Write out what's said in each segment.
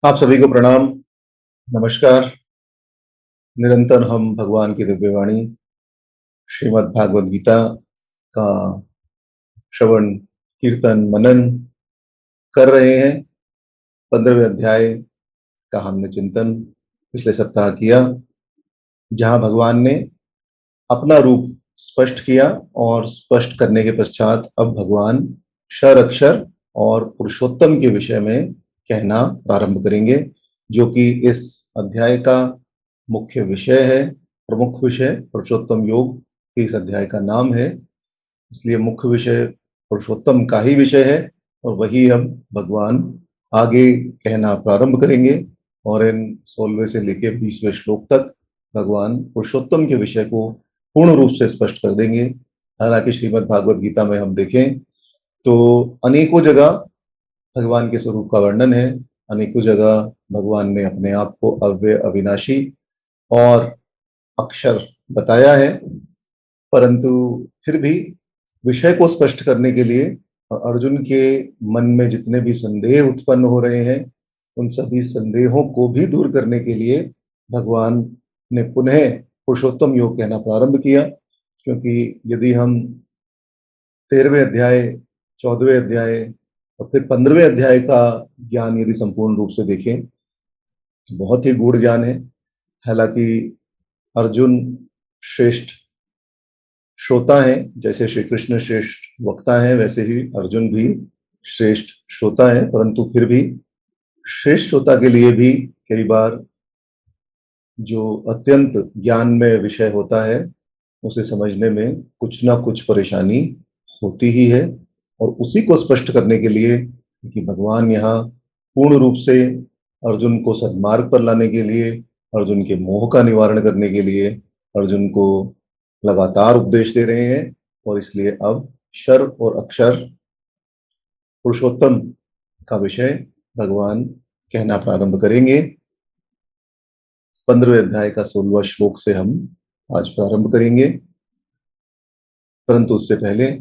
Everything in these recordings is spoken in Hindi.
आप सभी को प्रणाम, नमस्कार। निरंतर हम भगवान की दिव्य वाणी श्रीमद् भागवत गीता का श्रवण, कीर्तन, मनन कर रहे हैं। 15वें अध्याय का हमने चिंतन पिछले सप्ताह किया, जहां भगवान ने अपना रूप स्पष्ट किया और स्पष्ट करने के पश्चात अब भगवान क्षर अक्षर और पुरुषोत्तम के विषय में कहना प्रारंभ करेंगे, जो कि इस अध्याय का मुख्य विषय है। प्रमुख विषय पुरुषोत्तम योग इस अध्याय का नाम है, इसलिए मुख्य विषय पुरुषोत्तम का ही विषय है और वही हम भगवान आगे कहना प्रारंभ करेंगे। और इन 16वें से लेकर 20वें श्लोक तक भगवान पुरुषोत्तम के विषय को पूर्ण रूप से स्पष्ट कर देंगे। हालांकि श्रीमद् भागवत गीता में हम देखें तो अनेकों जगह भगवान के स्वरूप का वर्णन है, अनेकों जगह भगवान ने अपने आप को अव्यय, अविनाशी और अक्षर बताया है। परंतु फिर भी विषय को स्पष्ट करने के लिए और अर्जुन के मन में जितने भी संदेह उत्पन्न हो रहे हैं, उन सभी संदेहों को भी दूर करने के लिए भगवान ने पुनः पुरुषोत्तम योग कहना प्रारंभ किया। क्योंकि यदि हम 13वें अध्याय, 14वें अध्याय और फिर 15वें अध्याय का ज्ञान यदि संपूर्ण रूप से देखें तो बहुत ही गूढ़ ज्ञान है। हालांकि अर्जुन श्रेष्ठ श्रोता है, जैसे श्री कृष्ण श्रेष्ठ वक्ता है वैसे ही अर्जुन भी श्रेष्ठ श्रोता है, परंतु फिर भी श्रेष्ठ श्रोता के लिए भी कई बार जो अत्यंत ज्ञान में विषय होता है उसे समझने में कुछ ना कुछ परेशानी होती ही है। और उसी को स्पष्ट करने के लिए कि भगवान यहाँ पूर्ण रूप से अर्जुन को सन्मार्ग पर लाने के लिए, अर्जुन के मोह का निवारण करने के लिए अर्जुन को लगातार उपदेश दे रहे हैं। और इसलिए अब क्षर और अक्षर पुरुषोत्तम का विषय भगवान कहना प्रारंभ करेंगे। 15वें अध्याय का 16वां श्लोक से हम आज प्रारंभ करेंगे, परंतु उससे पहले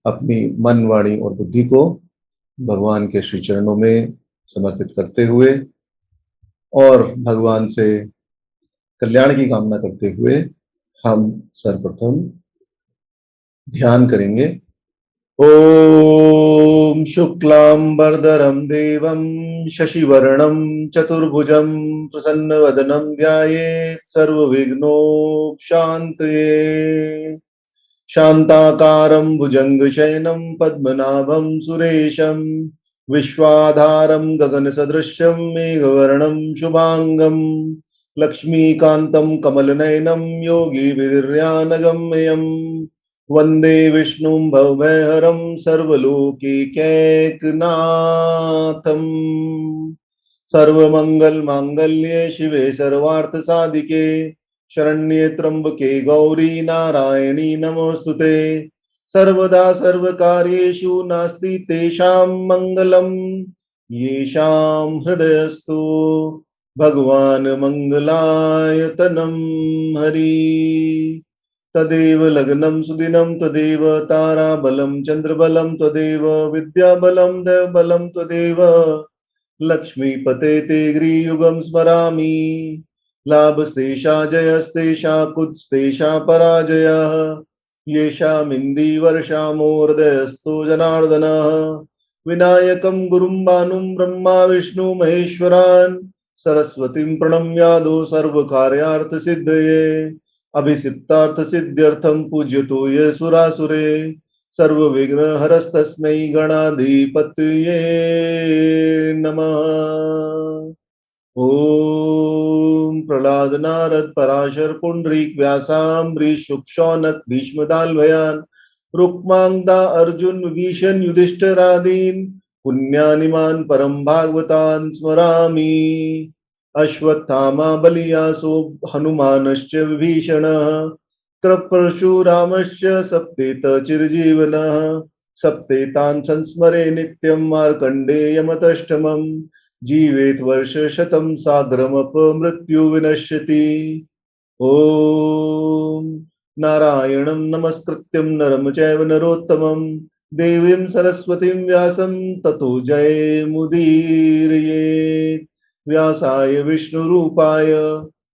अपनी मन, वाणी और बुद्धि को भगवान के श्री चरणों में समर्पित करते हुए और भगवान से कल्याण की कामना करते हुए हम सर्वप्रथम ध्यान करेंगे। ओम शुक्लांबरधरं देवं शशिवर्णं चतुर्भुजं प्रसन्नवदनं ध्यायेत् सर्वविघ्नोपशान्तये। शान्ताकारं भुजङ्गशयनं पद्मनाभं सुरेशं विश्वाधारं गगनसदृशं मेघवर्णं शुभांगं लक्ष्मीकान्तं कमलनयनं योगिभिर्यानगम्यं वन्दे विष्णुं भवभयहरं सर्वलोकैकनाथम्। सर्वमंगलमांगल्ये शिवे सर्वार्थसाधिके शरण्ये त्र्यंबके गौरी नारायणी नमोस्तुते। सर्वदा सर्वकार्येषु नास्ति तेषां मंगलम्, येषां हृदयस्तु भगवान् मंगलायतनं हरि। तदेव लग्नं सुदिनं तदेव ताराबलं चंद्रबलं तदेव विद्याबलं देवबलं तदेव लक्ष्मीपते ते गृयुगं स्मरामि। लाभस्तेषा जयस्तेषा कुत्स्तेषा पराजयः येषामिन्दीवर्षामो हृदयस्थो जनार्दनः। विनायकं गुरुं भानुं ब्रह्मा विष्णु महेश्वरान् सरस्वतीं प्रणम्यादो सर्वकार्यार्थसिद्धये। अभिषिक्तार्थसिद्ध्यर्थं पूज्यतो ये सुरासुरे सर्वविघ्नहरस्तस्मै गणाधिपतये नमः। ओम प्रहलाद नारद पराशर पुंडरीक व्यासाम्बरीश शुक शौनक भीष्मदाल्भयान रुक्मांगदा अर्जुन विभीषण युधिष्ठिरादीन पुण्यानिमान परम भागवतान स्मरामि। अश्वत्थामा बलियासो हनुमानश्च विभीषणः कृपरशुरामश्च सप्तेत चिरजीवनः। सप्तेतान् संस्मरे नित्यं मार्कण्डेयमतष्टमम्। जीवेत वर्ष शतं साग्रमपमृत्यु विनश्यति। ओम नारायणं नमस्कृत्यं नरं चैव नरोत्तमं देवीं सरस्वतीं व्यासं ततो जयमुदीरयेत्। व्यासाय विष्णुरूपाय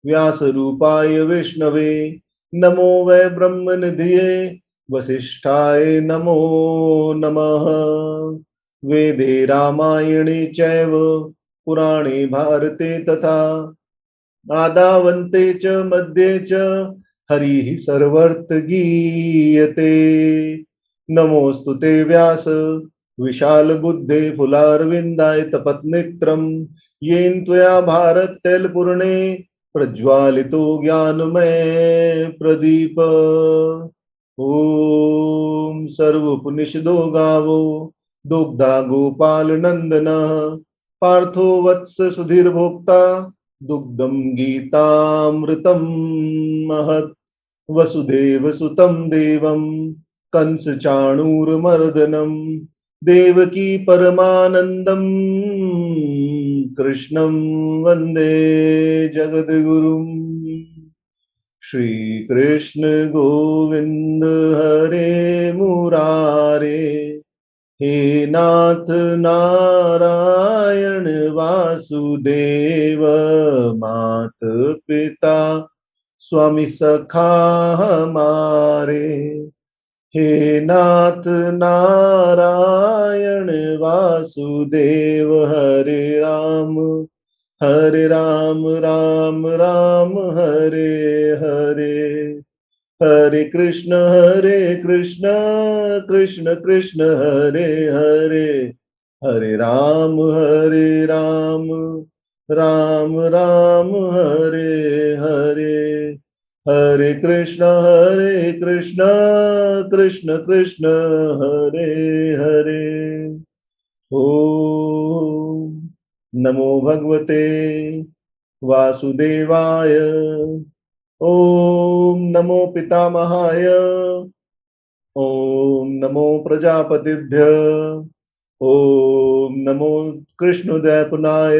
व्यासरूपाय विष्णवे नमो वै ब्रह्मनिधये वसिष्ठाय नमो नमः। वेदे रामायणे चैव पुराणे भारते तथा आदावन्ते च मध्ये च हरिः सर्वत्र गीयते। नमोऽस्तु ते व्यास विशालबुद्धे फुलारविन्दायतपत्नेत्रं येन त्वया भारततैलपूर्णे प्रज्वालितो ज्ञानमय प्रदीप। ॐ सर्वोपनिषदो गावो दुग्धा गोपालनन्दनः पार्थो वत्स सुधीर्भोक्ता दुग्धं गीतामृतं महत्। वसुदेवसुतं देवं कंसचाणूरमर्दनं देवकी परमानन्दं कृष्णं वन्दे जगद्गुरुम्। श्रीकृष्ण गोविन्द हरे मुरारे हे नाथ नारायण वासुदेव मात पिता स्वामी सखा हमारे। हे नाथ नारायण वासुदेव हरे राम राम राम हरे हरे। हरे कृष्ण कृष्ण कृष्ण हरे हरे हरे राम राम राम हरे हरे। हरे कृष्ण कृष्ण कृष्ण हरे हरे। ओम नमो भगवते वासुदेवाय। ओम नमो पितामहाय। ओम नमो प्रजापतिभ्य। ओम नमो कृष्णोदयपुनाय।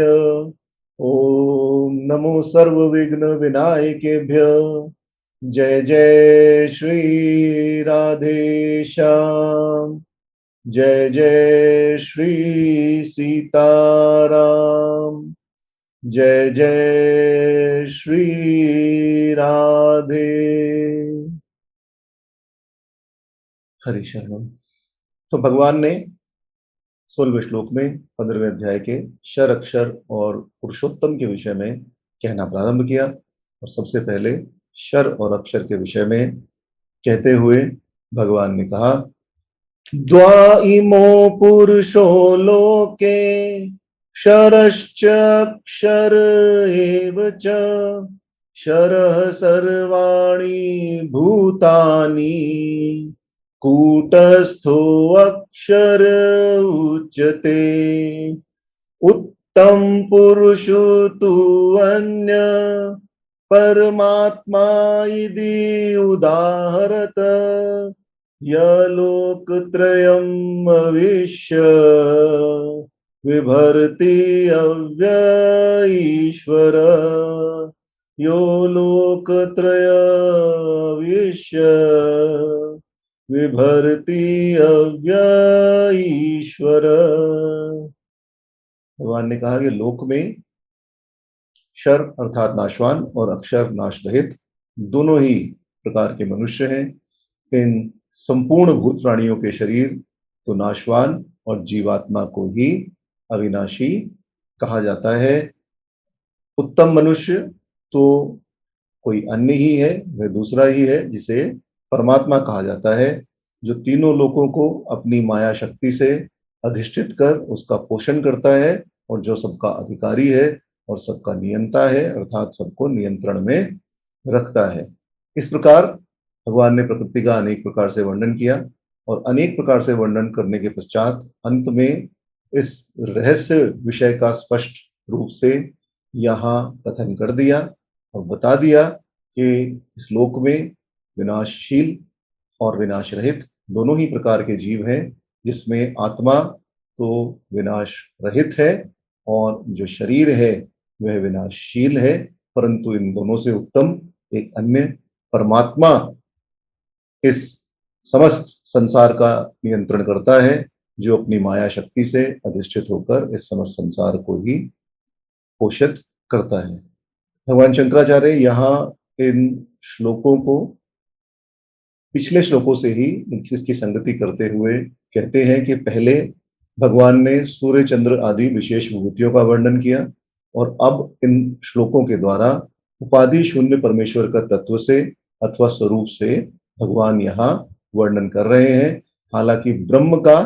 ओम नमो सर्वविघ्न विनायकेभ्य। जय जय श्री राधे श्याम। जय जय श्री सीताराम। जय जय श्री राधे। हरि शरणम। तो भगवान ने 16वें श्लोक में 15वें अध्याय के शर अक्षर और पुरुषोत्तम के विषय में कहना प्रारंभ किया और सबसे पहले शर और अक्षर के विषय में कहते हुए भगवान ने कहा, द्वा इमो पुरुषो लोके शरश्च अक्षर एव च शरः सर्वाणि भूतानि कूटस्थो अक्षर उच्यते। उत्तम पुरुषो तु अन्य परमात्मा इति उदाहरत यलोकत्रयम् अविश्य विभर्ति अव्यय ईश्वर। यो लोकत्रयविश्य विभर्ति अव्यय ईश्वर। भगवान ने कहा कि लोक में शर अर्थात नाशवान और अक्षर नाश रहित दोनों ही प्रकार के मनुष्य हैं। इन संपूर्ण भूत प्राणियों के शरीर तो नाशवान और जीवात्मा को ही अविनाशी कहा जाता है। उत्तम मनुष्य तो कोई अन्य ही है, वह दूसरा ही है जिसे परमात्मा कहा जाता है, जो तीनों लोकों को अपनी माया शक्ति से अधिष्ठित कर उसका पोषण करता है और जो सबका अधिकारी है और सबका नियंता है, अर्थात सबको नियंत्रण में रखता है। इस प्रकार भगवान ने प्रकृति का अनेक प्रकार से वर्णन किया और अनेक प्रकार से वर्णन करने के पश्चात अंत में इस रहस्य विषय का स्पष्ट रूप से यहाँ कथन कर दिया और बता दिया कि इस लोक में विनाशशील और विनाश रहित दोनों ही प्रकार के जीव हैं, जिसमें आत्मा तो विनाश रहित है और जो शरीर है वह विनाशशील है, परंतु इन दोनों से उत्तम एक अन्य परमात्मा इस समस्त संसार का नियंत्रण करता है, जो अपनी माया शक्ति से अधिष्ठित होकर इस समस्त संसार को ही पोषित करता है। भगवान शंकराचार्य यहाँ इन श्लोकों को पिछले श्लोकों से ही इसकी संगति करते हुए कहते हैं कि पहले भगवान ने सूर्य चंद्र आदि विशेष विभूतियों का वर्णन किया और अब इन श्लोकों के द्वारा उपाधि शून्य परमेश्वर का तत्व से अथवा स्वरूप से भगवान यहाँ वर्णन कर रहे हैं। हालांकि ब्रह्म का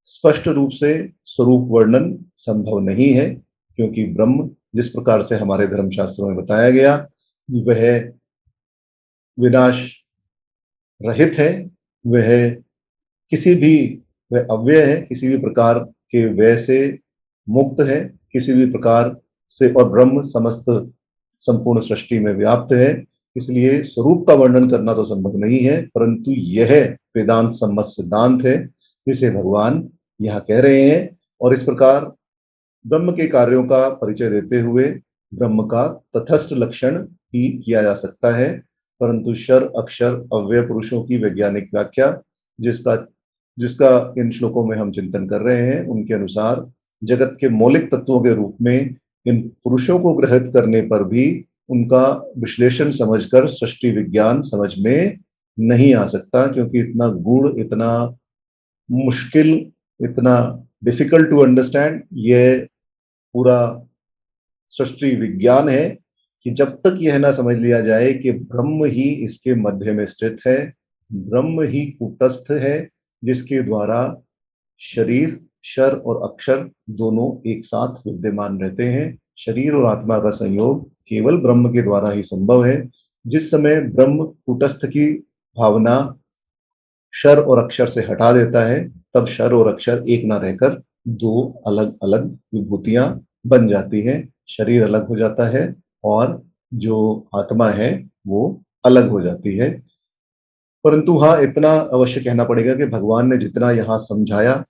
स्पष्ट रूप से स्वरूप वर्णन संभव नहीं है, क्योंकि ब्रह्म जिस प्रकार से हमारे धर्मशास्त्रों में बताया गया वह विनाश रहित है, वह किसी भी वह अव्यय है, किसी भी प्रकार के व्यय से मुक्त है, किसी भी प्रकार से, और ब्रह्म समस्त संपूर्ण सृष्टि में व्याप्त है। इसलिए स्वरूप का वर्णन करना तो संभव नहीं है, परंतु यह वेदांत सम्मत सिद्धांत है जिसे भगवान यहाँ कह रहे हैं। और इस प्रकार ब्रह्म के कार्यों का परिचय देते हुए ब्रह्म का तटस्थ लक्षण ही किया जा सकता है, परंतु शर अक्षर अव्यय पुरुषों की वैज्ञानिक व्याख्या जिसका जिसका इन श्लोकों में हम चिंतन कर रहे हैं, उनके अनुसार जगत के मौलिक तत्वों के रूप में इन पुरुषों को ग्रहित करने पर भी उनका विश्लेषण समझकर सृष्टि विज्ञान समझ में नहीं आ सकता, क्योंकि इतना गूढ़, इतना मुश्किल, इतना डिफिकल्ट टू अंडरस्टैंड यह पूरा सृष्टि विज्ञान है कि जब तक यह ना समझ लिया जाए कि ब्रह्म ही इसके मध्य में स्थित है, ब्रह्म ही कूटस्थ है जिसके द्वारा शरीर, शर और अक्षर दोनों एक साथ विद्यमान रहते हैं। शरीर और आत्मा का संयोग केवल ब्रह्म के द्वारा ही संभव है। जिस समय ब्रह्म कूटस्थ की भावना शर और अक्षर से हटा देता है, तब शर और अक्षर एक ना रहकर दो अलग अलग विभूतियां बन जाती हैं। शरीर अलग हो जाता है और जो आत्मा है वो अलग हो जाती है। परंतु हाँ, इतना अवश्य कहना पड़ेगा कि भगवान ने जितना यहाँ समझाया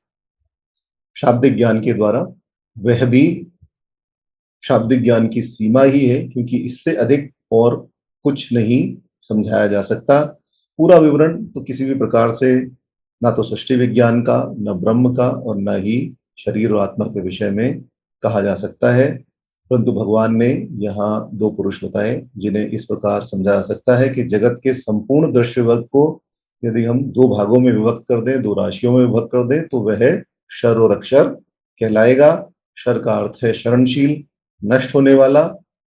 शाब्दिक ज्ञान के द्वारा, वह भी शाब्दिक ज्ञान की सीमा ही है, क्योंकि इससे अधिक और कुछ नहीं समझाया जा सकता। पूरा विवरण तो किसी भी प्रकार से ना तो सृष्टि विज्ञान का, न ब्रह्म का, और न ही शरीर और आत्मा के विषय में कहा जा सकता है। परंतु भगवान ने यहाँ दो पुरुष बताए जिन्हें इस प्रकार समझा जा सकता है कि जगत के संपूर्ण दृश्य वर्ग को यदि हम दो भागों में विभक्त कर दें, दो राशियों में विभक्त कर दें, तो वह शर और अक्षर कहलाएगा। शर का अर्थ है शरणशील, नष्ट होने वाला।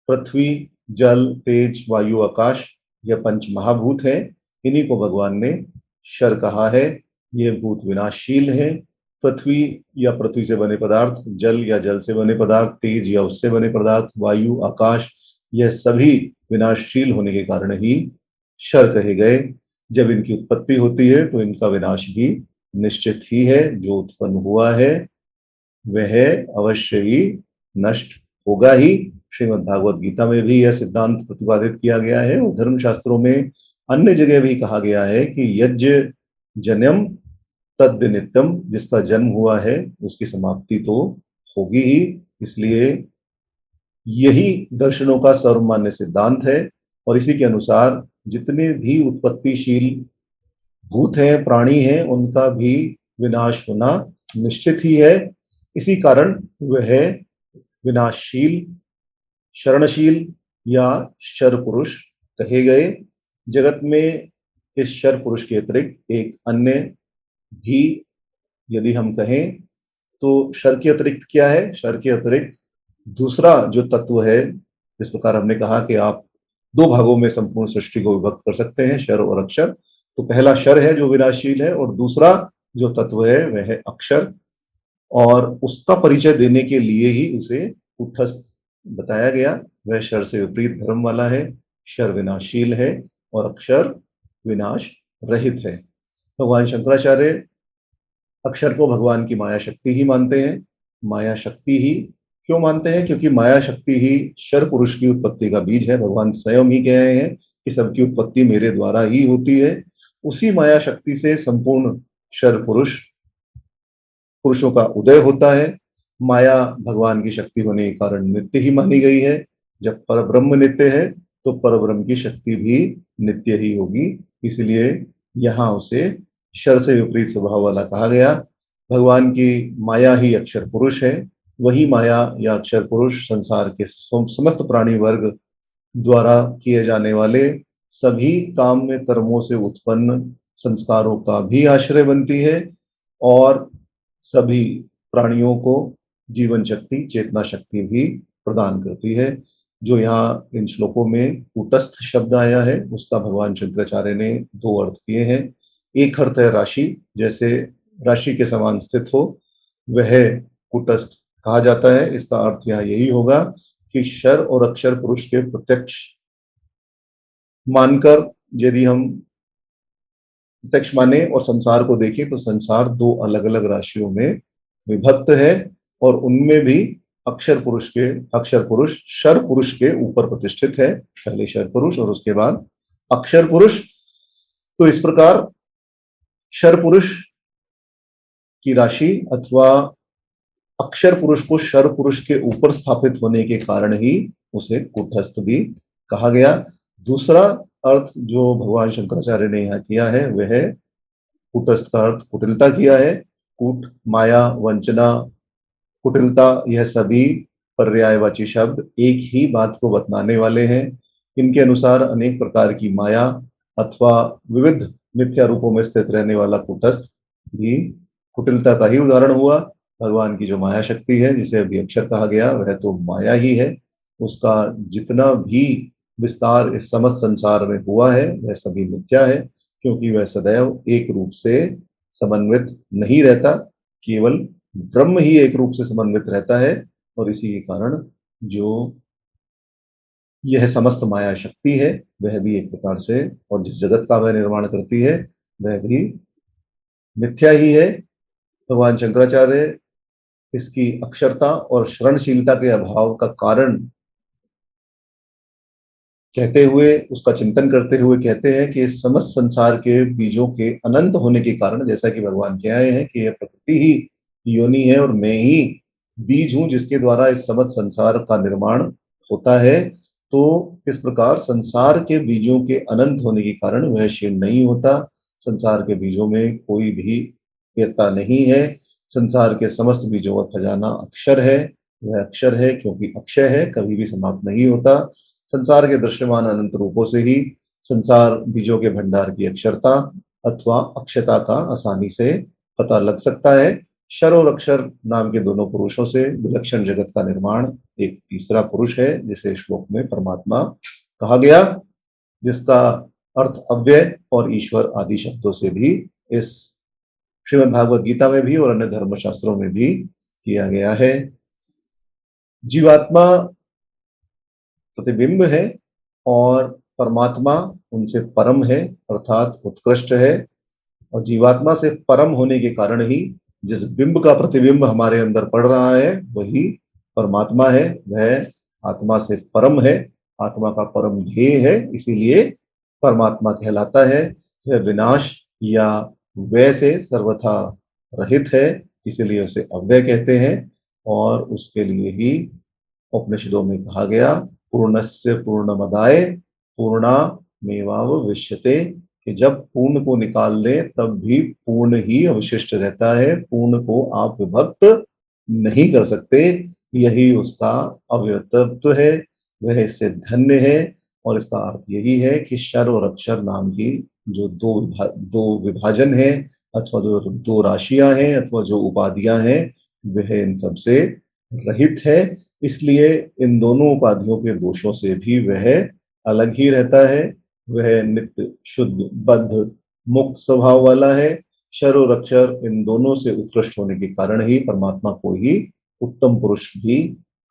पृथ्वी, जल, तेज, वायु, आकाश, यह पंच महाभूत है। इन्हीं को भगवान ने शर कहा है। ये भूत विनाशशील है। पृथ्वी या पृथ्वी से बने पदार्थ, जल या जल से बने पदार्थ, तेज या उससे बने पदार्थ, वायु, आकाश, यह सभी विनाशशील होने के कारण ही शर कहे गए। जब इनकी उत्पत्ति होती है तो इनका विनाश भी निश्चित ही है। जो उत्पन्न हुआ है वह अवश्य ही नष्ट होगा ही। श्रीमद् भागवत गीता में भी यह सिद्धांत प्रतिपादित किया गया है और धर्मशास्त्रों में अन्य जगह भी कहा गया है कि यज्ञ जन्यम तद् नित्यम, जिसका जन्म हुआ है उसकी समाप्ति तो होगी ही। इसलिए यही दर्शनों का सर्वमान्य सिद्धांत है और इसी के अनुसार जितने भी उत्पत्तिशील भूत हैं, प्राणी हैं, उनका भी विनाश होना निश्चित ही है। इसी कारण वह विनाशशील, शरणशील या शर पुरुष कहे गए। जगत में इस शर पुरुष के अतिरिक्त एक अन्य भी यदि हम कहें तो शर के अतिरिक्त क्या है? शर के अतिरिक्त दूसरा जो तत्व है, इस प्रकार हमने कहा कि आप दो भागों में संपूर्ण सृष्टि को विभक्त कर सकते हैं, शर और अक्षर। तो पहला शर है जो विनाशशील है और दूसरा जो तत्व है वह है अक्षर, और उसका परिचय देने के लिए ही उसे कूटस्थ बताया गया। वह शर से विपरीत धर्म वाला है। शर विनाशशील है और अक्षर विनाश रहित है। भगवान शंकराचार्य अक्षर को भगवान की माया शक्ति ही मानते हैं। माया शक्ति ही क्यों मानते हैं? क्योंकि माया शक्ति ही शर पुरुष की उत्पत्ति का बीज है। भगवान स्वयं ही कह रहे हैं कि सबकी उत्पत्ति मेरे द्वारा ही होती है। उसी माया शक्ति से संपूर्ण शर पुरुषों का उदय होता है। माया भगवान की शक्ति होने के कारण नित्य ही मानी गई है। जब परब्रह्म नित्य है तो परब्रह्म की शक्ति भी नित्य ही होगी। इसलिए यहाँ उसे शर से विपरीत स्वभाव वाला कहा गया। भगवान की माया ही अक्षर पुरुष है। वही माया या अक्षर पुरुष संसार के समस्त प्राणी वर्ग द्वारा किए जाने वाले सभी काम में कर्मों से उत्पन्न संस्कारों का भी आश्रय बनती है और सभी प्राणियों को जीवन शक्ति, चेतना शक्ति भी प्रदान करती है। जो यहाँ इन श्लोकों में कूटस्थ शब्द आया है, उसका भगवान शंकराचार्य ने दो अर्थ किए हैं। एक अर्थ है राशि, जैसे राशि के समान स्थित हो, वह कूटस्थ कहा जाता है। इसका अर्थ यहाँ यही होगा कि क्षर और अक्षर पुरुष के प्रत्यक्ष मानकर यदि हम प्रत्यक्ष माने और संसार को देखें तो संसार दो अलग अलग राशियों में विभक्त है और उनमें भी अक्षर पुरुष शर पुरुष के ऊपर प्रतिष्ठित है। पहले शर पुरुष और उसके बाद अक्षर पुरुष। तो इस प्रकार शर पुरुष की राशि अथवा अक्षर पुरुष को शर पुरुष के ऊपर स्थापित होने के कारण ही उसे कूटस्थ भी कहा गया। दूसरा अर्थ जो भगवान शंकराचार्य ने यहाँ किया है वह कूटस्थ का अर्थ कुटिलता किया है। कूट, माया, वंचना, कुटिलता, यह सभी पर्यायवाची शब्द एक ही बात को बतलाने वाले हैं। इनके अनुसार अनेक प्रकार की माया अथवा विविध मिथ्या रूपों में स्थित रहने वाला कूटस्थ भी कुटिलता का ही उदाहरण हुआ। भगवान की जो माया शक्ति है, जिसे अभी अक्षर कहा गया, वह तो माया ही है। उसका जितना भी विस्तार इस समस्त संसार में हुआ है वह सभी मिथ्या है, क्योंकि वह सदैव एक रूप से समन्वित नहीं रहता। केवल ब्रह्म ही एक रूप से समन्वित रहता है और इसी के कारण जो यह समस्त माया शक्ति है वह भी एक प्रकार से, और जिस जगत का वह निर्माण करती है वह भी मिथ्या ही है। भगवान शंकराचार्य इसकी अक्षरता और श्रणशीलता के अभाव का कारण कहते हुए, उसका चिंतन करते हुए कहते हैं कि इस समस्त संसार के बीजों के अनंत होने के कारण, जैसा कि भगवान कह आए हैं कि यह प्रकृति ही योनि है और मैं ही बीज हूं जिसके द्वारा इस समस्त संसार का निर्माण होता है। तो इस प्रकार संसार के बीजों के अनंत होने के कारण वह क्षीण नहीं होता। संसार के बीजों में कोई भी एकता नहीं है। संसार के समस्त बीजों का खजाना अक्षर है। वह अक्षर है क्योंकि अक्षय है, कभी भी समाप्त नहीं होता। संसार के दृश्यमान अनंत रूपों से ही संसार बीजों के भंडार की अक्षरता अथवा अक्षता का आसानी से पता लग सकता है। शर और अक्षर नाम के दोनों पुरुषों से विलक्षण जगत का निर्माण एक तीसरा पुरुष है, जिसे श्लोक में परमात्मा कहा गया, जिसका अर्थ अव्यय और ईश्वर आदि शब्दों से भी इस श्रीमद् भागवत गीता में भी और अन्य धर्मशास्त्रों में भी किया गया है। जीवात्मा प्रतिबिंब है और परमात्मा उनसे परम है, अर्थात उत्कृष्ट है। और जीवात्मा से परम होने के कारण ही जिस बिंब का प्रतिबिंब हमारे अंदर पड़ रहा है वही परमात्मा है। वह आत्मा से परम है, आत्मा का परम ध्येय है, इसीलिए परमात्मा कहलाता है। वह विनाश या व्यय से सर्वथा रहित है, इसीलिए उसे अव्यय कहते हैं। और उसके लिए ही उपनिषदों में कहा गया, पूर्णस्य पूर्णमदाय पूर्णमेवावशिष्यते, कि जब पूर्ण को निकाल दें तब भी पूर्ण ही अवशिष्ट रहता है। पूर्ण को आप विभक्त नहीं कर सकते, यही उसका अव्यक्तत्व है। वह इससे धन्य है। और इसका अर्थ यही है कि शर और अक्षर नाम की जो दो विभाजन है अथवा जो दो राशियां हैं अथवा जो उपाधियां हैं, वह इन सबसे रहित है। इसलिए इन दोनों उपाधियों के दोषों से भी वह अलग ही रहता है। वह नित्य शुद्ध बद्ध मुक्त स्वभाव वाला है। शर और अक्षर इन दोनों से उत्कृष्ट होने के कारण ही परमात्मा को ही उत्तम पुरुष भी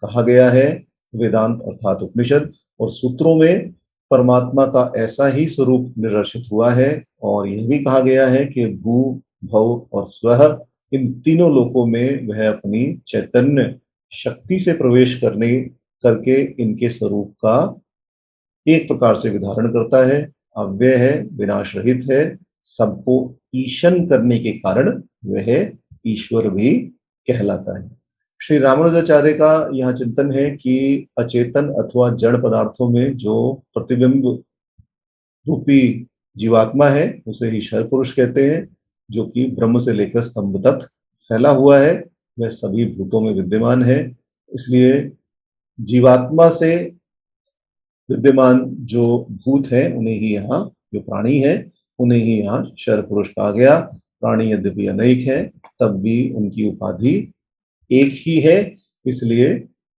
कहा गया है। वेदांत अर्थात उपनिषद और सूत्रों में परमात्मा का ऐसा ही स्वरूप निदर्शित हुआ है। और यह भी कहा गया है कि भू, भव और स्वः, इन तीनों लोकों में वह अपनी चैतन्य शक्ति से प्रवेश करके इनके स्वरूप का एक प्रकार से विधारण करता है। अव्यय है, विनाश रहित है, सबको ईशन करने के कारण वह ईश्वर भी कहलाता है। श्री रामानुजाचार्य का यह चिंतन है कि अचेतन अथवा जड़ पदार्थों में जो प्रतिबिंब रूपी जीवात्मा है उसे ईश्वर पुरुष कहते हैं, जो कि ब्रह्म से लेकर स्तंभ तक फैला हुआ है। वह सभी भूतों में विद्यमान है। इसलिए जीवात्मा से विद्यमान जो भूत है उन्हें ही यहाँ, जो प्राणी है उन्हें ही यहाँ शर पुरुष कहा गया। प्राणी यद्यपि अनेक है तब भी उनकी उपाधि एक ही है, इसलिए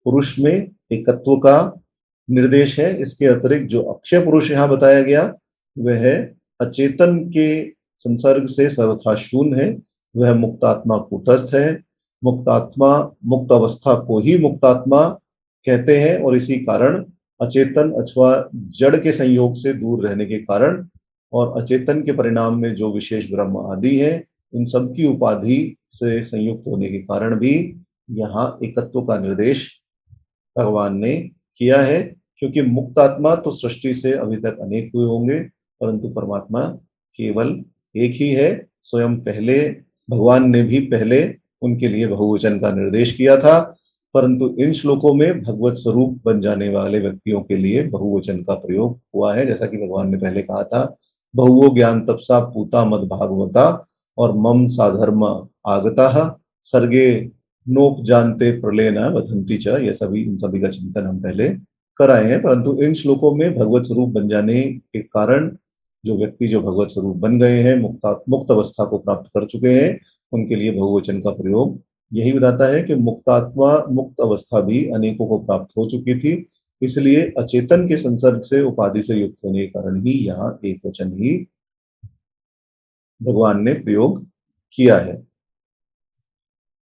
पुरुष में एकत्व का निर्देश है। इसके अतिरिक्त जो अक्षय पुरुष यहाँ बताया गया वह अचेतन के संसर्ग से सर्वथा शून्य है, वह मुक्तात्मा कूटस्थ है। मुक्तात्मा, मुक्त अवस्था को ही मुक्तात्मा कहते हैं और इसी कारण अचेतन अथवा जड़ के संयोग से दूर रहने के कारण और अचेतन के परिणाम में जो विशेष ब्रह्म आदि है उन सब की उपाधि से संयुक्त होने के कारण भी यहाँ एकत्व का निर्देश भगवान ने किया है। क्योंकि मुक्त आत्मा तो सृष्टि से अभी तक अनेक हुए होंगे, परंतु परमात्मा केवल एक ही है। स्वयं पहले भगवान ने भी पहले उनके लिए बहुवचन का निर्देश किया था, परंतु इन श्लोकों में भगवत स्वरूप बन जाने वाले व्यक्तियों के लिए बहुवचन का प्रयोग हुआ है। जैसा कि भगवान ने पहले कहा था, बहुवो ज्ञान तपसा पूता मद भागवता और मम साधर्म आगता सर्गे नोप जानते प्रलय न वधंती च। ये सभी, इन सभी का चिंतन हम पहले कराए हैं। परंतु इन श्लोकों में भगवत स्वरूप बन जाने के कारण जो व्यक्ति जो भगवत स्वरूप बन गए हैं, मुक्त अवस्था को प्राप्त कर चुके हैं, उनके लिए बहुवचन का प्रयोग यही बताता है कि मुक्तात्मा, मुक्त अवस्था भी अनेकों को प्राप्त हो चुकी थी। इसलिए अचेतन के संसर्ग से उपाधि से युक्त होने के कारण ही यहाँ एक वचन ही भगवान ने प्रयोग किया है।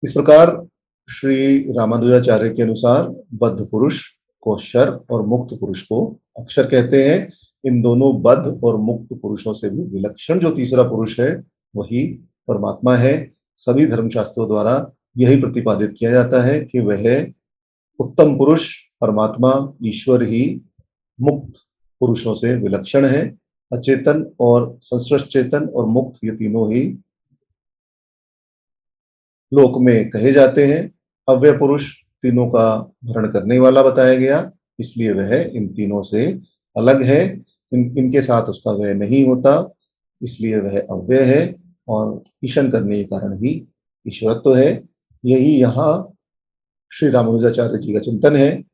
इस प्रकार श्री रामानुजाचार्य के अनुसार बद्ध पुरुष को शर और मुक्त पुरुष को अक्षर कहते हैं। इन दोनों बद्ध और मुक्त पुरुषों से भी विलक्षण जो तीसरा पुरुष है वही परमात्मा है। सभी धर्मशास्त्रों द्वारा यही प्रतिपादित किया जाता है कि वह उत्तम पुरुष परमात्मा ईश्वर ही मुक्त पुरुषों से विलक्षण है। अचेतन और संश्लिष्ट चेतन और मुक्त, ये तीनों ही लोक में कहे जाते हैं। अव्यय पुरुष तीनों का भरण करने वाला बताया गया, इसलिए वह इन तीनों से अलग है। इनके साथ उसका व्यय नहीं होता, इसलिए वह अव्यय है और ईशन करने के कारण ही ईश्वरत्व है। यही यहाँ श्री रामानुजाचार्य जी का चिंतन है।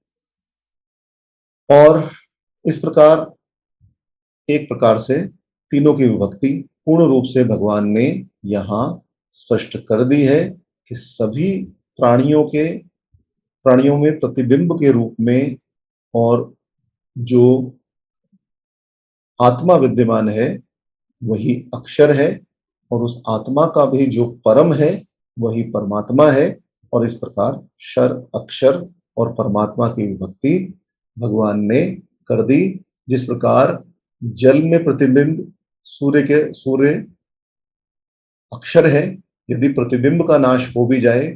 और इस प्रकार एक प्रकार से तीनों की विभक्ति पूर्ण रूप से भगवान ने यहाँ स्पष्ट कर दी है कि सभी प्राणियों में प्रतिबिंब के रूप में और जो आत्मा विद्यमान है वही अक्षर है और उस आत्मा का भी जो परम है वही परमात्मा है। और इस प्रकार शर, अक्षर और परमात्मा की विभक्ति भगवान ने कर दी। जिस प्रकार जल में प्रतिबिंब सूर्य अक्षर है, यदि प्रतिबिंब का नाश हो भी जाए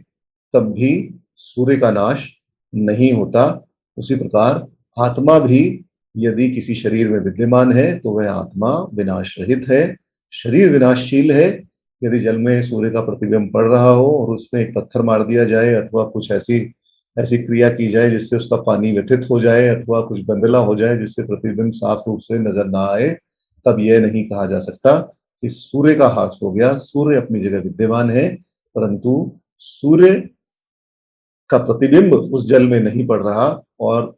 तब भी सूर्य का नाश नहीं होता, उसी प्रकार आत्मा भी यदि किसी शरीर में विद्यमान है तो वह आत्मा विनाश रहित है, शरीर विनाशशील है। यदि जल में सूर्य का प्रतिबिंब पड़ रहा हो और उसमें एक पत्थर मार दिया जाए अथवा कुछ ऐसी ऐसी क्रिया की जाए जिससे उसका पानी व्यथित हो जाए अथवा कुछ गंदला हो जाए जिससे प्रतिबिंब साफ रूप से नजर ना आए, तब यह नहीं कहा जा सकता कि सूर्य का ह्रास हो गया। सूर्य अपनी जगह विद्यमान है, परंतु सूर्य का प्रतिबिंब उस जल में नहीं पड़ रहा। और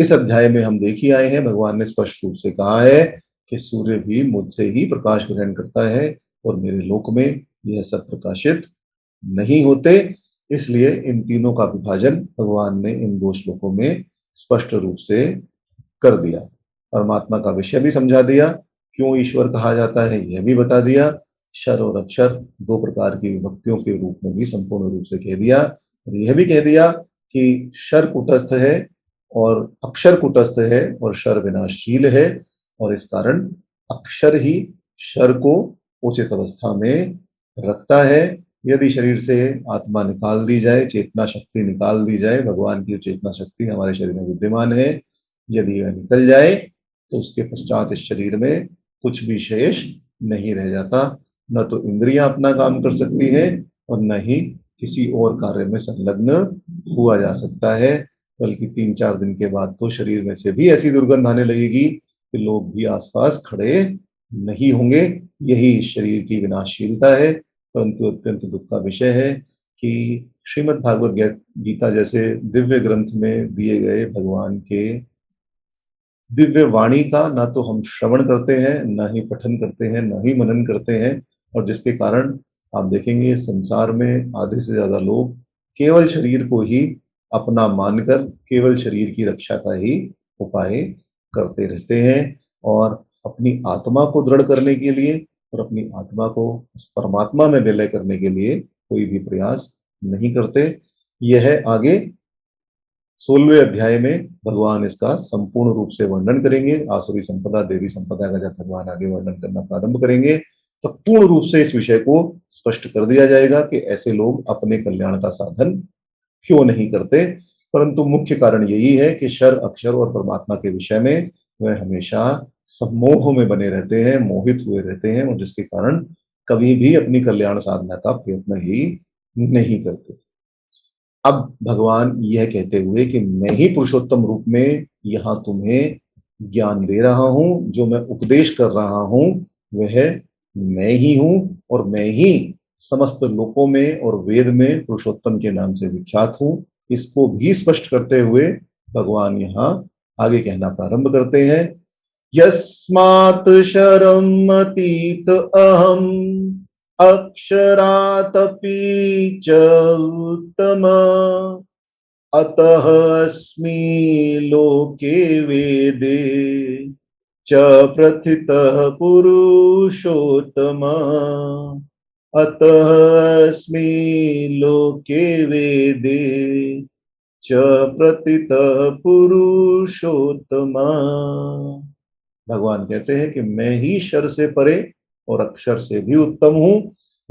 इस अध्याय में हम देख ही आए हैं, भगवान ने स्पष्ट रूप से कहा है कि सूर्य भी मुझसे ही प्रकाश ग्रहण करता है और मेरे लोक में यह सब प्रकाशित नहीं होते। इसलिए इन तीनों का विभाजन भगवान ने इन दो श्लोकों में स्पष्ट रूप से कर दिया। परमात्मा का विषय भी समझा दिया, क्यों ईश्वर कहा जाता है यह भी बता दिया। शर और अक्षर दो प्रकार की विभक्तियों के रूप में भी संपूर्ण रूप से कह दिया और यह भी कह दिया कि शर कुटस्थ है और अक्षर कुटस्थ है और शर विनाशशील है और इस कारण अक्षर ही शर को उचित अवस्था में रखता है। यदि शरीर से आत्मा निकाल दी जाए, चेतना शक्ति निकाल दी जाए, भगवान की चेतना शक्ति हमारे शरीर में विद्यमान है, यदि वह निकल जाए तो उसके पश्चात इस शरीर में कुछ भी शेष नहीं रह जाता। न तो इंद्रियां अपना काम कर सकती है और न ही किसी और कार्य में संलग्न हुआ जा सकता है, बल्कि 3-4 दिन के बाद तो शरीर में से भी ऐसी दुर्गंध आने लगेगी कि लोग भी आसपास खड़े नहीं होंगे। यही शरीर की विनाशशीलता है। परंतु अत्यंत दुख का विषय है कि श्रीमद् भागवत गीता जैसे दिव्य ग्रंथ में दिए गए भगवान के दिव्य वाणी का ना तो हम श्रवण करते हैं, ना ही पठन करते हैं, ना ही मनन करते हैं। और जिसके कारण आप देखेंगे संसार में आधे से ज्यादा लोग केवल शरीर को ही अपना मानकर केवल शरीर की रक्षा का ही उपाय करते रहते हैं, और अपनी आत्मा को दृढ़ करने के लिए और अपनी आत्मा को उस परमात्मा में विलय करने के लिए कोई भी प्रयास नहीं करते। यह आगे 16वें अध्याय में भगवान इसका संपूर्ण रूप से वर्णन करेंगे। आसुरी संपदा, देवी संपदा का जब भगवान आगे वर्णन करना प्रारंभ करेंगे तो पूर्ण रूप से इस विषय को स्पष्ट कर दिया जाएगा कि ऐसे लोग अपने कल्याण का साधन क्यों नहीं करते। परंतु मुख्य कारण यही है कि शर, अक्षर और परमात्मा के विषय में वह हमेशा सम्मोह में बने रहते हैं, मोहित हुए रहते हैं, और जिसके कारण कभी भी अपनी कल्याण साधना का प्रयत्न ही नहीं करते। अब भगवान यह कहते हुए कि मैं ही पुरुषोत्तम रूप में यहां तुम्हें ज्ञान दे रहा हूं, जो मैं उपदेश कर रहा हूं वह मैं ही हूं, और मैं ही समस्त लोकों में और वेद में पुरुषोत्तम के नाम से विख्यात हूं। इसको भी स्पष्ट करते हुए भगवान यहाँ आगे कहना प्रारंभ करते हैं। यस्मात् शरम अतीत अहम अक्षरातपि च उत्तम अतः अस्मि लोके वेदे च प्रथितः पुरुषोत्तम अतः अस्मि लोके वेदे च प्रथितः पुरुषोत्तम। भगवान कहते हैं कि मैं ही शर से परे और अक्षर से भी उत्तम हूं,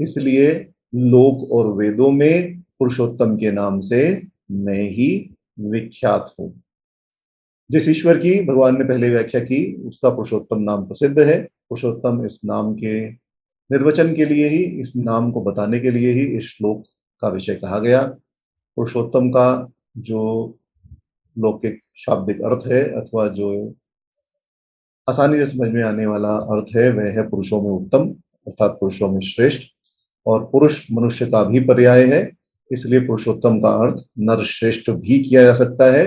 इसलिए लोक और वेदों में पुरुषोत्तम के नाम से मैं ही विख्यात हूं। जिस ईश्वर की भगवान ने पहले व्याख्या की उसका पुरुषोत्तम नाम प्रसिद्ध है। पुरुषोत्तम इस नाम के निर्वचन के लिए ही, इस नाम को बताने के लिए ही इस श्लोक का विषय कहा गया। पुरुषोत्तम का जो लौकिक शाब्दिक अर्थ है अथवा जो आसानी से समझ में आने वाला अर्थ है वह है पुरुषों में उत्तम, अर्थात पुरुषों में श्रेष्ठ। और पुरुष मनुष्य का भी पर्याय है, इसलिए पुरुषोत्तम का अर्थ नर श्रेष्ठ भी किया जा सकता है।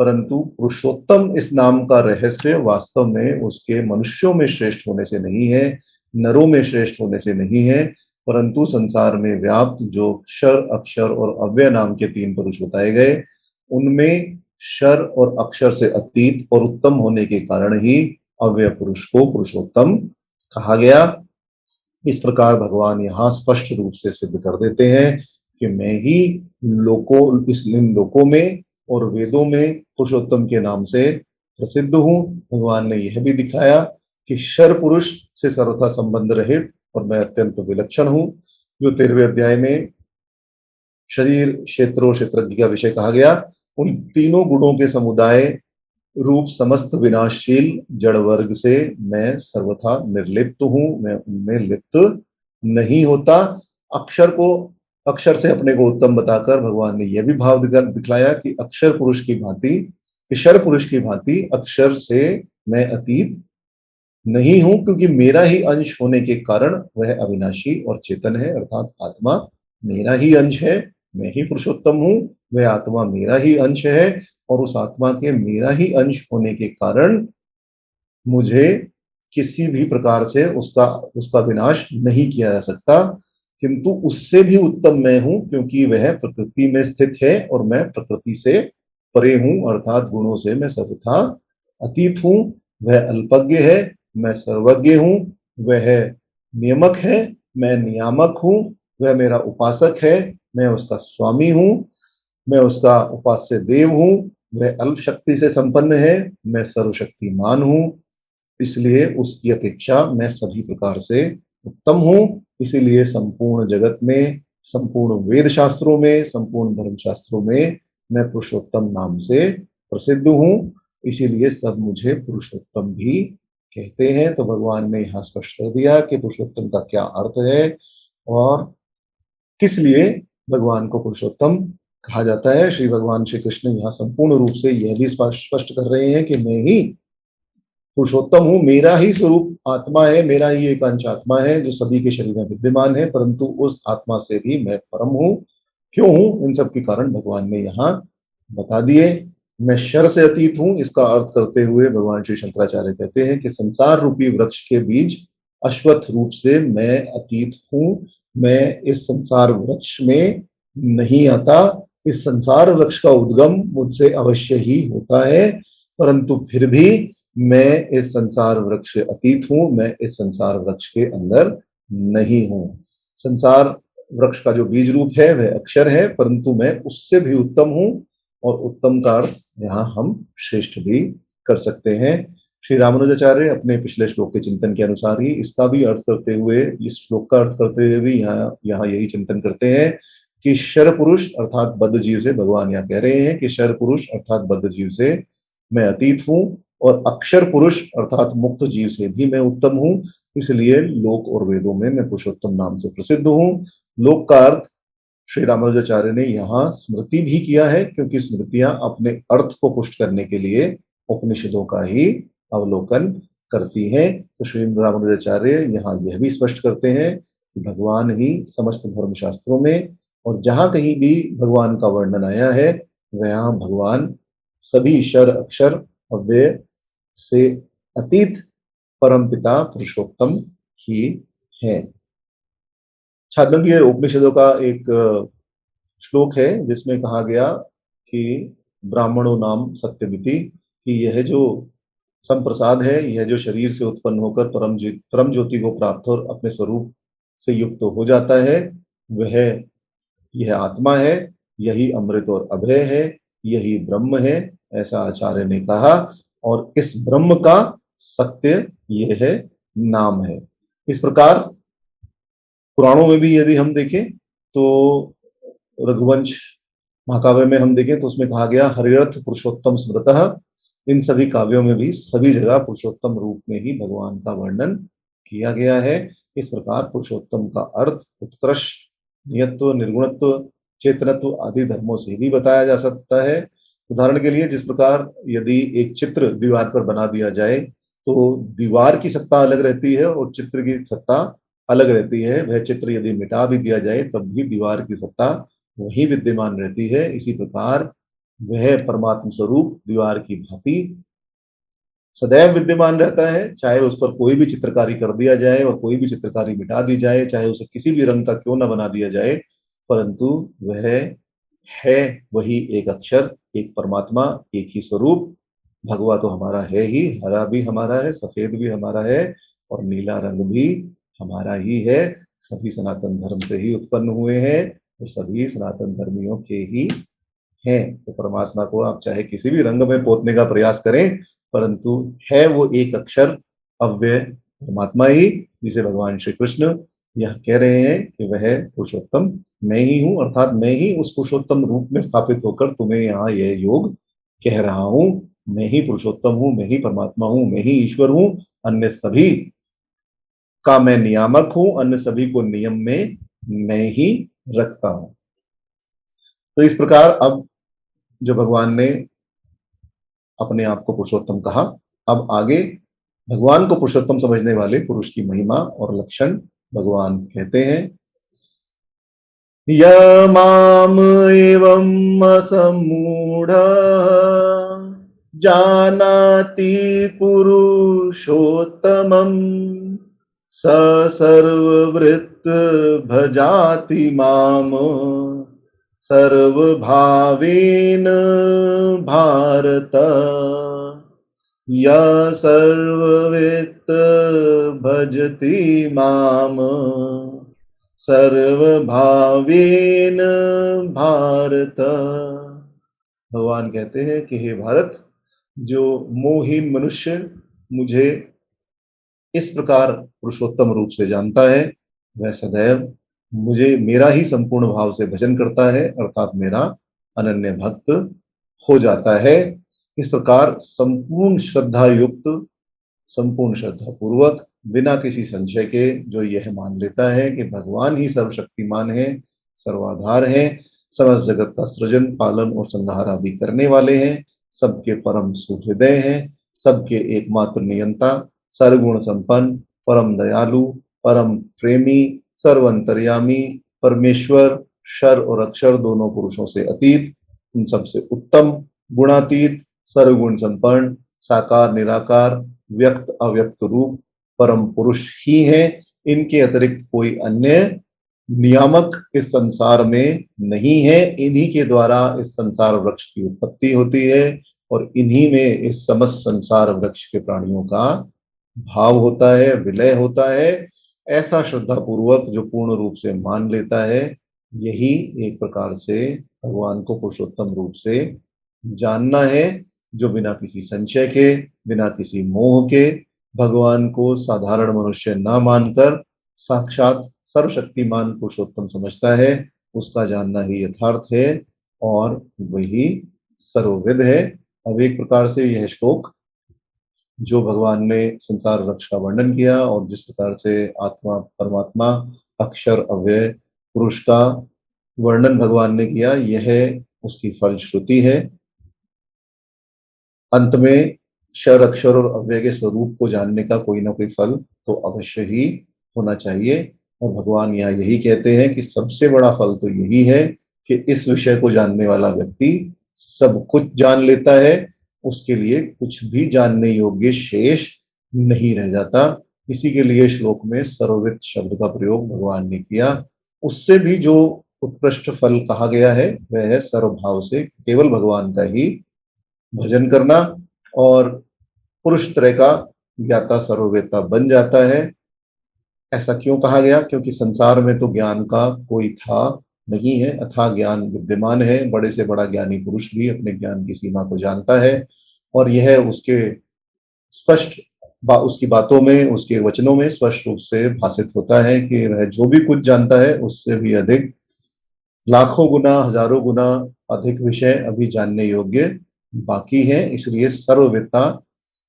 परंतु पुरुषोत्तम इस नाम का रहस्य वास्तव में उसके मनुष्यों में श्रेष्ठ होने से नहीं है, नरों में श्रेष्ठ होने से नहीं है, परंतु संसार में व्याप्त जो क्षर, अक्षर और अव्यय नाम के तीन पुरुष बताए गए उनमें क्षर और अक्षर से अतीत और उत्तम होने के कारण ही अव्यय पुरुष को पुरुषोत्तम कहा गया। इस प्रकार भगवान यहाँ स्पष्ट रूप से सिद्ध कर देते हैं कि मैं ही इन लोकों में और वेदों में पुरुषोत्तम के नाम से प्रसिद्ध हूं। भगवान ने यह भी दिखाया कि शर पुरुष से सर्वथा संबंध रहित और मैं अत्यंत विलक्षण हूं। जो 13वें अध्याय में शरीर, क्षेत्र और क्षेत्रज्ञ का विषय कहा गया, उन तीनों गुणों के समुदाय रूप समस्त विनाशशील जड़ वर्ग से मैं सर्वथा निर्लिप्त हूं, मैं उनमें लिप्त नहीं होता। अक्षर को, अक्षर से अपने को उत्तम बताकर भगवान ने यह भी भाव दिखलाया कि अक्षर पुरुष की भांति, क्षर पुरुष की भांति अक्षर से मैं अतीत नहीं हूं, क्योंकि मेरा ही अंश होने के कारण वह अविनाशी और चेतन है, अर्थात आत्मा मेरा ही अंश है। मैं ही पुरुषोत्तम हूं, वह आत्मा मेरा ही अंश है, और उस आत्मा के मेरा ही अंश होने के कारण मुझे किसी भी प्रकार से उसका उसका विनाश नहीं किया जा सकता। किंतु उससे भी उत्तम मैं हूं, क्योंकि वह प्रकृति में स्थित है और मैं प्रकृति से परे हूं, अर्थात गुणों से मैं सर्वथा अतीत हूं। वह अल्पज्ञ है, मैं सर्वज्ञ हूं। वह नियमक है, मैं नियामक हूं। वह मेरा उपासक है, मैं उसका स्वामी हूं। मैं उसका उपास्य देव हूं। वह अल्प शक्ति से संपन्न है, मैं सर्वशक्तिमान हूं। इसलिए उसकी अपेक्षा मैं सभी प्रकार से उत्तम हूं। इसीलिए संपूर्ण जगत में, संपूर्ण वेद शास्त्रों में, संपूर्ण धर्म शास्त्रों में मैं पुरुषोत्तम नाम से प्रसिद्ध हूं। इसीलिए सब मुझे पुरुषोत्तम भी कहते हैं। तो भगवान ने यहाँ स्पष्ट कर दिया कि पुरुषोत्तम का क्या अर्थ है और किस लिए भगवान को पुरुषोत्तम कहा जाता है। श्री भगवान श्री कृष्ण यहाँ संपूर्ण रूप से यह भी स्पष्ट कर रहे हैं कि मैं ही पुरुषोत्तम हूं, मेरा ही स्वरूप आत्मा है, मेरा ही एक अंश आत्मा है जो सभी के शरीर में विद्यमान है, परंतु उस आत्मा से भी मैं परम हूं। क्यों हूं, इन सब के कारण भगवान ने यहाँ बता दिए। मैं शर से अतीत हूं, इसका अर्थ करते हुए भगवान श्री शंकराचार्य कहते हैं कि संसार रूपी वृक्ष के बीज अश्वत्थ रूप से मैं अतीत हूं। मैं इस संसार वृक्ष में नहीं आता। इस संसार वृक्ष का उद्गम मुझसे अवश्य ही होता है, परंतु फिर भी मैं इस संसार वृक्ष से अतीत हूं। मैं इस संसार वृक्ष के अंदर नहीं हूं। संसार वृक्ष का जो बीज रूप है वह अक्षर है, परंतु मैं उससे भी उत्तम हूं। और उत्तम का अर्थ यहाँ हम श्रेष्ठ भी कर सकते हैं। श्री रामानुजाचार्य अपने पिछले श्लोक के चिंतन के अनुसार ही इसका भी अर्थ करते हुए, इस श्लोक का अर्थ करते हुए भी यहाँ यहाँ यही चिंतन करते हैं कि शर पुरुष अर्थात बद्ध जीव से, भगवान यहाँ कह रहे हैं कि शर पुरुष अर्थात बद्ध जीव से मैं अतीत हूं, और अक्षर पुरुष अर्थात मुक्त जीव से भी मैं उत्तम हूं। इसलिए लोक और वेदों में मैं पुरुषोत्तम नाम से प्रसिद्ध हूं। लोक का अर्थ श्री रामानुजाचार्य ने यहाँ स्मृति भी किया है, क्योंकि स्मृतियां अपने अर्थ को पुष्ट करने के लिए उपनिषदों का ही अवलोकन करती हैं। तो श्री रामानुजाचार्य यहाँ यह भी स्पष्ट करते हैं कि भगवान ही समस्त धर्मशास्त्रों में और जहां कहीं भी भगवान का वर्णन आया है वहां भगवान सभी शर अक्षर अव्यय से अतीत परमपिता पुरुषोत्तम ही है। छांदोग्य उपनिषदों का एक श्लोक है जिसमें कहा गया कि ब्राह्मणों नाम सत्यमिति, कि यह जो संप्रसाद है, यह जो शरीर से उत्पन्न होकर परम ज्योति को प्राप्त और अपने स्वरूप से युक्त हो जाता है, वह यह आत्मा है, यही अमृत और अभय है, यही ब्रह्म है, ऐसा आचार्य ने कहा। और इस ब्रह्म का सत्य यह है, नाम है। इस प्रकार पुराणों में भी यदि हम देखें तो रघुवंश महाकाव्य में हम देखें तो उसमें कहा गया हरिरथ पुरुषोत्तम स्मृतः। इन सभी काव्यों में भी सभी जगह पुरुषोत्तम रूप में ही भगवान का वर्णन किया गया है। इस प्रकार पुरुषोत्तम का अर्थ उत्कृष्ट, नियत्व, निर्गुणत्व, चेतनत्व आदि धर्मों से भी बताया जा सकता है। उदाहरण के लिए जिस प्रकार यदि एक चित्र दीवार पर बना दिया जाए तो दीवार की सत्ता अलग रहती है और चित्र की सत्ता अलग रहती है। वह चित्र यदि मिटा भी दिया जाए तब भी दीवार की सत्ता वही विद्यमान रहती है। इसी प्रकार वह परमात्म स्वरूप दीवार की भांति सदैव विद्यमान रहता है, चाहे उस पर कोई भी चित्रकारी कर दिया जाए और कोई भी चित्रकारी मिटा दी जाए, चाहे उसे किसी भी रंग का क्यों न बना दिया जाए, परंतु वह है वही एक अक्षर, एक परमात्मा, एक ही स्वरूप। भगवा तो हमारा है ही, हरा भी हमारा है, सफेद भी हमारा है और नीला रंग भी हमारा ही है। सभी सनातन धर्म से ही उत्पन्न हुए हैं और सभी सनातन धर्मियों के ही हैं। तो परमात्मा को आप चाहे किसी भी रंग में पोतने का प्रयास करें, परंतु है वो एक अक्षर अव्यय परमात्मा ही, जिसे भगवान श्री कृष्ण यह कह रहे हैं कि वह पुरुषोत्तम मैं ही हूं, अर्थात मैं ही उस पुरुषोत्तम रूप में स्थापित होकर तुम्हें यहाँ यह योग कह रहा हूं। मैं ही पुरुषोत्तम हूं, मैं ही परमात्मा हूं, मैं ही ईश्वर हूं। अन्य सभी का मैं नियामक हूं, अन्य सभी को नियम में मैं ही रखता हूं। तो इस प्रकार अब जो भगवान ने अपने आप को पुरुषोत्तम कहा, अब आगे भगवान को पुरुषोत्तम समझने वाले पुरुष की महिमा और लक्षण भगवान कहते हैं। य माम एवं असमूढ़ जानाति पुरुषोत्तमं स सर्ववृत्त भजाति माम सर्वभावेन भारत। या सर्ववित्त भजति माम सर्वभावेन भारत। भगवान कहते हैं कि हे भारत, जो मोहीन मनुष्य मुझे इस प्रकार पुरुषोत्तम रूप से जानता है, वह सदैव मुझे मेरा ही संपूर्ण भाव से भजन करता है, अर्थात मेरा अनन्य भक्त हो जाता है। इस प्रकार संपूर्ण श्रद्धा युक्त, संपूर्ण श्रद्धा पूर्वक, बिना किसी संशय के जो यह मान लेता है कि भगवान ही सर्वशक्तिमान है, सर्वाधार है, समस्त जगत का सृजन, पालन और संहार आदि करने वाले हैं, सबके परम सुहृदय हैं, सबके एकमात्र नियंता, सर्वगुण संपन्न, परम दयालु, परम प्रेमी, सर्वंतर्यामी परमेश्वर क्षर और अक्षर दोनों पुरुषों से अतीत, उन सबसे उत्तम, गुणातीत, सर्वगुण संपन्न, साकार निराकार, व्यक्त अव्यक्त रूप परम पुरुष ही है। इनके अतिरिक्त कोई अन्य नियामक इस संसार में नहीं है। इन्हीं के द्वारा इस संसार वृक्ष की उत्पत्ति होती है और इन्हीं में इस समस्त संसार वृक्ष के प्राणियों का भाव होता है, विलय होता है। ऐसा श्रद्धा पूर्वक जो पूर्ण रूप से मान लेता है, यही एक प्रकार से भगवान को पुरुषोत्तम रूप से जानना है। जो बिना किसी संशय के, बिना किसी मोह के भगवान को साधारण मनुष्य ना मानकर साक्षात सर्वशक्तिमान पुरुषोत्तम समझता है, उसका जानना ही यथार्थ है और वही सर्वविद है। अब एक प्रकार से यह श्लोक जो भगवान ने संसार वृक्ष का वर्णन किया और जिस प्रकार से आत्मा परमात्मा अक्षर अव्यय पुरुष का वर्णन भगवान ने किया, यह उसकी फलश्रुति है। अंत में क्षर अक्षर और अव्यय के स्वरूप को जानने का कोई ना कोई फल तो अवश्य ही होना चाहिए। और भगवान यहाँ यही कहते हैं कि सबसे बड़ा फल तो यही है कि इस विषय को जानने वाला व्यक्ति सब कुछ जान लेता है, उसके लिए कुछ भी जानने योग्य शेष नहीं रह जाता। इसी के लिए श्लोक में सर्वविद शब्द का प्रयोग भगवान ने किया। उससे भी जो उत्कृष्ट फल कहा गया है वह है सर्वभाव से केवल भगवान का ही भजन करना और पुरुष त्रय का ज्ञाता सर्ववेत्ता बन जाता है। ऐसा क्यों कहा गया? क्योंकि संसार में तो ज्ञान का कोई था नहीं है, अथाह ज्ञान विद्यमान है। बड़े से बड़ा ज्ञानी पुरुष भी अपने ज्ञान की सीमा को जानता है और यह उसके स्पष्ट उसकी बातों में, उसके वचनों में स्पष्ट रूप से भाषित होता है कि वह जो भी कुछ जानता है उससे भी अधिक, लाखों गुना, हजारों गुना अधिक विषय अभी जानने योग्य बाकी है। इसलिए सर्ववेत्ता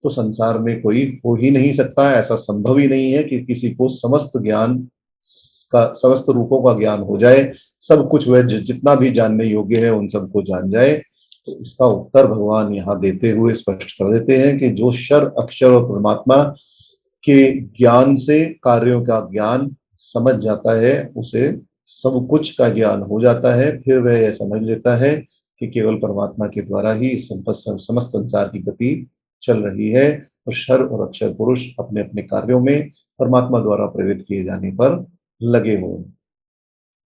तो संसार में कोई हो ही नहीं सकता। ऐसा संभव ही नहीं है कि किसी को समस्त ज्ञान का, समस्त रूपों का ज्ञान हो जाए, सब कुछ वह जितना भी जानने योग्य है उन सबको जान जाए। तो इसका उत्तर भगवान यहाँ देते हुए स्पष्ट कर देते हैं कि जो क्षर अक्षर और परमात्मा के ज्ञान से कार्यों का ज्ञान समझ जाता है, उसे सब कुछ का ज्ञान हो जाता है। फिर वह यह समझ लेता है कि केवल परमात्मा के द्वारा ही समस्त संसार की गति चल रही है और क्षर और अक्षर पुरुष अपने अपने कार्यों में परमात्मा द्वारा प्रेरित किए जाने पर लगे हुए हैं।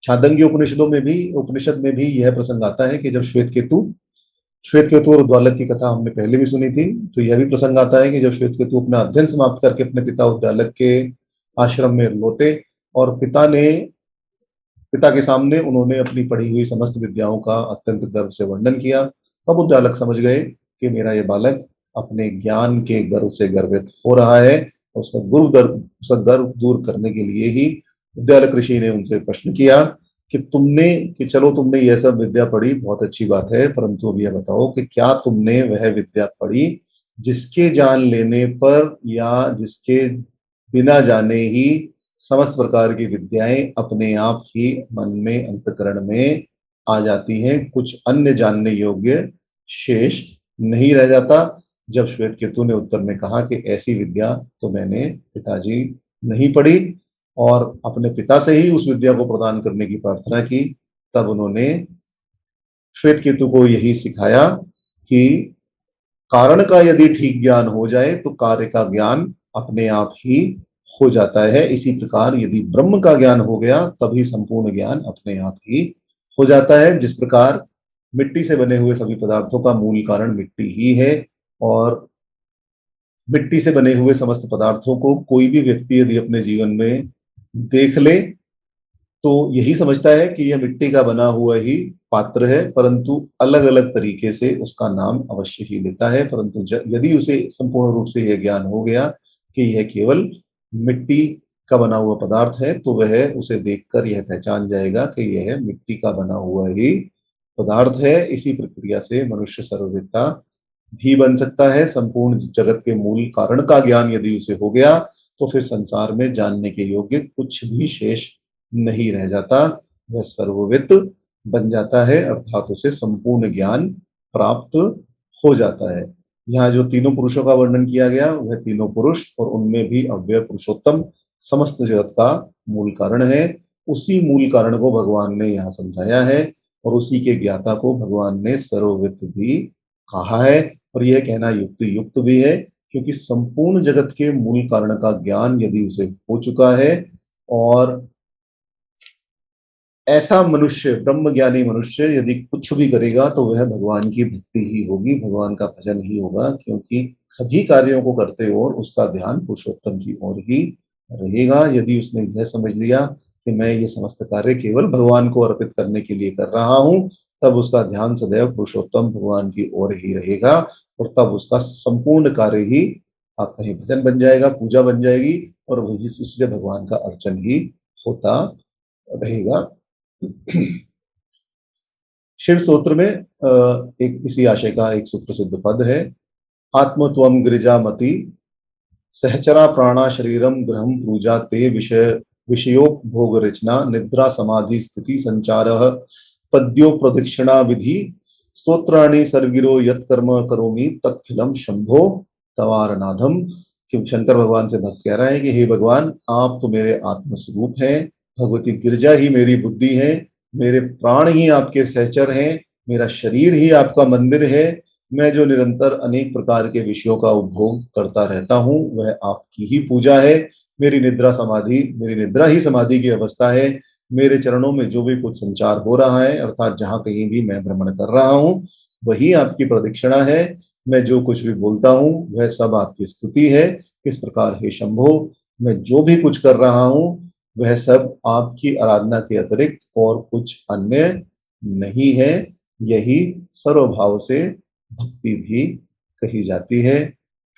छांदोग्य उपनिषद में भी यह प्रसंग आता है कि जब श्वेत केतु और उद्दालक की कथा हमने पहले भी सुनी थी, तो यह भी प्रसंग आता है कि जब श्वेत केतु अपना अध्ययन समाप्त करके अपने पिता उद्दालक के आश्रम में लौटे और पिता के सामने उन्होंने अपनी पढ़ी हुई समस्त विद्याओं का अत्यंत गर्व से वर्णन किया, तब उद्दालक समझ गए कि मेरा ये बालक अपने ज्ञान के गर्व से गर्वित हो रहा है। उसका गर्व दूर करने के लिए ही उद्दालक ऋषि ने उनसे प्रश्न किया कि चलो तुमने यह सब विद्या पढ़ी, बहुत अच्छी बात है, परंतु अब यह बताओ कि क्या तुमने वह विद्या पढ़ी जिसके जान लेने पर या जिसके बिना जाने ही समस्त प्रकार की विद्याएं अपने आप ही मन में, अंतकरण में आ जाती हैं, कुछ अन्य जानने योग्य शेष नहीं रह जाता। जब श्वेत केतु ने उत्तर में कहा कि ऐसी विद्या तो मैंने पिताजी नहीं पढ़ी और अपने पिता से ही उस विद्या को प्रदान करने की प्रार्थना की, तब उन्होंने श्वेत केतु को यही सिखाया कि कारण का यदि ठीक ज्ञान हो जाए तो कार्य का ज्ञान अपने आप ही हो जाता है। इसी प्रकार यदि ब्रह्म का ज्ञान हो गया तभी संपूर्ण ज्ञान अपने आप ही हो जाता है। जिस प्रकार मिट्टी से बने हुए सभी पदार्थों का मूल कारण मिट्टी ही है और मिट्टी से बने हुए समस्त पदार्थों को कोई भी व्यक्ति यदि अपने जीवन में देख ले तो यही समझता है कि यह मिट्टी का बना हुआ ही पात्र है, परंतु अलग अलग तरीके से उसका नाम अवश्य ही लेता है। परंतु यदि उसे संपूर्ण रूप से यह ज्ञान हो गया कि यह केवल मिट्टी का बना हुआ पदार्थ है, तो वह उसे देखकर यह पहचान जाएगा कि यह मिट्टी का बना हुआ ही पदार्थ है। इसी प्रक्रिया से मनुष्य सर्ववेत्ता भी बन सकता है। संपूर्ण जगत के मूल कारण का ज्ञान यदि उसे हो गया तो फिर संसार में जानने के योग्य कुछ भी शेष नहीं रह जाता, वह सर्वविद बन जाता है, अर्थात उसे संपूर्ण ज्ञान प्राप्त हो जाता है। यहाँ जो तीनों पुरुषों का वर्णन किया गया वह तीनों पुरुष और उनमें भी अव्यय पुरुषोत्तम समस्त जगत का मूल कारण है। उसी मूल कारण को भगवान ने यहाँ समझाया है और उसी के ज्ञाता को भगवान ने सर्ववित्त भी कहा है। और यह कहना युक्ति युक्त भी है, क्योंकि संपूर्ण जगत के मूल कारण का ज्ञान यदि उसे हो चुका है, और ऐसा मनुष्य, ब्रह्मज्ञानी मनुष्य यदि कुछ भी करेगा तो वह भगवान की भक्ति ही होगी, भगवान का भजन ही होगा, क्योंकि सभी कार्यों को करते और उसका ध्यान पुरुषोत्तम की ओर ही रहेगा। यदि उसने यह समझ लिया कि मैं ये समस्त कार्य केवल भगवान को अर्पित करने के लिए कर रहा हूं, तब उसका ध्यान सदैव पुरुषोत्तम भगवान की ओर ही रहेगा, और तब उसका संपूर्ण कार्य ही आप कहीं भजन बन जाएगा, पूजा बन जाएगी, और वही उससे भगवान का अर्चन ही होता रहेगा। शिव स्तोत्र में एक इसी आशय का एक सुप्रसिद्ध पद है। आत्मत्वम गिरिजामति सहचरा प्राणा शरीरम ग्रहम पूजा ते विषयोपभोग रचना निद्रा समाधि स्थिति संचार पद्यो प्रदक्षिणा विधि स्तोत्राणि सर्वगिरो यत कर्म करोमि तत्खिलम शंभो तवारनाथम। कि शंकर भगवान से भक्त कह रहा है कि हे भगवान, आप तो मेरे आत्मस्वरूप हैं, भगवती गिरजा ही मेरी बुद्धि है, मेरे प्राण ही आपके सहचर हैं, मेरा शरीर ही आपका मंदिर है, मैं जो निरंतर अनेक प्रकार के विषयों का उपभोग करता रहता हूँ वह आपकी ही पूजा है। मेरी निद्रा ही समाधि की अवस्था है। मेरे चरणों में जो भी कुछ संचार हो रहा है, अर्थात जहां कहीं भी मैं भ्रमण कर रहा हूँ, वही आपकी प्रदक्षिणा है। मैं जो कुछ भी बोलता हूँ वह सब आपकी स्तुति है। इस प्रकार हे शंभो, मैं जो भी कुछ कर रहा हूँ वह सब आपकी आराधना के अतिरिक्त और कुछ अन्य नहीं है। यही सर्वभाव से भक्ति भी कही जाती है।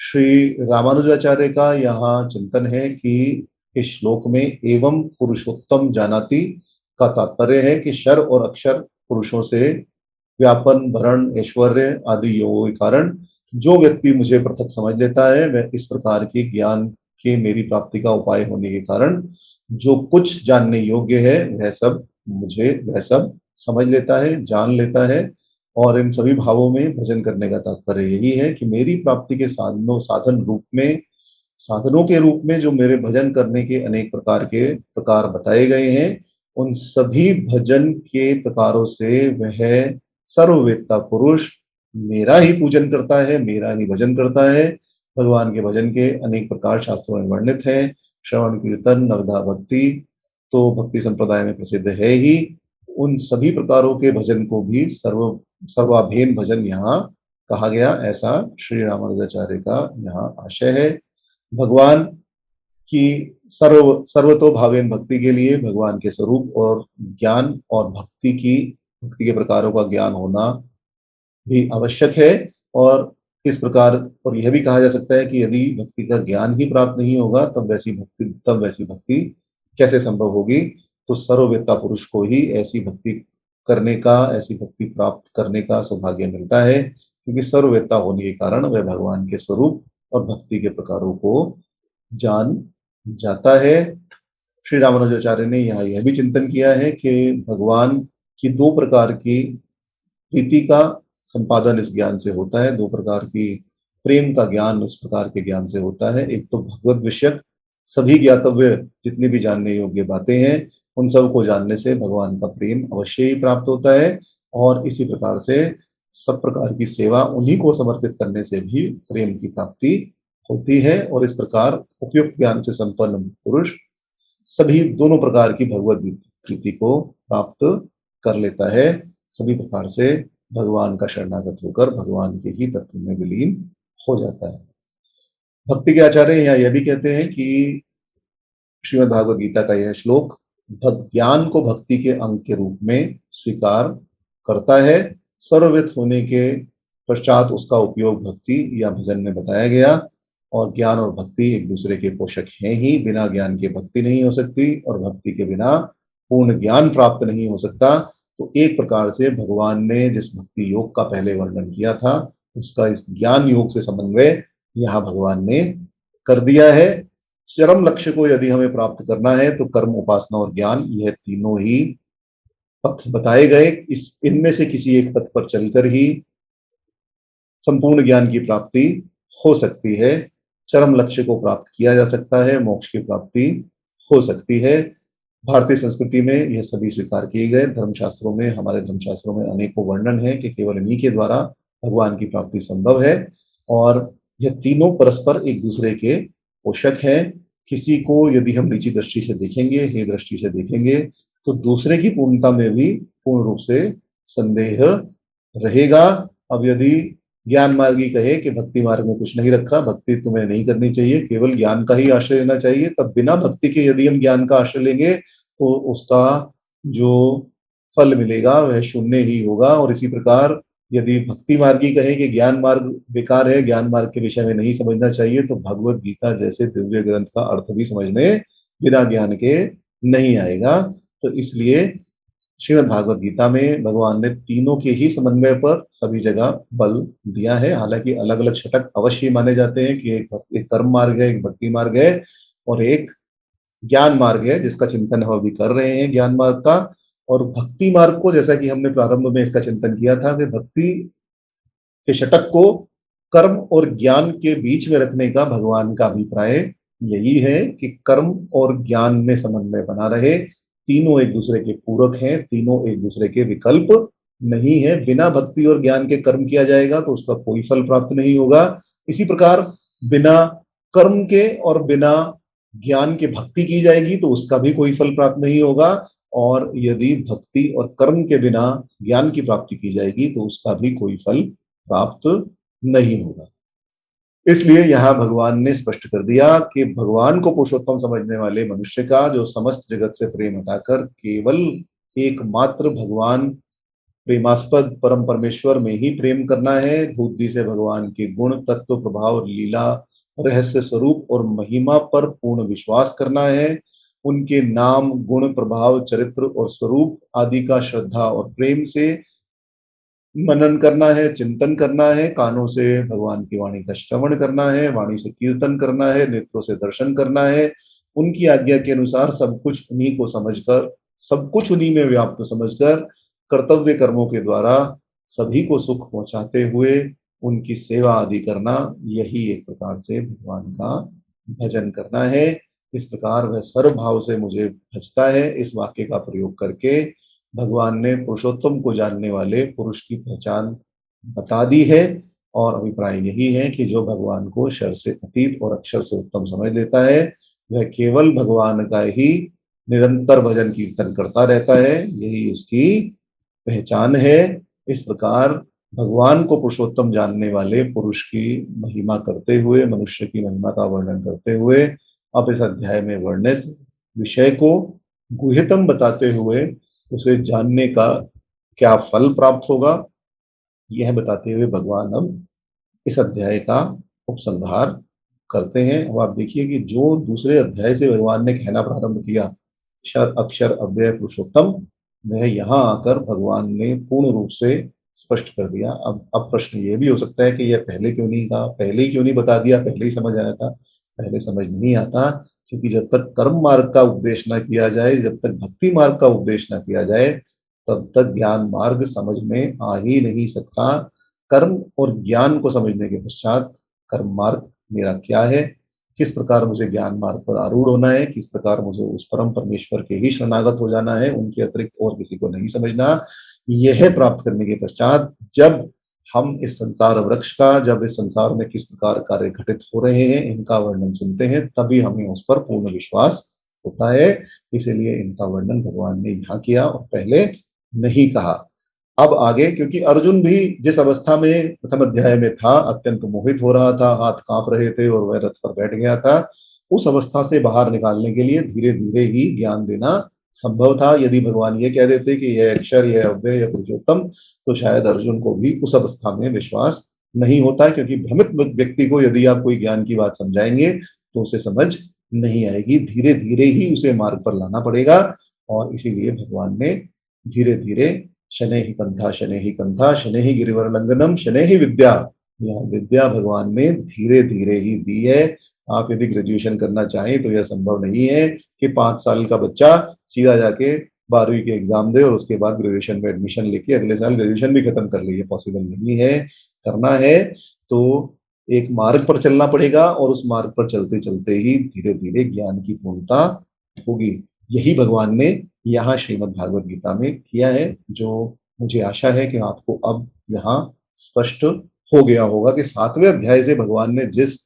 श्री रामानुजाचार्य का यहाँ चिंतन है कि इस श्लोक में एवं पुरुषोत्तम जानाति का तात्पर्य है कि शर और अक्षर पुरुषों से व्यापन, भरण, ऐश्वर्य आदि योगों के कारण जो व्यक्ति मुझे पृथक समझ लेता है, वह इस प्रकार के ज्ञान के मेरी प्राप्ति का उपाय होने के कारण जो कुछ जानने योग्य है वह सब समझ लेता है, जान लेता है। और इन सभी भावों में भजन करने का तात्पर्य यही है कि मेरी प्राप्ति के साधनों के रूप में जो मेरे भजन करने के अनेक प्रकार बताए गए हैं, उन सभी भजन के प्रकारों से वह सर्ववेत्ता पुरुष मेरा ही पूजन करता है, मेरा ही भजन करता है। भगवान के भजन के अनेक प्रकार शास्त्रों में वर्णित है। श्रवण, कीर्तन, नवधा भक्ति तो भक्ति संप्रदाय में प्रसिद्ध है ही। उन सभी प्रकारों के भजन को भी सर्वाभेन भजन यहाँ कहा गया, ऐसा श्री रामानुजाचार्य का यहाँ आशय है। भगवान की सर्वतो भावेन भक्ति के लिए भगवान के स्वरूप और ज्ञान और भक्ति के प्रकारों का ज्ञान होना भी आवश्यक है। और इस प्रकार, और यह भी कहा जा सकता है कि यदि भक्ति का ज्ञान ही प्राप्त नहीं होगा तब वैसी भक्ति कैसे संभव होगी। तो सर्ववेत्ता पुरुष को ही ऐसी भक्ति प्राप्त करने का सौभाग्य मिलता है, क्योंकि सर्ववेत्ता होने के कारण वह भगवान के स्वरूप और भक्ति के प्रकारों को जान जाता है। श्री रामानुजाचार्य ने यहाँ यह भी चिंतन किया है कि भगवान की दो प्रकार की प्रीति का संपादन इस ज्ञान से होता है, दो प्रकार की प्रेम का ज्ञान इस प्रकार के ज्ञान से होता है। एक तो भगवत विषयक सभी ज्ञातव्य जितनी भी जानने योग्य बातें हैं, उन सब को जानने से भगवान का प्रेम अवश्य ही प्राप्त होता है, और इसी प्रकार से सब प्रकार की सेवा उन्हीं को समर्पित करने से भी प्रेम की प्राप्ति होती है। और इस प्रकार उपयुक्त ज्ञान से संपन्न पुरुष सभी दोनों प्रकार की भगवत प्रीति को प्राप्त कर लेता है, सभी प्रकार से भगवान का शरणागत होकर भगवान के ही तत्व में विलीन हो जाता है। भक्ति के आचार्य यहाँ यह भी कहते हैं कि श्रीमद् भागवत गीता का यह श्लोक ज्ञान को भक्ति के अंग के रूप में स्वीकार करता है। सर्ववित होने के पश्चात उसका उपयोग भक्ति या भजन में बताया गया, और ज्ञान और भक्ति एक दूसरे के पोषक हैं ही। बिना ज्ञान के भक्ति नहीं हो सकती, और भक्ति के बिना पूर्ण ज्ञान प्राप्त नहीं हो सकता। तो एक प्रकार से भगवान ने जिस भक्ति योग का पहले वर्णन किया था, उसका इस ज्ञान योग से समन्वय यहाँ भगवान ने कर दिया है। चरम लक्ष्य को यदि हमें प्राप्त करना है तो कर्म, उपासना और ज्ञान, यह तीनों ही पथ बताए गए। इनमें से किसी एक पथ पर चलकर ही संपूर्ण ज्ञान की प्राप्ति हो सकती है, चरम लक्ष्य को प्राप्त किया जा सकता है, मोक्ष की प्राप्ति हो सकती है। भारतीय संस्कृति में यह सभी स्वीकार किए गए। धर्मशास्त्रों में, हमारे धर्मशास्त्रों में अनेकों वर्णन है कि केवल इन्हीं के द्वारा भगवान की प्राप्ति संभव है और यह तीनों परस्पर एक दूसरे के पोषक हैं। किसी को यदि हम नीची दृष्टि से देखेंगे, हे दृष्टि से देखेंगे, तो दूसरे की पूर्णता में भी पूर्ण रूप से संदेह रहेगा। अब यदि ज्ञान मार्गी कहे कि भक्ति मार्ग में कुछ नहीं रखा, भक्ति तुम्हें नहीं करनी चाहिए, केवल ज्ञान का ही आश्रय लेना चाहिए, तब बिना भक्ति के यदि हम ज्ञान का आश्रय लेंगे तो उसका जो फल मिलेगा वह शून्य ही होगा। और इसी प्रकार यदि भक्ति मार्गी कहे कि ज्ञान मार्ग बेकार है, ज्ञान मार्ग के विषय में नहीं समझना चाहिए, तो भगवत गीता जैसे दिव्य ग्रंथ का अर्थ भी समझने बिना ज्ञान के नहीं आएगा। तो इसलिए श्रीमद् भागवत गीता में भगवान ने तीनों के ही समन्वय पर सभी जगह बल दिया है। हालांकि अलग अलग शतक अवश्य माने जाते हैं कि एक कर्म मार्ग है, एक भक्ति मार्ग है और एक ज्ञान मार्ग है, जिसका चिंतन हम अभी कर रहे हैं ज्ञान मार्ग का। और भक्ति मार्ग को, जैसा कि हमने प्रारंभ में इसका चिंतन किया था, कि भक्ति के शतक को कर्म और ज्ञान के बीच में रखने का भगवान का अभिप्राय यही है कि कर्म और ज्ञान में समन्वय बना रहे। तीनों एक दूसरे के पूरक हैं, तीनों एक दूसरे के विकल्प नहीं है। बिना भक्ति और ज्ञान के कर्म किया जाएगा तो उसका कोई फल प्राप्त नहीं होगा। इसी प्रकार बिना कर्म के और बिना ज्ञान के भक्ति की जाएगी तो उसका भी कोई फल प्राप्त नहीं होगा। और यदि भक्ति और कर्म के बिना ज्ञान की प्राप्ति की जाएगी तो उसका भी कोई फल प्राप्त नहीं होगा। इसलिए यहां भगवान ने स्पष्ट कर दिया कि भगवान को पुरुषोत्तम समझने वाले मनुष्य का जो समस्त जगत से प्रेम हटाकर केवल एकमात्र भगवान प्रेमास्पद परम परमेश्वर में ही प्रेम करना है। बुद्धि से भगवान के गुण, तत्व, प्रभाव, लीला, रहस्य स्वरूप और महिमा पर पूर्ण विश्वास करना है। उनके नाम, गुण, प्रभाव, चरित्र और स्वरूप आदि का श्रद्धा और प्रेम से मनन करना है, चिंतन करना है। कानों से भगवान की वाणी का श्रवण करना है, वाणी से कीर्तन करना है, नेत्रों से दर्शन करना है। उनकी आज्ञा के अनुसार सब कुछ उन्हीं को समझकर, सब कुछ उन्हीं में व्याप्त समझकर कर्तव्य कर्मों के द्वारा सभी को सुख पहुंचाते हुए उनकी सेवा आदि करना, यही एक प्रकार से भगवान का भजन करना है। इस प्रकार वह सर्वभाव से मुझे भजता है, इस वाक्य का प्रयोग करके भगवान ने पुरुषोत्तम को जानने वाले पुरुष की पहचान बता दी है। और अभिप्राय यही है कि जो भगवान को शर से अतीत और अक्षर से उत्तम समझ लेता है वह केवल भगवान का ही निरंतर भजन कीर्तन करता रहता है, यही उसकी पहचान है। इस प्रकार भगवान को पुरुषोत्तम जानने वाले पुरुष की महिमा करते हुए, मनुष्य की महिमा का वर्णन करते हुए, अब इस अध्याय में वर्णित विषय को गुह्यतम बताते हुए उसे जानने का क्या फल प्राप्त होगा, यह बताते हुए भगवान अब इस अध्याय का उपसंहार करते हैं। अब आप देखिए कि जो दूसरे अध्याय से भगवान ने कहना प्रारंभ किया, अक्षर अक्षर अव्यय पुरुषोत्तम, वह यहाँ आकर भगवान ने पूर्ण रूप से स्पष्ट कर दिया। अब प्रश्न ये भी हो सकता है कि यह पहले क्यों नहीं कहा, पहले ही क्यों नहीं बता दिया, पहले ही समझ आया था। पहले समझ नहीं आता, क्योंकि जब तक कर्म मार्ग का उपदेश ना किया जाए, जब तक भक्ति मार्ग का उपदेश ना किया जाए, तब तक ज्ञान मार्ग समझ में आ ही नहीं सकता। कर्म और ज्ञान को समझने के पश्चात कर्म मार्ग मेरा क्या है, किस प्रकार मुझे ज्ञान मार्ग पर आरूढ़ होना है, किस प्रकार मुझे उस परम परमेश्वर के ही शरणागत हो जाना है, उनके अतिरिक्त और किसी को नहीं समझना। यह प्राप्त करने के पश्चात जब हम इस संसार वृक्ष का, जब इस संसार में किस प्रकार कार्य घटित हो रहे हैं, इनका वर्णन सुनते हैं, तभी हमें उस पर पूर्ण विश्वास होता है। इसीलिए इनका वर्णन भगवान ने यहाँ किया और पहले नहीं कहा। अब आगे, क्योंकि अर्जुन भी जिस अवस्था में प्रथम अध्याय में था, अत्यंत मोहित हो रहा था, हाथ कांप रहे थे और वह रथ पर बैठ गया था, उस अवस्था से बाहर निकालने के लिए धीरे धीरे ही ज्ञान देना संभव था। यदि भगवान ये कह देते कि यह अक्षर, यह अव्यय, यह पुरुषोत्तम, तो शायद अर्जुन को भी उस अवस्था में विश्वास नहीं होता, क्योंकि भ्रमित व्यक्ति को यदि आप कोई ज्ञान की बात समझाएंगे तो उसे समझ नहीं आएगी। धीरे धीरे ही उसे मार्ग पर लाना पड़ेगा। और इसीलिए भगवान ने धीरे धीरे शनैः पंथा शनैः कंथा शनैः गिरिवर लंघनम शनैः विद्या, यह विद्या भगवान ने धीरे धीरे ही दी है। आप यदि ग्रेजुएशन करना चाहें तो यह संभव नहीं है कि 5 साल का बच्चा सीधा जाके 12वीं के एग्जाम दे और उसके बाद ग्रेजुएशन में एडमिशन लेके अगले साल ग्रेजुएशन भी खत्म कर ले, ये पॉसिबल नहीं है। करना है तो एक मार्ग पर चलना पड़ेगा और उस मार्ग पर चलते चलते ही धीरे धीरे ज्ञान की पूर्णता होगी। यही भगवान ने यहाँ श्रीमद् भागवत गीता में किया है, जो मुझे आशा है कि आपको अब यहाँ स्पष्ट हो गया होगा कि 7वें अध्याय से भगवान ने जिस,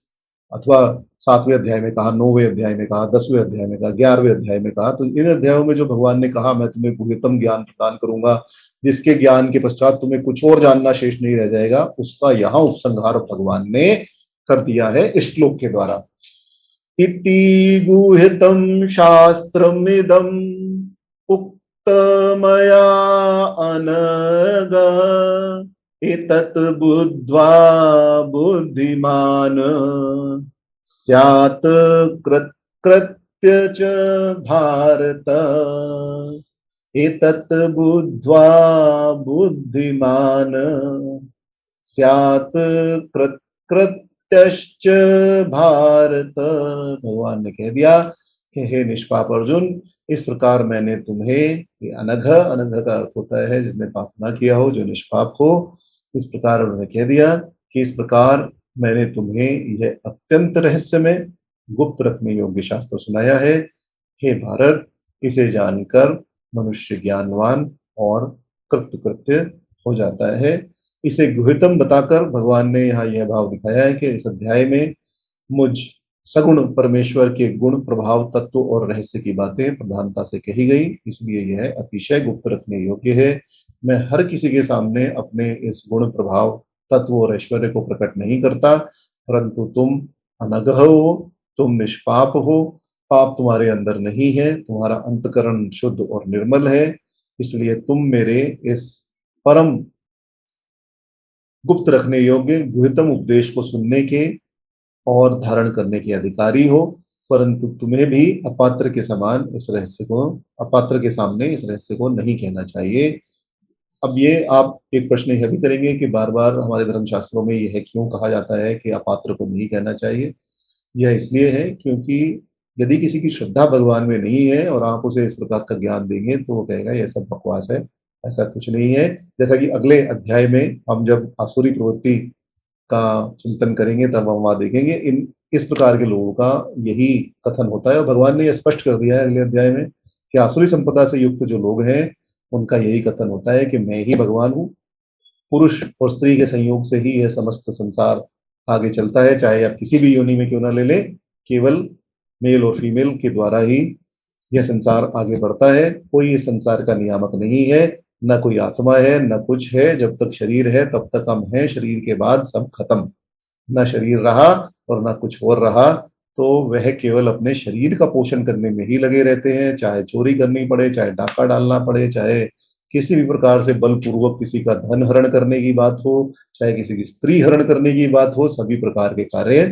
अथवा 7वें अध्याय में कहा, 9वें अध्याय में कहा, 10वें अध्याय में कहा, 11वें अध्याय में कहा, तो इन अध्यायों में जो भगवान ने कहा मैं तुम्हें गुह्यतम ज्ञान प्रदान करूंगा, जिसके ज्ञान के पश्चात तुम्हें कुछ और जानना शेष नहीं रह जाएगा, उसका यहाँ उपसंहार भगवान ने कर दिया है इस श्लोक के द्वारा। इति गुह्यतम शास्त्रमिदं उक्तमया अनग एतत् बुद्ध्वा बुद्धिमान् स्यात् कृत्य च भारत एतत् बुद्ध्वा बुद्धिमान् स्यात् कृत्यश्च भारत। भगवान ने कह दिया कि हे निष्पाप अर्जुन, इस प्रकार मैंने तुम्हें, ये अनघ, अनघ का अर्थ होता है जिसने पाप ना किया हो, जो निष्पाप हो, इस प्रकार उन्होंने कह दिया कि इस प्रकार मैंने तुम्हें यह अत्यंत रहस्यमय गुप्त रखने योग्य शास्त्र सुनाया है। हे भारत, इसे जानकर मनुष्य ज्ञानवान और कृतकृत्य हो जाता है। इसे गुह्यतम बताकर भगवान ने यहाँ यह भाव दिखाया है कि इस अध्याय में मुझ सगुण परमेश्वर के गुण, प्रभाव, तत्व और रहस्य की बातें प्रधानता से कही गई, इसलिए यह अतिशय गुप्त रखने योग्य है। मैं हर किसी के सामने अपने इस गुण, प्रभाव, तत्व और ऐश्वर्य को प्रकट नहीं करता, परंतु तुम अनघ हो, तुम निष्पाप हो, पाप तुम्हारे अंदर नहीं है, तुम्हारा अंतकरण शुद्ध और निर्मल है, इसलिए तुम मेरे इस परम गुप्त रखने योग्य गुह्यतम उपदेश को सुनने के और धारण करने के अधिकारी हो, परंतु तुम्हें भी अपात्र के समान इस रहस्य को, अपात्र के सामने इस रहस्य को नहीं कहना चाहिए। अब ये आप एक प्रश्न यह भी करेंगे कि बार बार हमारे धर्मशास्त्रों में यह क्यों कहा जाता है कि अपात्र को नहीं कहना चाहिए। यह इसलिए है क्योंकि यदि किसी की श्रद्धा भगवान में नहीं है और आप उसे इस प्रकार का ज्ञान देंगे तो वो कहेगा यह सब बकवास है, ऐसा कुछ नहीं है। जैसा कि अगले अध्याय में हम जब आसुरी प्रवृत्ति का चिंतन करेंगे तब हम वहां देखेंगे इन इस प्रकार के लोगों का यही कथन होता है, और भगवान ने यह स्पष्ट कर दिया है अगले अध्याय में कि आसुरी संपदा से युक्त जो लोग हैं उनका यही कथन होता है कि मैं ही भगवान हूँ। पुरुष और स्त्री के संयोग से ही यह समस्त संसार आगे चलता है, चाहे आप किसी भी योनि में क्यों ना ले लें, केवल मेल और फीमेल के द्वारा ही यह संसार आगे बढ़ता है। कोई इस संसार का नियामक नहीं है, न कोई आत्मा है, न कुछ है। जब तक शरीर है तब तक हम हैं, शरीर के बाद सब खत्म। न शरीर रहा और न कुछ और रहा, तो वह केवल अपने शरीर का पोषण करने में ही लगे रहते हैं, चाहे चोरी करनी पड़े, चाहे डाका डालना पड़े, चाहे किसी भी प्रकार से बलपूर्वक किसी का धन हरण करने की बात हो, चाहे किसी की स्त्री हरण करने की बात हो, सभी प्रकार के कार्य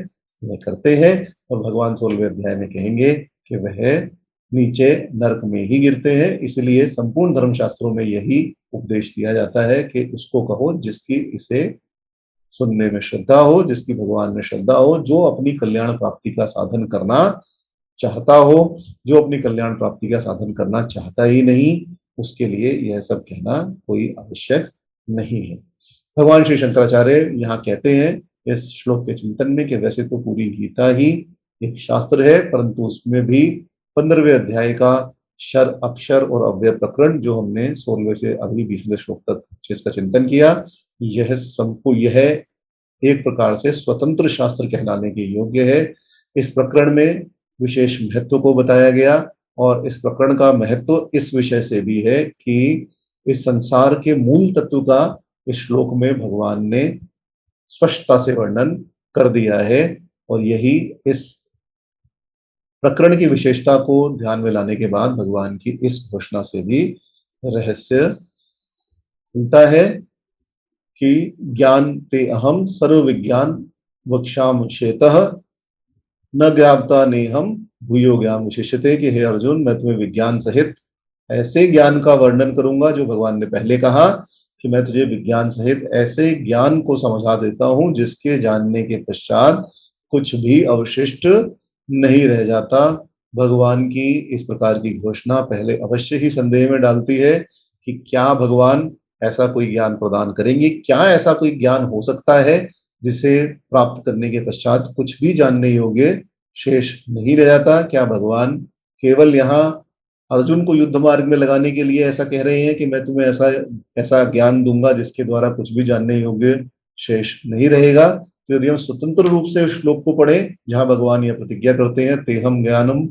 वह करते हैं। और भगवान 16वें अध्याय में कहेंगे कि वह नीचे नरक में ही गिरते हैं। इसलिए संपूर्ण धर्मशास्त्रों में यही उपदेश दिया जाता है कि उसको कहो जिसकी इसे सुनने में श्रद्धा हो, जिसकी भगवान में श्रद्धा हो, जो अपनी कल्याण प्राप्ति का साधन करना चाहता हो। जो अपनी कल्याण प्राप्ति का साधन करना चाहता ही नहीं, उसके लिए यह सब कहना कोई आवश्यक नहीं है। भगवान श्री शंकराचार्य यहाँ कहते हैं इस श्लोक के चिंतन में कि वैसे तो पूरी गीता ही एक शास्त्र है, परंतु उसमें भी 15वें अध्याय का शर, अक्षर और अव्यय प्रकरण जो हमने 16वें से अभी 20वें श्लोक तक जिसका चिंतन किया, यह एक प्रकार से स्वतंत्र शास्त्र कहलाने के योग्य है। इस प्रकरण में विशेष महत्व को बताया गया, और इस प्रकरण का महत्व इस विषय से भी है कि इस संसार के मूल तत्व का इस श्लोक में भगवान ने स्पष्टता से वर्णन कर दिया है, और यही इस प्रकरण की विशेषता को ध्यान में लाने के बाद भगवान की इस घोषणा से भी रहस्य मिलता है कि ज्ञान ते अहम सर्व विज्ञान वक्षाम शेतः न ज्ञाता नेहम भूयो ज्ञान विशेषते, कि हे अर्जुन, मैं तुम्हें विज्ञान सहित ऐसे ज्ञान का वर्णन करूंगा जो भगवान ने पहले कहा कि मैं तुझे विज्ञान सहित ऐसे ज्ञान को समझा देता हूं जिसके जानने के पश्चात कुछ भी अवशिष्ट नहीं रह जाता। भगवान की इस प्रकार की घोषणा पहले अवश्य ही संदेह में डालती है कि क्या भगवान ऐसा कोई ज्ञान प्रदान करेंगे, क्या ऐसा कोई ज्ञान हो सकता है जिसे प्राप्त करने के पश्चात कुछ भी जानने योग्य शेष नहीं रह जाता। क्या भगवान केवल यहाँ अर्जुन को युद्ध मार्ग में लगाने के लिए ऐसा कह रहे हैं कि मैं तुम्हें ऐसा ऐसा ज्ञान दूंगा जिसके द्वारा कुछ भी जानने योग्य शेष नहीं रहेगा। तो यदि हम स्वतंत्र रूप से उस श्लोक को पढ़ें जहां भगवान यह प्रतिज्ञा करते हैं, तेहम ज्ञानम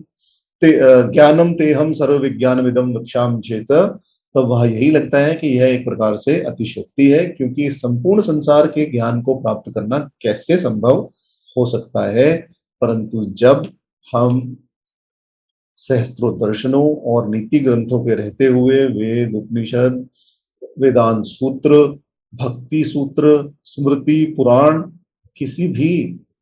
ज्ञानम तेहम सर्व विज्ञानमिदं वक्ष्यामि चेत, तब वह यही लगता है कि यह एक प्रकार से अतिशयोक्ति है, क्योंकि संपूर्ण संसार के ज्ञान को प्राप्त करना कैसे संभव हो सकता है। परंतु जब हम सहस्त्रों दर्शनों और नीति ग्रंथों के रहते हुए वेद, उपनिषद, वेदांत सूत्र, भक्ति सूत्र, स्मृति, पुराण, किसी भी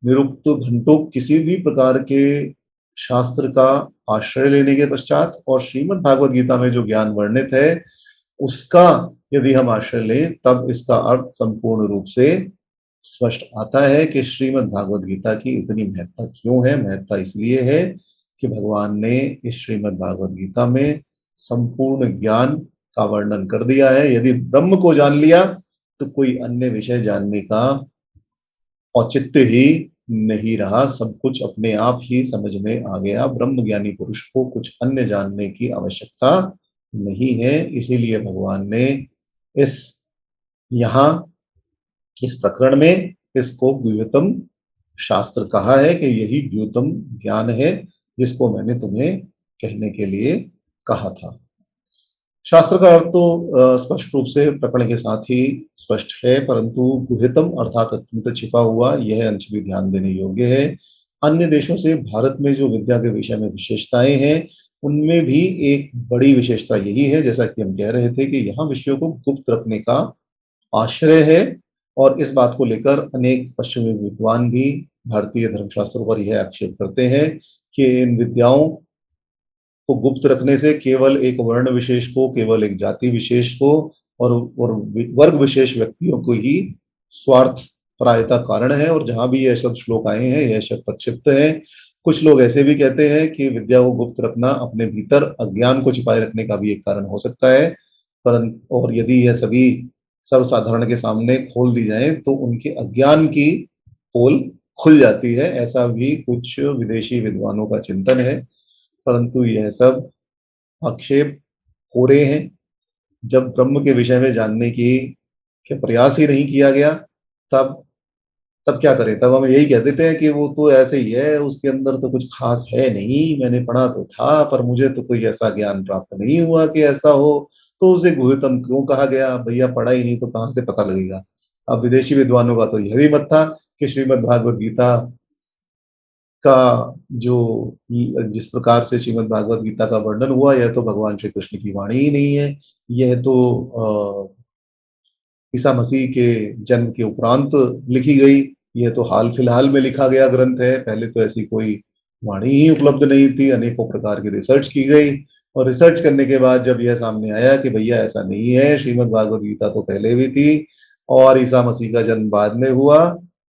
निरुक्त घंटों किसी भी प्रकार के शास्त्र का आश्रय लेने के पश्चात और श्रीमद् भागवत गीता में जो ज्ञान वर्णित है उसका यदि हम आश्रय लें, तब इसका अर्थ संपूर्ण रूप से स्पष्ट आता है कि श्रीमद् भागवत गीता की इतनी महत्ता क्यों है। महत्ता इसलिए है कि भगवान ने इस श्रीमद् भागवत गीता में संपूर्ण ज्ञान का वर्णन कर दिया है। यदि ब्रह्म को जान लिया तो कोई अन्य विषय जानने का औचित्य ही नहीं रहा, सब कुछ अपने आप ही समझ में आ गया। ब्रह्म ज्ञानी पुरुष को कुछ अन्य जानने की आवश्यकता नहीं है। इसीलिए भगवान ने इस यहां इस प्रकरण में इसको गुह्यतम शास्त्र कहा है कि यही गुह्यतम ज्ञान है जिसको मैंने तुम्हें कहने के लिए कहा था। शास्त्र का अर्थ तो स्पष्ट रूप से प्रकरण के साथ ही स्पष्ट है, परंतु गुह्यतम अर्थात अत्यंत छिपा हुआ यह अंश भी ध्यान देने योग्य है। अन्य देशों से भारत में जो विद्या के विषय में विशेषताएं हैं उनमें भी एक बड़ी विशेषता यही है, जैसा कि हम कह रहे थे, कि यहाँ विषयों को गुप्त रखने का आश्रय है। और इस बात को लेकर अनेक पश्चिमी विद्वान भी भारतीय धर्मशास्त्रों पर यह आक्षेप करते हैं कि इन विद्याओं को गुप्त रखने से केवल एक वर्ण विशेष को, केवल एक जाति विशेष को और वर्ग विशेष व्यक्तियों को ही स्वार्थ प्रायता कारण है। और जहां भी यह सब श्लोक आए हैं यह सब प्रक्षिप्त है। कुछ लोग ऐसे भी कहते हैं कि विद्या को गुप्त रखना अपने भीतर अज्ञान को छिपाए रखने का भी एक कारण हो सकता है। परंतु और यदि यह सभी सर्वसाधारण के सामने खोल दी जाए तो उनके अज्ञान की पोल खुल जाती है, ऐसा भी कुछ विदेशी विद्वानों का चिंतन है। परंतु यह सब आक्षेप कोरे हैं। जब ब्रह्म के विषय में जानने की के प्रयास ही नहीं किया गया, तब तब क्या करें? तब हम यही कह देते हैं कि वो तो ऐसे ही है, उसके अंदर तो कुछ खास है नहीं, मैंने पढ़ा तो था पर मुझे तो कोई ऐसा ज्ञान प्राप्त नहीं हुआ कि ऐसा हो, तो उसे गुह्यतम क्यों कहा गया? भैया पढ़ा ही नहीं तो कहां से पता लगेगा। अब विदेशी विद्वानों का तो यह भी मत था कि श्रीमद् भागवत गीता का जो जिस प्रकार से श्रीमद् भागवत गीता का वर्णन हुआ, यह तो भगवान श्री कृष्ण की वाणी ही नहीं है। यह तो ईसा मसीह के जन्म के उपरांत लिखी गई, यह तो हाल फिलहाल में लिखा गया ग्रंथ है। पहले तो ऐसी कोई वाणी ही उपलब्ध नहीं थी। अनेकों प्रकार की रिसर्च की गई और रिसर्च करने के बाद जब यह सामने आया कि भैया ऐसा नहीं है, श्रीमद् भागवत गीता तो पहले भी थी और ईसा मसीह का जन्म बाद में हुआ,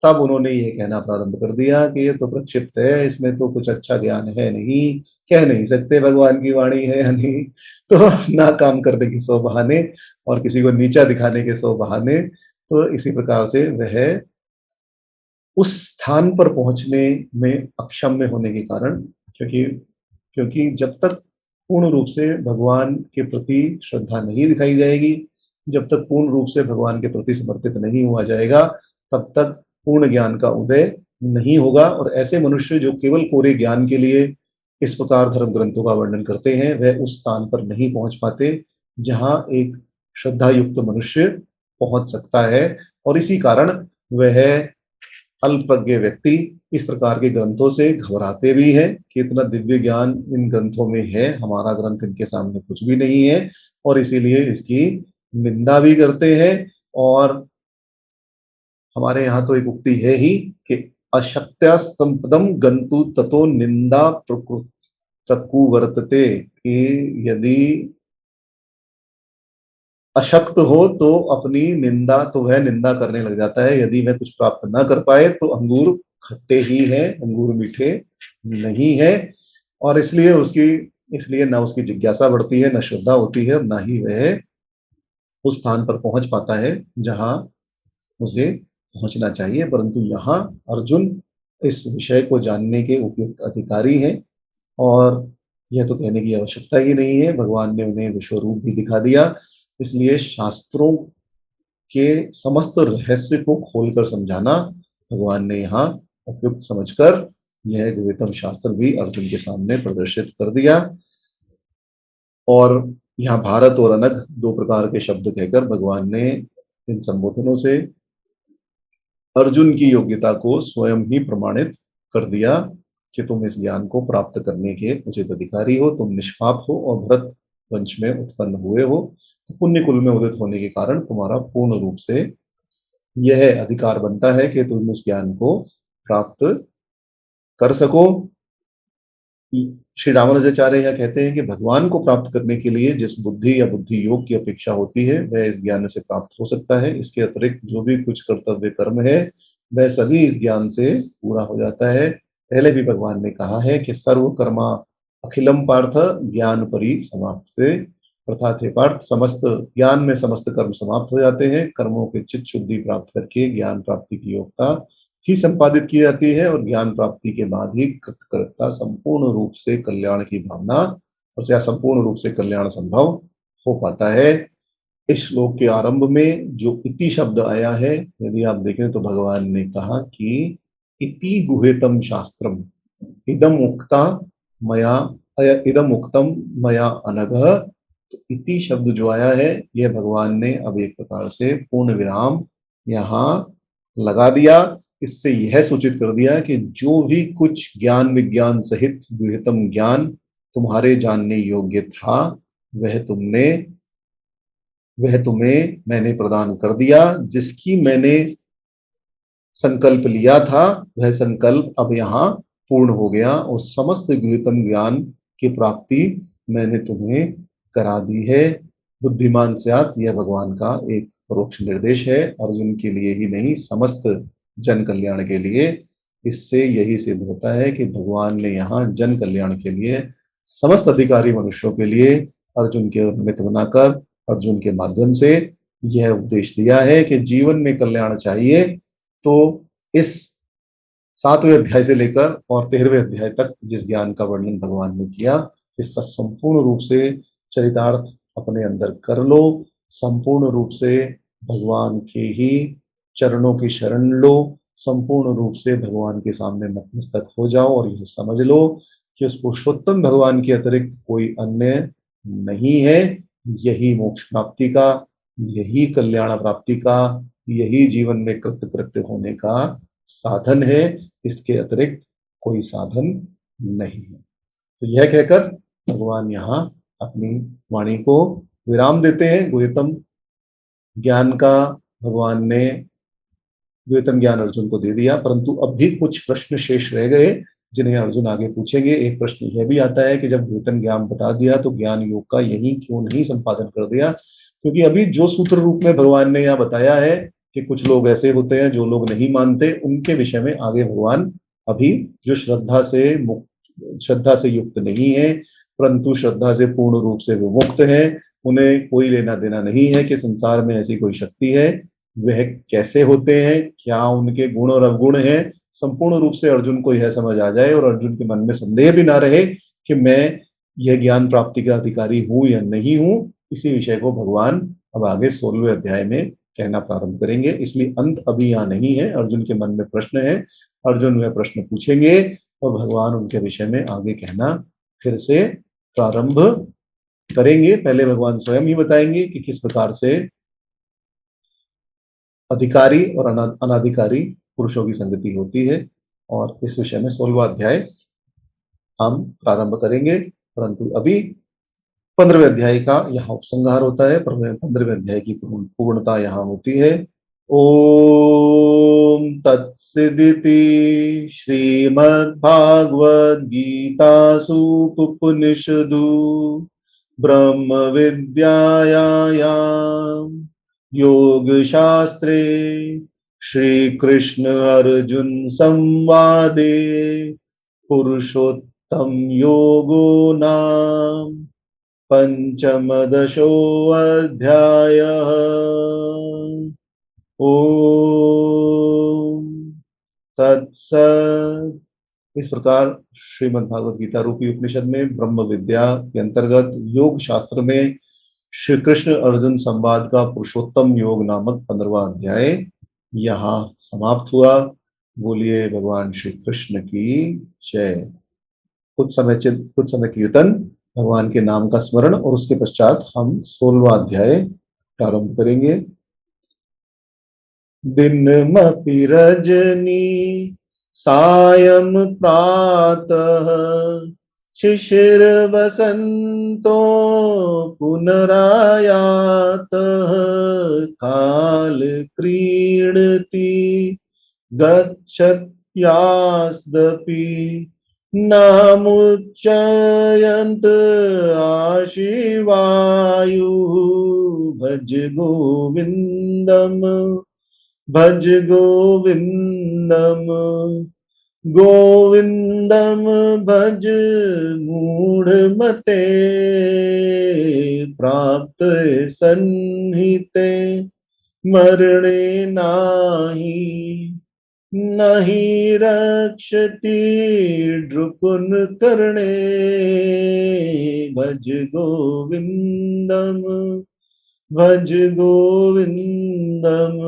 तब उन्होंने ये कहना प्रारंभ कर दिया कि ये तो प्रक्षिप्त है, इसमें तो कुछ अच्छा ज्ञान है नहीं, कह नहीं सकते भगवान की वाणी है या नहीं। तो ना काम करने के सौ बहाने और किसी को नीचा दिखाने के सौ बहाने। तो इसी प्रकार से वह उस स्थान पर पहुंचने में अक्षम में होने के कारण, क्योंकि क्योंकि जब तक पूर्ण रूप से भगवान के प्रति श्रद्धा नहीं दिखाई जाएगी, जब तक पूर्ण रूप से भगवान के प्रति समर्पित नहीं हुआ जाएगा, तब तक पूर्ण ज्ञान का उदय नहीं होगा। और ऐसे मनुष्य जो केवल कोरे ज्ञान के लिए इस प्रकार धर्म ग्रंथों का वर्णन करते हैं, वह उस स्थान पर नहीं पहुंच पाते जहां एक श्रद्धा युक्त मनुष्य पहुंच सकता है। और इसी कारण वह अल्पज्ञ व्यक्ति इस प्रकार के ग्रंथों से घबराते भी हैं कि इतना दिव्य ज्ञान इन ग्रंथों में है, हमारा ग्रंथ इनके सामने कुछ भी नहीं है, और इसीलिए इसकी निंदा भी करते हैं। और हमारे यहाँ तो एक उक्ति है ही कि अशक्त्या संपदम गंतु ततो निंदा प्रकुवर्तते, कि यदि अशक्त हो तो अपनी निंदा तो वह निंदा करने लग जाता है। यदि वह कुछ प्राप्त न कर पाए तो अंगूर खट्टे ही हैं, अंगूर मीठे नहीं है। और इसलिए ना उसकी जिज्ञासा बढ़ती है, ना श्रद्धा होती है, ना ही वह उस स्थान पर पहुंच पाता है जहां उसे पहुंचना चाहिए। परंतु यहाँ अर्जुन इस विषय को जानने के उपयुक्त अधिकारी हैं और यह तो कहने की आवश्यकता ही नहीं है, भगवान ने उन्हें विश्व रूप भी दिखा दिया। इसलिए शास्त्रों के समस्त रहस्य को खोलकर समझाना भगवान ने यहाँ उपयुक्त समझकर यह गुह्यतम शास्त्र भी अर्जुन के सामने प्रदर्शित कर दिया। और यहाँ भारत और अनग दो प्रकार के शब्द कहकर भगवान ने इन संबोधनों से अर्जुन की योग्यता को स्वयं ही प्रमाणित कर दिया कि तुम इस ज्ञान को प्राप्त करने के उचित अधिकारी हो, तुम निष्पाप हो और भरत वंश में उत्पन्न हुए हो, तो पुण्य कुल में उदित होने के कारण तुम्हारा पूर्ण रूप से यह अधिकार बनता है कि तुम उस ज्ञान को प्राप्त कर सको। श्री रामानुजाचार्य यह कहते हैं कि भगवान को प्राप्त करने के लिए जिस बुद्धि या बुद्धि योग की अपेक्षा होती है वह इस ज्ञान से प्राप्त हो सकता है। इसके अतिरिक्त जो भी कुछ कर्तव्य कर्म है वह सभी इस ज्ञान से पूरा हो जाता है। पहले भी भगवान ने कहा है कि सर्व कर्मा अखिलम पार्थ ज्ञान परि समाप्त से, अर्थात हे पार्थ समस्त ज्ञान में समस्त कर्म समाप्त हो जाते हैं। कर्मों के चित्त शुद्धि प्राप्त करके ज्ञान प्राप्ति की योग्यता ही संपादित की जाती है और ज्ञान प्राप्ति के बाद ही कृतकृत्यता संपूर्ण रूप से कल्याण की भावना और या संपूर्ण रूप से कल्याण संभव हो पाता है। इस श्लोक के आरंभ में जो इति शब्द आया है, यदि आप देखें तो भगवान ने कहा कि इति गुह्यतम शास्त्रम इदम उक्ता मया इदम उक्तम मया अनघ। तो इति शब्द जो आया है यह भगवान ने अब एक प्रकार से पूर्ण विराम यहाँ लगा दिया। इससे यह सूचित कर दिया कि जो भी कुछ ज्ञान विज्ञान सहित गुह्यतम ज्ञान तुम्हारे जानने योग्य था वह तुम्हें मैंने प्रदान कर दिया। जिसकी मैंने संकल्प लिया था वह संकल्प अब यहाँ पूर्ण हो गया और समस्त गुह्यतम ज्ञान की प्राप्ति मैंने तुम्हें करा दी है। बुद्धिमान स्यात् यह भगवान का एक परोक्ष निर्देश है, अर्जुन के लिए ही नहीं समस्त जन कल्याण के लिए। इससे यही सिद्ध होता है कि भगवान ने यहाँ जन कल्याण के लिए समस्त अधिकारी मनुष्यों के लिए अर्जुन के निमित्त बनाकर अर्जुन के माध्यम से यह उपदेश दिया है कि जीवन में कल्याण चाहिए तो इस 7वें अध्याय से लेकर और 13वें अध्याय तक जिस ज्ञान का वर्णन भगवान ने किया इसका संपूर्ण रूप से चरितार्थ अपने अंदर कर लो। संपूर्ण रूप से भगवान के ही चरणों की शरण लो, संपूर्ण रूप से भगवान के सामने नतमस्तक हो जाओ और यह समझ लो कि उस पुरुषोत्तम भगवान के अतिरिक्त कोई अन्य नहीं है। यही मोक्ष प्राप्ति का, यही कल्याण प्राप्ति का, यही जीवन में कृतकृत्य होने का साधन है। इसके अतिरिक्त कोई साधन नहीं है। तो यह कहकर भगवान यहाँ अपनी वाणी को विराम देते हैं। गुह्यतम ज्ञान का भगवान ने गुह्यतम ज्ञान अर्जुन को दे दिया, परंतु अब भी कुछ प्रश्न शेष रह गए जिन्हें अर्जुन आगे पूछेंगे। एक प्रश्न यह भी आता है कि जब गुह्यतम ज्ञान बता दिया तो ज्ञान योग का यही क्यों नहीं संपादन कर दिया, क्योंकि अभी जो सूत्र रूप में भगवान ने यहाँ बताया है कि कुछ लोग ऐसे होते हैं जो लोग नहीं मानते, उनके विषय में आगे भगवान अभी जो श्रद्धा से युक्त नहीं है परंतु श्रद्धा से पूर्ण रूप से विमुक्त है, उन्हें कोई लेना देना नहीं है कि संसार में ऐसी कोई शक्ति है, वह कैसे होते हैं, क्या उनके गुण और अवगुण हैं, संपूर्ण रूप से अर्जुन को यह समझ आ जाए और अर्जुन के मन में संदेह भी ना रहे कि मैं यह ज्ञान प्राप्ति का अधिकारी हूं या नहीं हूं। इसी विषय को भगवान अब आगे 16वें अध्याय में कहना प्रारंभ करेंगे। इसलिए अंत अभी यहाँ नहीं है, अर्जुन के मन में प्रश्न है, अर्जुन वह प्रश्न पूछेंगे और भगवान उनके विषय में आगे कहना फिर से प्रारंभ करेंगे। पहले भगवान स्वयं ही बताएंगे कि किस प्रकार से अधिकारी और अनाधिकारी पुरुषों की संगति होती है, और इस विषय में 16वां अध्याय हम प्रारंभ करेंगे। परंतु अभी 15वें अध्याय का यहाँ उपसंहार होता है। 15वें अध्याय की पूर्णता यहाँ होती है। ओम तत्सदिति श्रीमद्भागवत गीतासु उपनिषदु ब्रह्म विद्यायां योग शास्त्रे श्री कृष्ण अर्जुन संवादे पुरुषोत्तम योगो नाम पंचमदशोऽध्यायः। ओम तत्सत्। इस प्रकार श्रीमद् भागवत गीता रूपी उपनिषद में ब्रह्म विद्या के अंतर्गत योग शास्त्र में श्री कृष्ण अर्जुन संवाद का पुरुषोत्तम योग नामक 15वां अध्याय यहाँ समाप्त हुआ। बोलिए भगवान श्री कृष्ण की जय। कुछ समय कीर्तन, भगवान के नाम का स्मरण और उसके पश्चात हम 16वां अध्याय प्रारंभ करेंगे। दिनमपि रजनी सायं प्रातः शिशिरवसन्तो पुनरायातः कालक्रीडति गच्छत्यास्दपि नामुच्चयन्त आशिवायुः भज गोविन्दम् भज गोविन्दम गोविन्दम भज मूढ़मते प्राप्त सन्निहिते मरणे नाही नहि रक्षति नृकुन कर्णे भज गोविन्दम भज गोविन्दम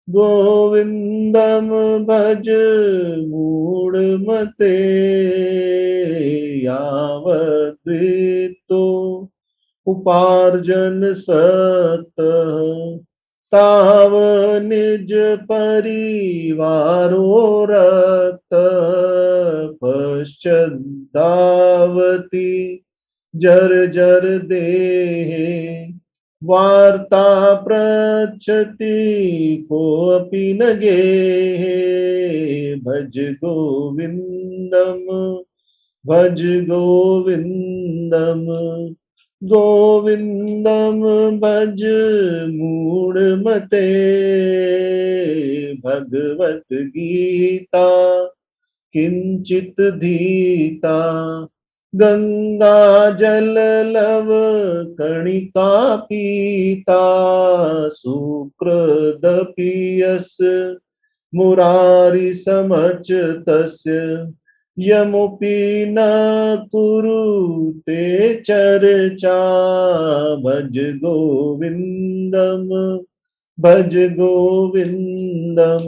गोविन्दम भज मूढ़मते यावद्वित्तो उपार्जन सतः ताव निज परिवारो रक्त पश्चादावति जर देहे वार्ता पृच्छति कोऽपि न गेहे भज गोविन्दम भज गोविन्दम गोविन्दम भज मूढ़मते भगवत गीता किंचित धीता गंगा जल लव कणिका पीता सुकृदपि यस्य मुरारि समच तस्य यमुपि न कुरुते चर्चा भज गोविन्दम भज गोविन्दम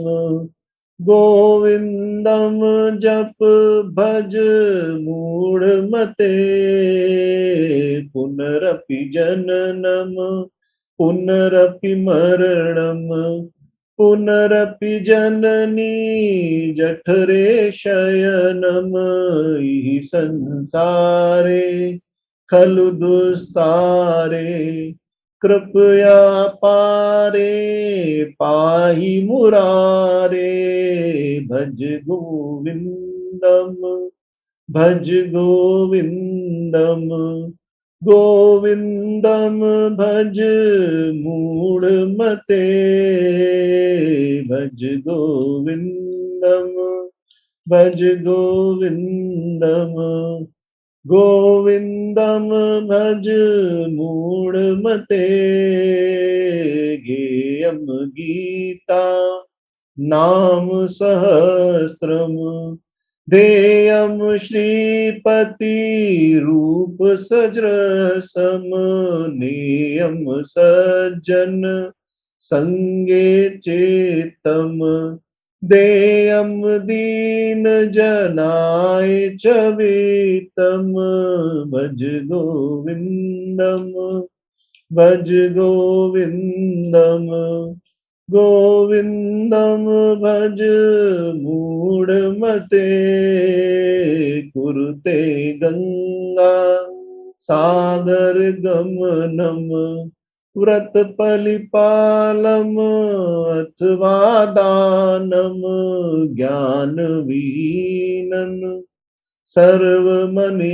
गोविन्दम जप भज मूढ़मते पुनरपि जननम पुनरपि मरणम पुनरपि जननी जठरे शयनम इहि संसारे खलु दुस्तारे कृपया पारे पाहि मुरारे भज गोविन्दम भज गोविन्दम गोविन्दम भज मूढ़मते भज गोविन्दम भज गोविन्दम गोविन्दम भज मूढ़मते गेयम गीता नाम सहस्रम ध्येयम श्रीपति रूप सजृसम नेयम सज्जन संगे चेतम देयम दीन जनाय च वेतम भज गोविन्दम भज गोविन्दम गोविन्दम भज मूढ़मते कुरुते गंगा सागर गमनम व्रत परिपालम अथवा दानम ज्ञान वीनन सर्वमनेनन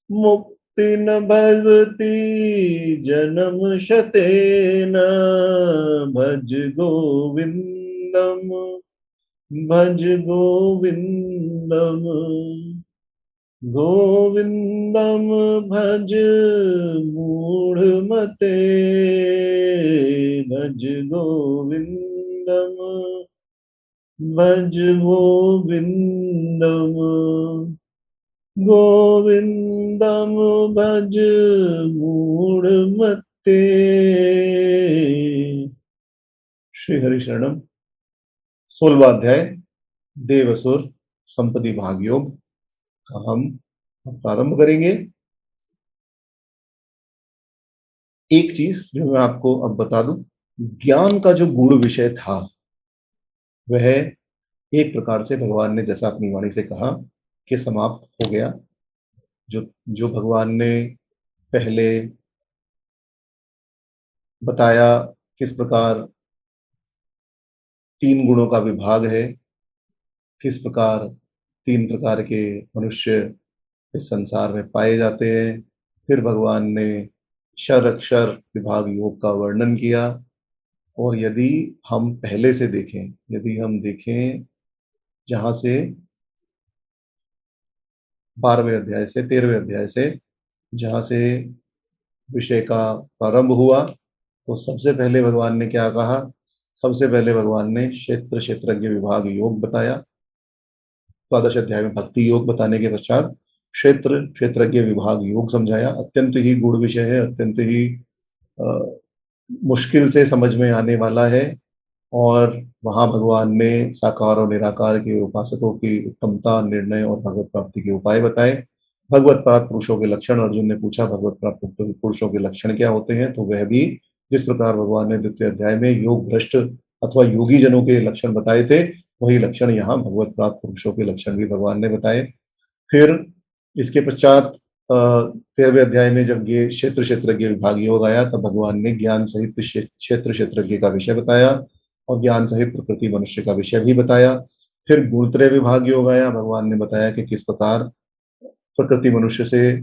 मुक्ति न भवति जन्म शतेन भज गोविन्दम भज गोविन्दम गोविन्दम भज मूढ़मते भज गोविन्दम भज गोविंदम गोविंदम भज मूढ़मते। श्री हरि शरणम। 16वां अध्याय देवसुर संपत्ति भाग योग का हम प्रारंभ करेंगे। एक चीज जो मैं आपको अब बता दूं, ज्ञान का जो गूढ़ विषय था वह एक प्रकार से भगवान ने जैसा अपनी वाणी से कहा कि समाप्त हो गया। जो जो भगवान ने पहले बताया किस प्रकार 3 गुणों का विभाग है, किस प्रकार 3 प्रकार के मनुष्य इस संसार में पाए जाते हैं। फिर भगवान ने क्षर अक्षर विभाग योग का वर्णन किया। और यदि हम पहले से देखें, यदि हम देखें जहां से 12वें अध्याय से 13वें अध्याय से जहां से विषय का प्रारंभ हुआ, तो सबसे पहले भगवान ने क्या कहा? सबसे पहले भगवान ने क्षेत्र क्षेत्रज्ञ विभाग योग बताया। 12 अध्याय में भक्ति योग बताने के पश्चात क्षेत्र क्षेत्रज्ञ विभाग योग समझाया। अत्यंत ही गूढ़ विषय है, अत्यंत ही मुश्किल से समझ में आने वाला है। और वहां भगवान ने साकार और निराकार के उपासकों की उत्तमता, निर्णय और भगवत प्राप्ति के उपाय बताए। भगवत प्राप्त पुरुषों के लक्षण, अर्जुन ने पूछा भगवत प्राप्त पुरुषों के लक्षण क्या होते हैं, तो वह भी जिस प्रकार भगवान ने 2 अध्याय में योग भ्रष्ट अथवा योगी जनों के लक्षण बताए थे, वही लक्षण यहाँ भगवत प्राप्त पुरुषों के लक्षण भी भगवान ने बताए। फिर इसके पश्चात 13वें अध्याय में जब ये क्षेत्र क्षेत्रज्ञ विभाग योग आया, तब भगवान ने ज्ञान सहित क्षेत्र क्षेत्रज्ञ का विषय बताया और ज्ञान सहित प्रकृति मनुष्य का विषय भी बताया। फिर गुणत्रय विभाग योग आया। भगवान ने बताया कि किस प्रकार प्रकृति मनुष्य से,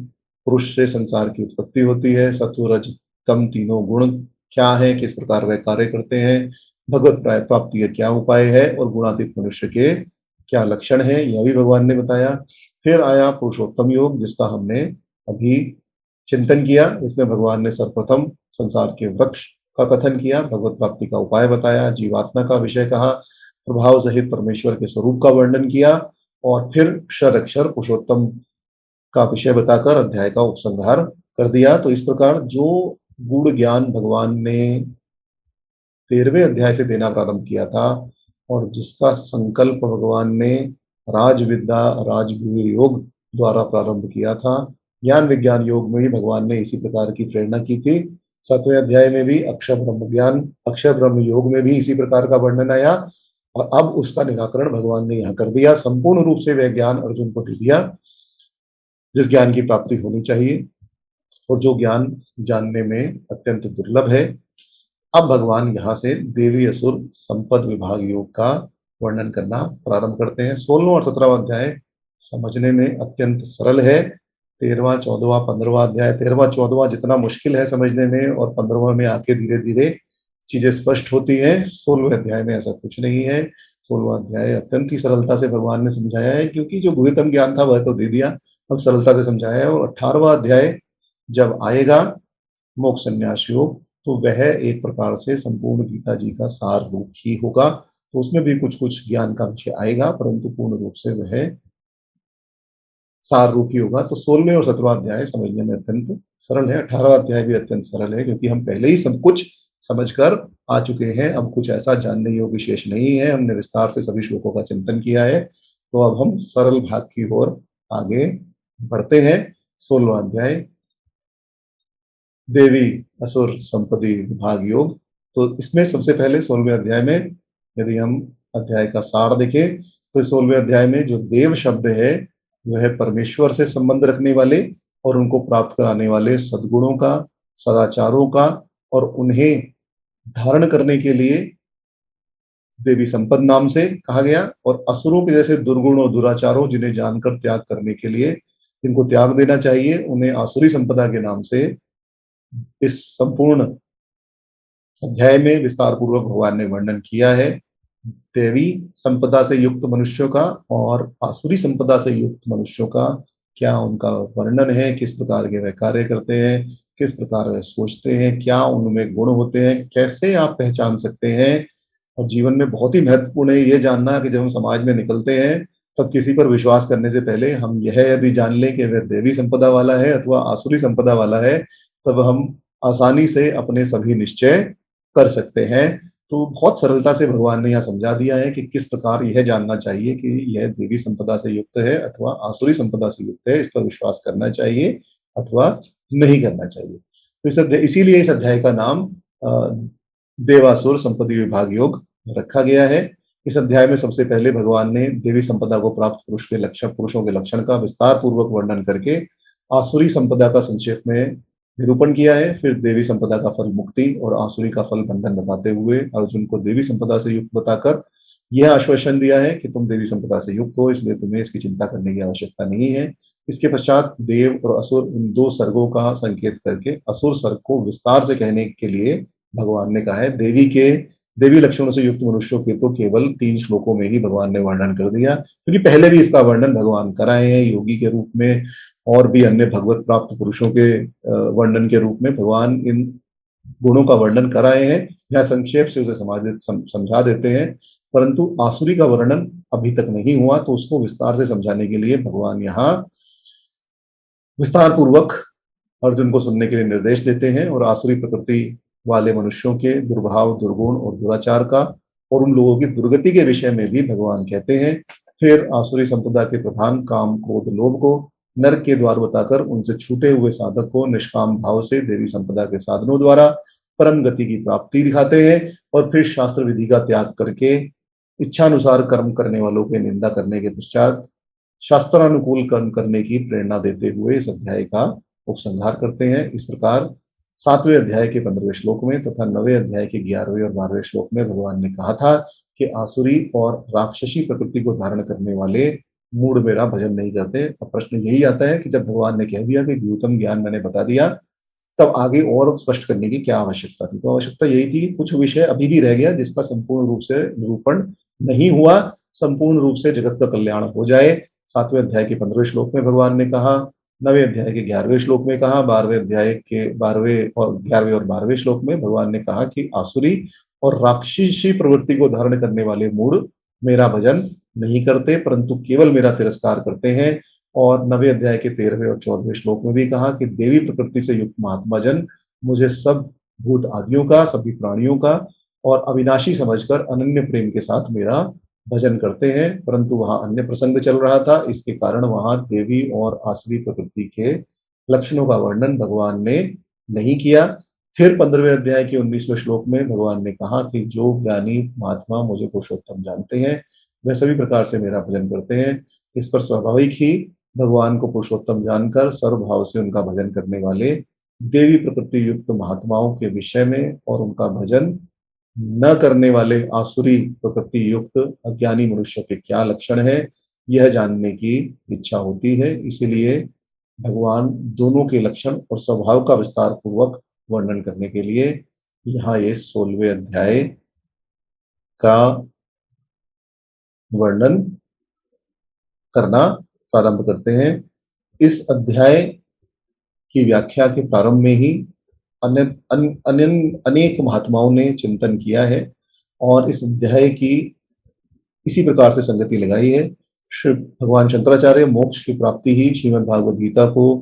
पुरुष से संसार की उत्पत्ति होती है, सत्व रज तम तीनों गुण क्या है, किस प्रकार वह कार्य करते हैं, भगवत प्राप्ति का क्या उपाय है और गुणातीत मनुष्य के क्या लक्षण है, यह भी भगवान ने बताया। फिर आया पुरुषोत्तम योग, जिसका हमने अभी चिंतन किया। इसमें भगवान ने सर्वप्रथम संसार के वृक्ष का कथन किया, भगवत प्राप्ति का उपाय बताया, जीवात्मा का विषय कहा, प्रभाव सहित परमेश्वर के स्वरूप का वर्णन किया और फिर अक्षर अक्षर पुरुषोत्तम का विषय बताकर अध्याय का उपसंहार कर दिया। तो इस प्रकार जो गूढ़ ज्ञान भगवान ने 13वें अध्याय से देना प्रारंभ किया था और जिसका संकल्प भगवान ने राजविद्या राजगुरु योग द्वारा प्रारंभ किया था, ज्ञान विज्ञान योग में भी भगवान ने इसी प्रकार की प्रेरणा की थी। 7वें अध्याय में भी अक्षर ब्रह्म योग में भी इसी प्रकार का वर्णन आया और अब उसका निराकरण भगवान ने यहाँ कर दिया। संपूर्ण रूप से वह ज्ञान अर्जुन को दे दिया जिस ज्ञान की प्राप्ति होनी चाहिए और जो ज्ञान जानने में अत्यंत दुर्लभ है। अब भगवान यहाँ से देवी असुर संपद विभाग योग का वर्णन करना प्रारंभ करते हैं। 16वां और 17वां अध्याय समझने में अत्यंत सरल है। 13वां 14वां 15वां अध्याय, 13वां 14वां जितना मुश्किल है समझने में और 15वां में आके धीरे धीरे चीजें स्पष्ट होती हैं। 16वें अध्याय में ऐसा कुछ नहीं है। 16वां अध्याय अत्यंत ही सरलता से भगवान ने समझाया है, क्योंकि जो गुरुतम ज्ञान था वह तो दे दिया, अब सरलता से समझाया है। और 18वां अध्याय जब आएगा मोक्ष संन्यास योग, तो वह एक प्रकार से संपूर्ण गीता जी का सार रूप ही होगा। तो उसमें भी कुछ कुछ ज्ञान का विषय आएगा, परंतु पूर्ण रूप से वह सार रूप ही होगा। तो 16वें और 17वां अध्याय समझने में अत्यंत सरल है। 18वां अध्याय भी अत्यंत सरल है, क्योंकि हम पहले ही सब कुछ समझकर आ चुके हैं। अब कुछ ऐसा जानने योग्य विशेष नहीं है, हमने विस्तार से सभी श्लोकों का चिंतन किया है। तो अब हम सरल भाग की ओर आगे बढ़ते हैं। 16वां अध्याय देवी असुर संपत्ति विभाग योग। तो इसमें सबसे पहले 16वें अध्याय में यदि हम अध्याय का सार देखें, तो 16वें अध्याय में जो देव शब्द है वह परमेश्वर से संबंध रखने वाले और उनको प्राप्त कराने वाले सद्गुणों का, सदाचारों का और उन्हें धारण करने के लिए देवी संपद नाम से कहा गया। और असुरों के जैसे दुर्गुण और दुराचारों जिन्हें जानकर त्याग करने के लिए, जिनको त्याग देना चाहिए, उन्हें आसुरी संपदा के नाम से इस संपूर्ण अध्याय में विस्तार पूर्वक भगवान ने वर्णन किया है। देवी संपदा से युक्त मनुष्यों का और आसुरी संपदा से युक्त मनुष्यों का क्या उनका वर्णन है, किस प्रकार के वह कार्य करते हैं, किस प्रकार वह सोचते हैं, क्या उनमें गुण होते हैं, कैसे आप पहचान सकते हैं और जीवन में बहुत ही महत्वपूर्ण है ये जानना कि जब हम समाज में निकलते हैं, तब किसी पर विश्वास करने से पहले हम यह यदि जान लें कि वह देवी संपदा वाला है अथवा आसुरी संपदा वाला है, तब हम आसानी से अपने सभी निश्चय कर सकते हैं। तो बहुत सरलता से भगवान ने यहाँ समझा दिया है कि किस प्रकार यह जानना चाहिए कि यह देवी संपदा से युक्त है अथवा आसुरी संपदा से युक्त है, इस पर विश्वास करना चाहिए अथवा नहीं करना चाहिए। तो इसीलिए इस अध्याय का नाम देवासुर संपत्ति विभाग योग रखा गया है। इस अध्याय में सबसे पहले भगवान ने देवी संपदा को प्राप्त पुरुषों के लक्षण का विस्तार पूर्वक वर्णन करके आसुरी संपदा का संक्षेप में निरूपण किया है। फिर देवी संपदा का फल मुक्ति और आसुरी का फल बंधन बताते हुए अर्जुन को देवी संपदा से युक्त बताकर यह आश्वासन दिया है कि तुम देवी संपदा से युक्त हो, इसलिए तुम्हें इसकी चिंता करने की आवश्यकता नहीं है। इसके पश्चात देव और असुर इन दो सर्गों का संकेत करके असुर सर्ग को विस्तार से कहने के लिए भगवान ने कहा है। देवी लक्षणों से युक्त मनुष्यों के तो केवल 3 श्लोकों में ही भगवान ने वर्णन कर दिया, क्योंकि पहले भी इसका वर्णन भगवान कराए हैं योगी के रूप में और भी अन्य भगवत प्राप्त पुरुषों के वर्णन के रूप में भगवान इन गुणों का वर्णन कराए हैं। यहाँ संक्षेप से उसे समझा देते हैं, परंतु आसुरी का वर्णन अभी तक नहीं हुआ, तो उसको विस्तार से समझाने के लिए भगवान यहाँ विस्तार पूर्वक अर्जुन को सुनने के लिए निर्देश देते हैं और आसुरी प्रकृति वाले मनुष्यों के दुर्भाव, दुर्गुण और दुराचार का और उन लोगों की दुर्गति के विषय में भी भगवान कहते हैं। फिर आसुरी संपदा के प्रधान काम, क्रोध, लोभ को नरक के द्वार बताकर उनसे छूटे हुए साधक को निष्काम भाव से देवी संपदा के साधनों द्वारा परम गति की प्राप्ति दिखाते हैं और फिर शास्त्र विधि का त्याग करके इच्छानुसार कर्म करने वालों की निंदा करने के पश्चात शास्त्रानुकूल कर्म करने की प्रेरणा देते हुए इस अध्याय का उपसंहार करते हैं। इस प्रकार 7वें अध्याय के 15वें श्लोक में तथा 9वें अध्याय के 11वें और 12वें श्लोक में भगवान ने कहा था कि आसुरी और राक्षसी प्रकृति को धारण करने वाले मूढ़ मेरा भजन नहीं करते। अब प्रश्न यही आता है कि जब भगवान ने कह दिया कि गौतम ज्ञान मैंने बता दिया, तब आगे और स्पष्ट करने की क्या आवश्यकता थी? तो आवश्यकता यही थी कि कुछ विषय अभी भी रह गया जिसका संपूर्ण रूप से निरूपण नहीं हुआ, संपूर्ण रूप से जगत का कल्याण हो जाए। 7वें अध्याय के 15वें श्लोक में भगवान ने कहा, 9वें अध्याय के 11वें श्लोक में कहा, 12वें अध्याय के 12वें और 11वें और 12वें श्लोक में भगवान ने कहा कि आसुरी और राक्षसी प्रवृत्ति को धारण करने वाले मूढ़ मेरा भजन नहीं करते, परंतु केवल मेरा तिरस्कार करते हैं। और 9वें अध्याय के 13वें और 14वें श्लोक में भी कहा कि देवी प्रकृति से युक्त महात्मा जन मुझे सब भूत आदियों का, सभी प्राणियों का और अविनाशी समझकर अनन्य प्रेम के साथ मेरा भजन करते हैं। परंतु वहां अन्य प्रसंग चल रहा था, इसके कारण वहां देवी और आसुरी प्रकृति के लक्षणों का वर्णन भगवान ने नहीं किया। फिर 15वें अध्याय के 19वें श्लोक में भगवान ने कहा कि जो ज्ञानी महात्मा मुझे पुरुषोत्तम जानते हैं वह सभी प्रकार से मेरा भजन करते हैं। इस पर स्वाभाविक ही भगवान को पुरुषोत्तम जानकर सर्वभाव से उनका भजन करने वाले देवी प्रकृति युक्त महात्माओं के विषय में और उनका भजन न करने वाले आसुरी प्रकृति युक्त अज्ञानी मनुष्य के क्या लक्षण है, यह जानने की इच्छा होती है। इसीलिए भगवान दोनों के लक्षण और स्वभाव का विस्तार पूर्वक वर्णन करने के लिए यहाँ ये 16वें अध्याय का वर्णन करना प्रारंभ करते हैं। इस अध्याय की व्याख्या के प्रारंभ में ही अनेक महात्माओं ने चिंतन किया है और इस अध्याय की इसी प्रकार से संगति लगाई है। श्री भगवान शंकराचार्य मोक्ष की प्राप्ति ही श्रीमद् भागवत गीता को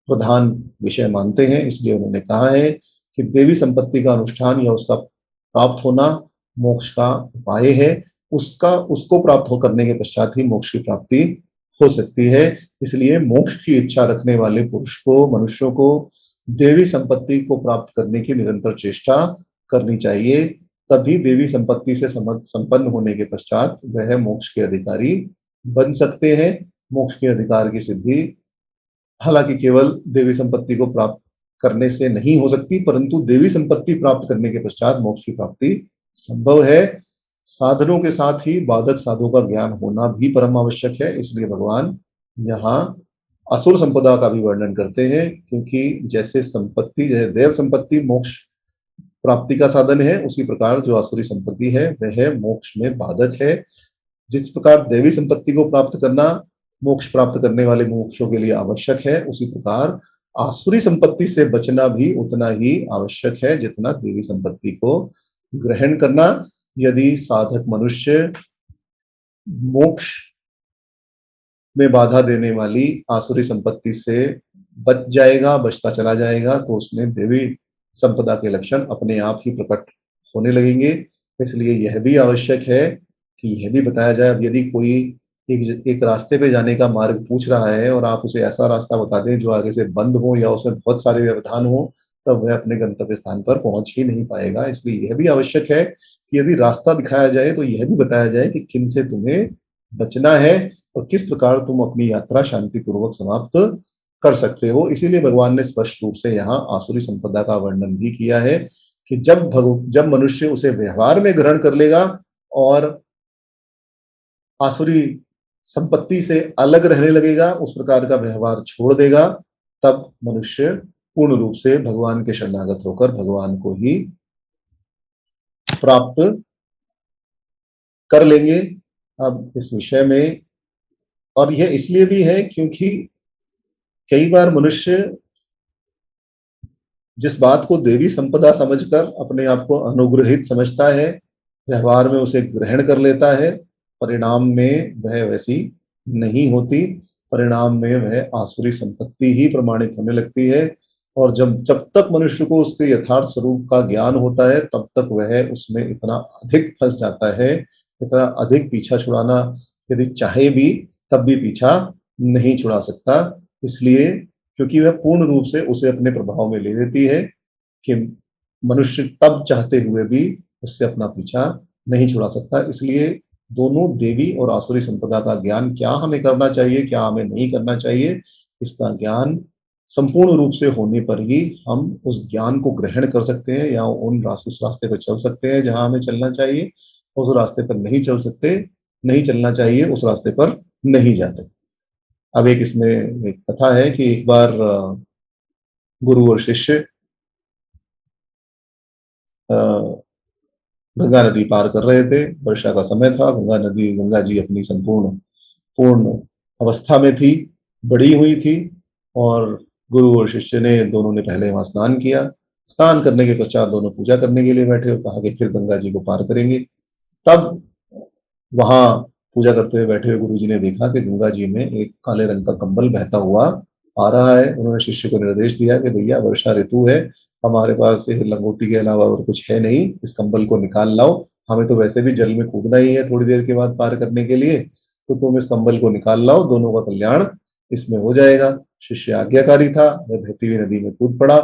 प्रधान विषय मानते हैं, इसलिए उन्होंने कहा है कि देवी संपत्ति का अनुष्ठान या उसका प्राप्त होना मोक्ष का उपाय है। उसको प्राप्त हो करने के पश्चात ही मोक्ष की प्राप्ति हो सकती है। इसलिए मोक्ष की इच्छा रखने वाले पुरुष को, मनुष्यों को देवी संपत्ति को प्राप्त करने की निरंतर चेष्टा करनी चाहिए। तभी देवी संपत्ति से संपन्न होने के पश्चात वह मोक्ष के अधिकारी बन सकते हैं। मोक्ष के अधिकार की सिद्धि हालांकि केवल देवी संपत्ति को प्राप्त करने से नहीं हो सकती, परंतु देवी संपत्ति प्राप्त करने के पश्चात मोक्ष की प्राप्ति संभव है। साधनों के साथ ही बाधक साधु का ज्ञान होना भी परम आवश्यक है। इसलिए भगवान यहाँ असुर संपदा का भी वर्णन करते हैं, क्योंकि जैसे देव संपत्ति मोक्ष प्राप्ति का साधन है, उसी प्रकार जो आसुरी संपत्ति है वह मोक्ष में बाधक है। जिस प्रकार देवी संपत्ति को प्राप्त करना मोक्ष प्राप्त करने वाले मोक्षों के लिए आवश्यक है, उसी प्रकार आसुरी संपत्ति से बचना भी उतना ही आवश्यक है जितना देवी संपत्ति को ग्रहण करना। यदि साधक मनुष्य मोक्ष में बाधा देने वाली आसुरी संपत्ति से बच जाएगा, बचता चला जाएगा, तो उसमें देवी संपदा के लक्षण अपने आप ही प्रकट होने लगेंगे। इसलिए यह भी आवश्यक है कि यह भी बताया जाए, अब यदि कोई एक रास्ते पे जाने का मार्ग पूछ रहा है और आप उसे ऐसा रास्ता बता दें जो आगे से बंद हो या उसमें बहुत सारे व्यवधान हो, तब वह अपने गंतव्य स्थान पर पहुंच ही नहीं पाएगा। इसलिए यह भी आवश्यक है कि यदि रास्ता दिखाया जाए तो यह भी बताया जाए कि किन से तुम्हें बचना है और किस प्रकार तुम अपनी यात्रा शांतिपूर्वक समाप्त कर सकते हो। इसीलिए भगवान ने स्पष्ट रूप से यहाँ आसुरी संपदा का वर्णन भी किया है कि जब मनुष्य उसे व्यवहार में ग्रहण कर लेगा और आसुरी संपत्ति से अलग रहने लगेगा, उस प्रकार का व्यवहार छोड़ देगा, तब मनुष्य पूर्ण रूप से भगवान के शरणागत होकर भगवान को ही प्राप्त कर लेंगे। अब इस विषय में, और यह इसलिए भी है क्योंकि कई बार मनुष्य जिस बात को देवी संपदा समझकर अपने आप को अनुग्रहित समझता है, व्यवहार में उसे ग्रहण कर लेता है, परिणाम में वह वैसी नहीं होती। परिणाम में वह आसुरी संपत्ति ही प्रमाणित होने लगती है। और जब जब तक मनुष्य को उसके यथार्थ स्वरूप का ज्ञान होता है, तब तक वह उसमें इतना अधिक फंस जाता है, इतना अधिक पीछा छुड़ाना यदि चाहे भी तब भी पीछा नहीं छुड़ा सकता। इसलिए क्योंकि वह पूर्ण रूप से उसे अपने प्रभाव में ले लेती है कि मनुष्य तब चाहते हुए भी उससे अपना पीछा नहीं छुड़ा सकता। इसलिए दोनों देवी और आसुरी संपदा का ज्ञान, क्या हमें करना चाहिए, क्या हमें नहीं करना चाहिए, इसका ज्ञान संपूर्ण रूप से होने पर ही हम उस ज्ञान को ग्रहण कर सकते हैं या उस रास्ते पर चल सकते हैं जहां हमें चलना चाहिए। उस रास्ते पर नहीं चल सकते, नहीं चलना चाहिए, उस रास्ते पर नहीं जाते। अब एक इसमें एक कथा है कि एक बार गुरु और शिष्य गंगा नदी पार कर रहे थे। वर्षा का समय था। गंगा जी अपनी संपूर्ण पूर्ण अवस्था में थी, बड़ी हुई थी। और गुरु और शिष्य ने दोनों ने पहले वहां स्नान किया। स्नान करने के पश्चात दोनों पूजा करने के लिए बैठे और कहा कि फिर गंगा जी को पार करेंगे। तब वहां पूजा करते हुए बैठे हुए गुरु जी ने देखा कि गंगा जी में एक काले रंग का कंबल बहता हुआ आ रहा है। उन्होंने शिष्य को निर्देश दिया कि भैया वर्षा ऋतु है, हमारे पास एक लंगोटी के अलावा और कुछ है नहीं, इस कंबल को निकाल लाओ। हमें तो वैसे भी जल में कूदना ही है थोड़ी देर के बाद पार करने के लिए, तो तुम इस कंबल को निकाल लाओ, दोनों का कल्याण इसमें हो जाएगा। शिष्य आज्ञाकारी था, वह बहती हुई नदी में कूद पड़ा,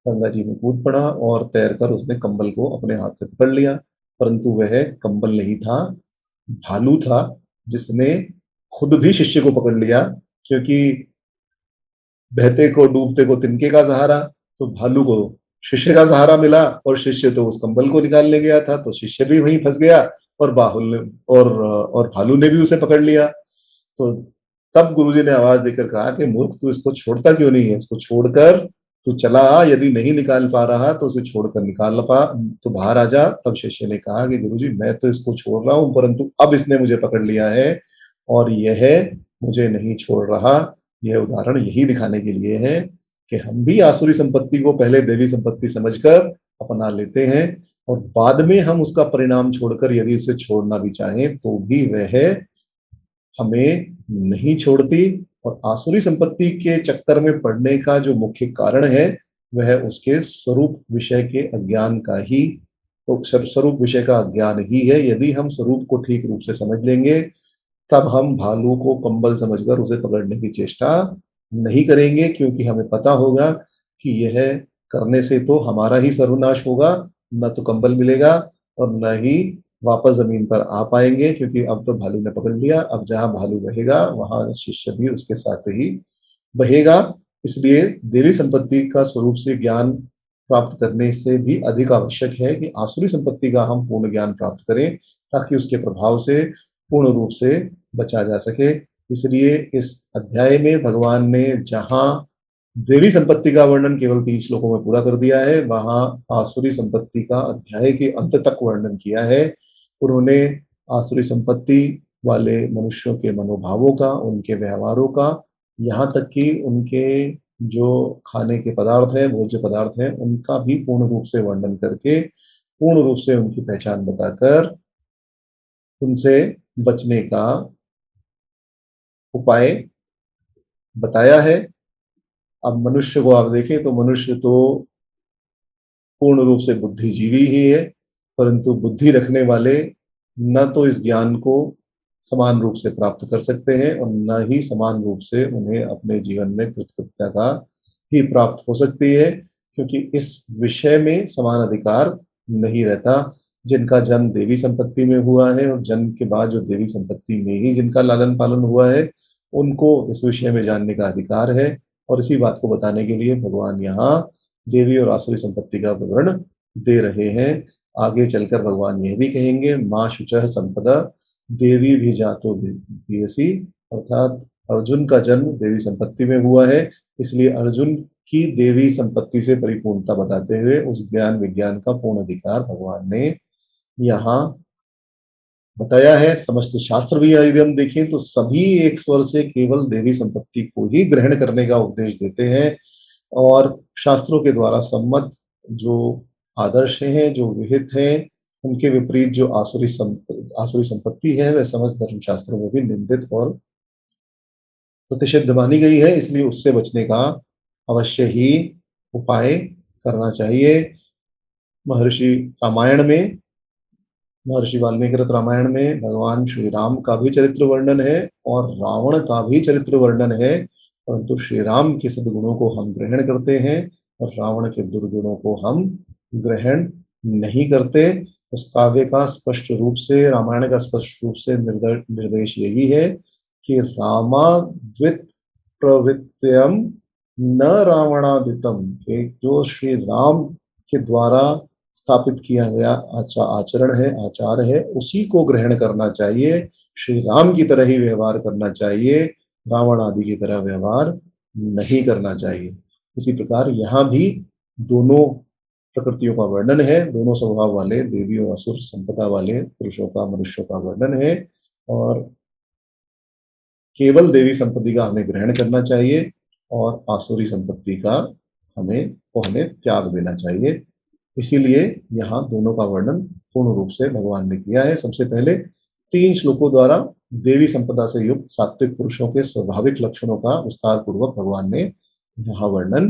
गंगा जी में कूद पड़ा और तैरकर उसने कंबल को अपने हाथ से पकड़ लिया। परंतु वह कंबल नहीं था, भालू था, जिसने खुद भी शिष्य को पकड़ लिया। क्योंकि बहते को डूबते को तिनके का सहारा, तो भालू को शिष्य का सहारा मिला और शिष्य तो उस कंबल को निकालने गया था, तो शिष्य भी वहीं फंस गया और बाहुल ने और भालू ने भी उसे पकड़ लिया। तो तब गुरुजी ने आवाज देकर कहा कि मूर्ख, तू इसको छोड़ता क्यों नहीं है, इसको छोड़कर तू चला आ, यदि नहीं निकाल पा रहा तो उसे छोड़कर निकाल पा, तो बाहर आ जा। तब शिष्य ने कहा कि गुरुजी मैं तो इसको छोड़ रहा हूं, परंतु अब इसने मुझे पकड़ लिया है और यह मुझे नहीं छोड़ रहा। यह उदाहरण यही दिखाने के लिए है कि हम भी आसुरी संपत्ति को पहले देवी संपत्ति समझकर अपना लेते हैं और बाद में हम उसका परिणाम छोड़कर यदि उसे छोड़ना भी चाहें तो भी वह हमें नहीं छोड़ती। और आसुरी संपत्ति के चक्कर में पड़ने का जो मुख्य कारण है वह उसके स्वरूप विषय के अज्ञान का ही, तो स्वरूप विषय का अज्ञान ही है। यदि हम स्वरूप को ठीक रूप से समझ लेंगे, तब हम भालू को कंबल समझकर उसे पकड़ने की चेष्टा नहीं करेंगे, क्योंकि हमें पता होगा कि यह करने से तो हमारा ही सर्वनाश होगा, न तो कंबल मिलेगा और न ही वापस जमीन पर आ पाएंगे। क्योंकि अब तो भालू ने पकड़ लिया, अब जहां भालू बहेगा वहां शिष्य भी उसके साथ ही बहेगा। इसलिए देवी संपत्ति का स्वरूप से ज्ञान प्राप्त करने से भी अधिक आवश्यक है कि आसुरी संपत्ति का हम पूर्ण ज्ञान प्राप्त करें, ताकि उसके प्रभाव से पूर्ण रूप से बचा जा सके। इसलिए इस अध्याय में भगवान ने जहां देवी संपत्ति का वर्णन केवल 3 श्लोकों में पूरा कर दिया है, वहां आसुरी संपत्ति का अध्याय के अंत तक वर्णन किया है। उन्होंने आसुरी संपत्ति वाले मनुष्यों के मनोभावों का, उनके व्यवहारों का, यहाँ तक कि उनके जो खाने के पदार्थ हैं, भोज्य पदार्थ हैं, उनका भी पूर्ण रूप से वर्णन करके, पूर्ण रूप से उनकी पहचान बताकर उनसे बचने का उपाय बताया है। अब मनुष्य को आप देखें तो मनुष्य तो पूर्ण रूप से बुद्धिजीवी ही है, परंतु बुद्धि रखने वाले न तो इस ज्ञान को समान रूप से प्राप्त कर सकते हैं और न ही समान रूप से उन्हें अपने जीवन में कृतकृत्यता का ही प्राप्त हो सकती है, क्योंकि इस विषय में समान अधिकार नहीं रहता। जिनका जन्म देवी संपत्ति में हुआ है और जन्म के बाद जो देवी संपत्ति में ही जिनका लालन पालन हुआ है, उनको इस विषय में जानने का अधिकार है। और इसी बात को बताने के लिए भगवान यहाँ देवी और आसुरी संपत्ति का विवरण दे रहे हैं। आगे चलकर भगवान यह भी कहेंगे, माँ शुचः संपदा देवी भी जातो बीयसी, अर्थात अर्जुन का जन्म देवी संपत्ति में हुआ है, इसलिए अर्जुन की देवी संपत्ति से परिपूर्णता बताते हुए उस ज्ञान विज्ञान का पूर्ण अधिकार भगवान ने यहाँ बताया है। समस्त शास्त्र भी यदि हम देखें तो सभी एक स्वर से केवल देवी संपत्ति को ही ग्रहण करने का उपदेश देते हैं, और शास्त्रों के द्वारा सम्मत जो आदर्श हैं, जो विहित हैं, उनके विपरीत जो आसुरी संपत्ति है, वह समस्त धर्मशास्त्रों में भी निंदित और प्रतिषिद्ध मानी गई है। इसलिए उससे बचने का अवश्य ही उपाय करना चाहिए। महर्षि रामायण में, महर्षि वाल्मीकि कृत रामायण में भगवान श्री राम का भी चरित्र वर्णन है और रावण का भी चरित्र वर्णन है, परंतु श्री राम के सद्गुणों को हम ग्रहण करते हैं और रावण के दुर्गुणों को हम ग्रहण नहीं करते। उस काव्य का स्पष्ट रूप से, रामायण का स्पष्ट रूप से निर्देश यही है कि रामाद्वित प्रवृत्त्यम न रावणादितम, एक जो श्री राम के द्वारा स्थापित किया गया आचरण है, आचार है, उसी को ग्रहण करना चाहिए। श्री राम की तरह ही व्यवहार करना चाहिए, रावण आदि की तरह व्यवहार नहीं करना चाहिए। इसी प्रकार यहाँ भी दोनों प्रकृतियों का वर्णन है, दोनों स्वभाव वाले देवी और असुर संपदा वाले पुरुषों का, मनुष्यों का वर्णन है, और केवल देवी संपत्ति का हमें ग्रहण करना चाहिए और आसुरी संपत्ति का हमें त्याग देना चाहिए। इसीलिए यहाँ दोनों का वर्णन पूर्ण रूप से भगवान ने किया है। सबसे पहले 3 श्लोकों द्वारा देवी संपदा से युक्त सात्विक पुरुषों के स्वाभाविक लक्षणों का विस्तार पूर्वक भगवान ने यहाँ वर्णन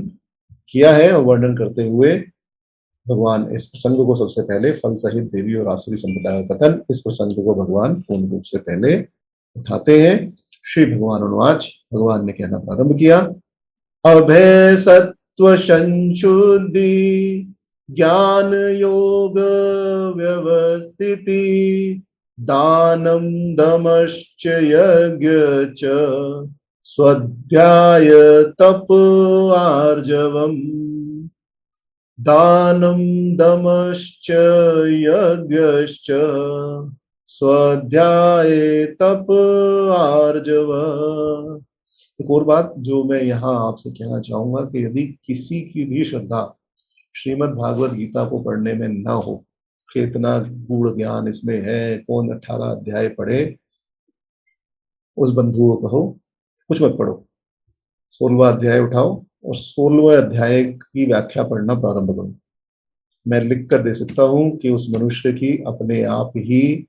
किया है, और वर्णन करते हुए भगवान इस प्रसंग को सबसे पहले फल सहित देवी और आसुरी संपदा का कथन, इस प्रसंग को भगवान पूर्ण रूप से पहले उठाते हैं। श्री भगवान अनुवाच, भगवान ने कहना प्रारंभ किया, अभय सत्व संशुद्धि ज्ञान योग व्यवस्थिति दानम दमश्च यज्ञ च स्वाध्याय तप आर्जवम, दानम दमश्च यज्ञश्च स्वाध्याय तप आर्जव। एक और बात जो मैं यहाँ आपसे कहना चाहूंगा कि यदि किसी की भी श्रद्धा श्रीमद् भागवत गीता को पढ़ने में ना हो कि इतना गूढ़ ज्ञान इसमें है, कौन 18 अध्याय पढ़े, उस बंधु को कहो कुछ मत पढ़ो, 16वां अध्याय उठाओ और 16वें अध्याय की व्याख्या पढ़ना प्रारंभ करो। मैं लिख कर दे सकता हूं कि उस मनुष्य की अपने आप ही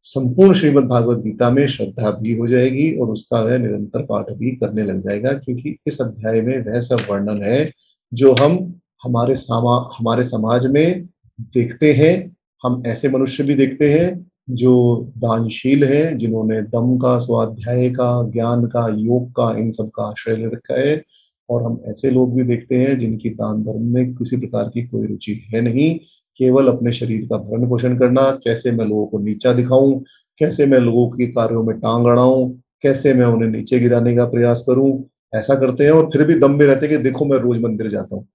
संपूर्ण श्रीमद् भागवत गीता में श्रद्धा भी हो जाएगी और उसका वह निरंतर पाठ भी करने लग जाएगा, क्योंकि इस अध्याय में वह सब वर्णन है जो हम हमारे समाज में देखते हैं। हम ऐसे मनुष्य भी देखते हैं जो दानशील हैं, जिन्होंने दम का, स्वाध्याय का, ज्ञान का, योग का, इन सब का आश्रय ले रखा है, और हम ऐसे लोग भी देखते हैं जिनकी दान धर्म में किसी प्रकार की कोई रुचि है नहीं, केवल अपने शरीर का भरण पोषण करना, कैसे मैं लोगों को नीचा दिखाऊं, कैसे मैं लोगों के कार्यों में टांग अड़ाऊं, कैसे मैं उन्हें नीचे गिराने का प्रयास करूं, ऐसा करते हैं। और फिर भी दम में रहते हैं कि देखो मैं रोज मंदिर जाता हूँ,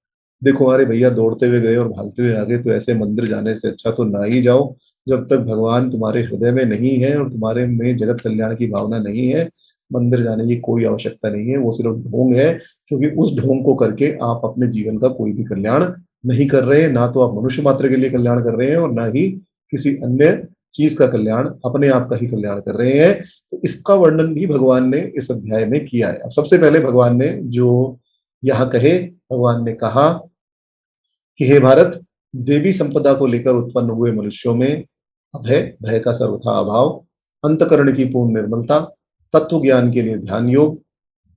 देखो अरे भैया दौड़ते हुए गए और भागते हुए आ गए, तो ऐसे मंदिर जाने से अच्छा तो ना ही जाओ। जब तक भगवान तुम्हारे हृदय में नहीं है और तुम्हारे में जगत कल्याण की भावना नहीं है, मंदिर जाने की कोई आवश्यकता नहीं है, वो सिर्फ ढोंग है, क्योंकि उस ढोंग को करके आप अपने जीवन का कोई भी कल्याण नहीं कर रहे हैं। ना तो आप मनुष्य मात्र के लिए कल्याण कर रहे हैं और ना ही किसी अन्य चीज का कल्याण, अपने आप का ही कल्याण कर रहे हैं। तो इसका वर्णन भी भगवान ने इस अध्याय में किया है। अब सबसे पहले भगवान ने जो यहाँ कहे, भगवान ने कहा कि हे भारत, देवी संपदा को लेकर उत्पन्न हुए मनुष्यों में अभय, भय का सर्वथा अभाव, अंतःकरण की पूर्ण निर्मलता, तत्व ज्ञान के लिए ध्यान योग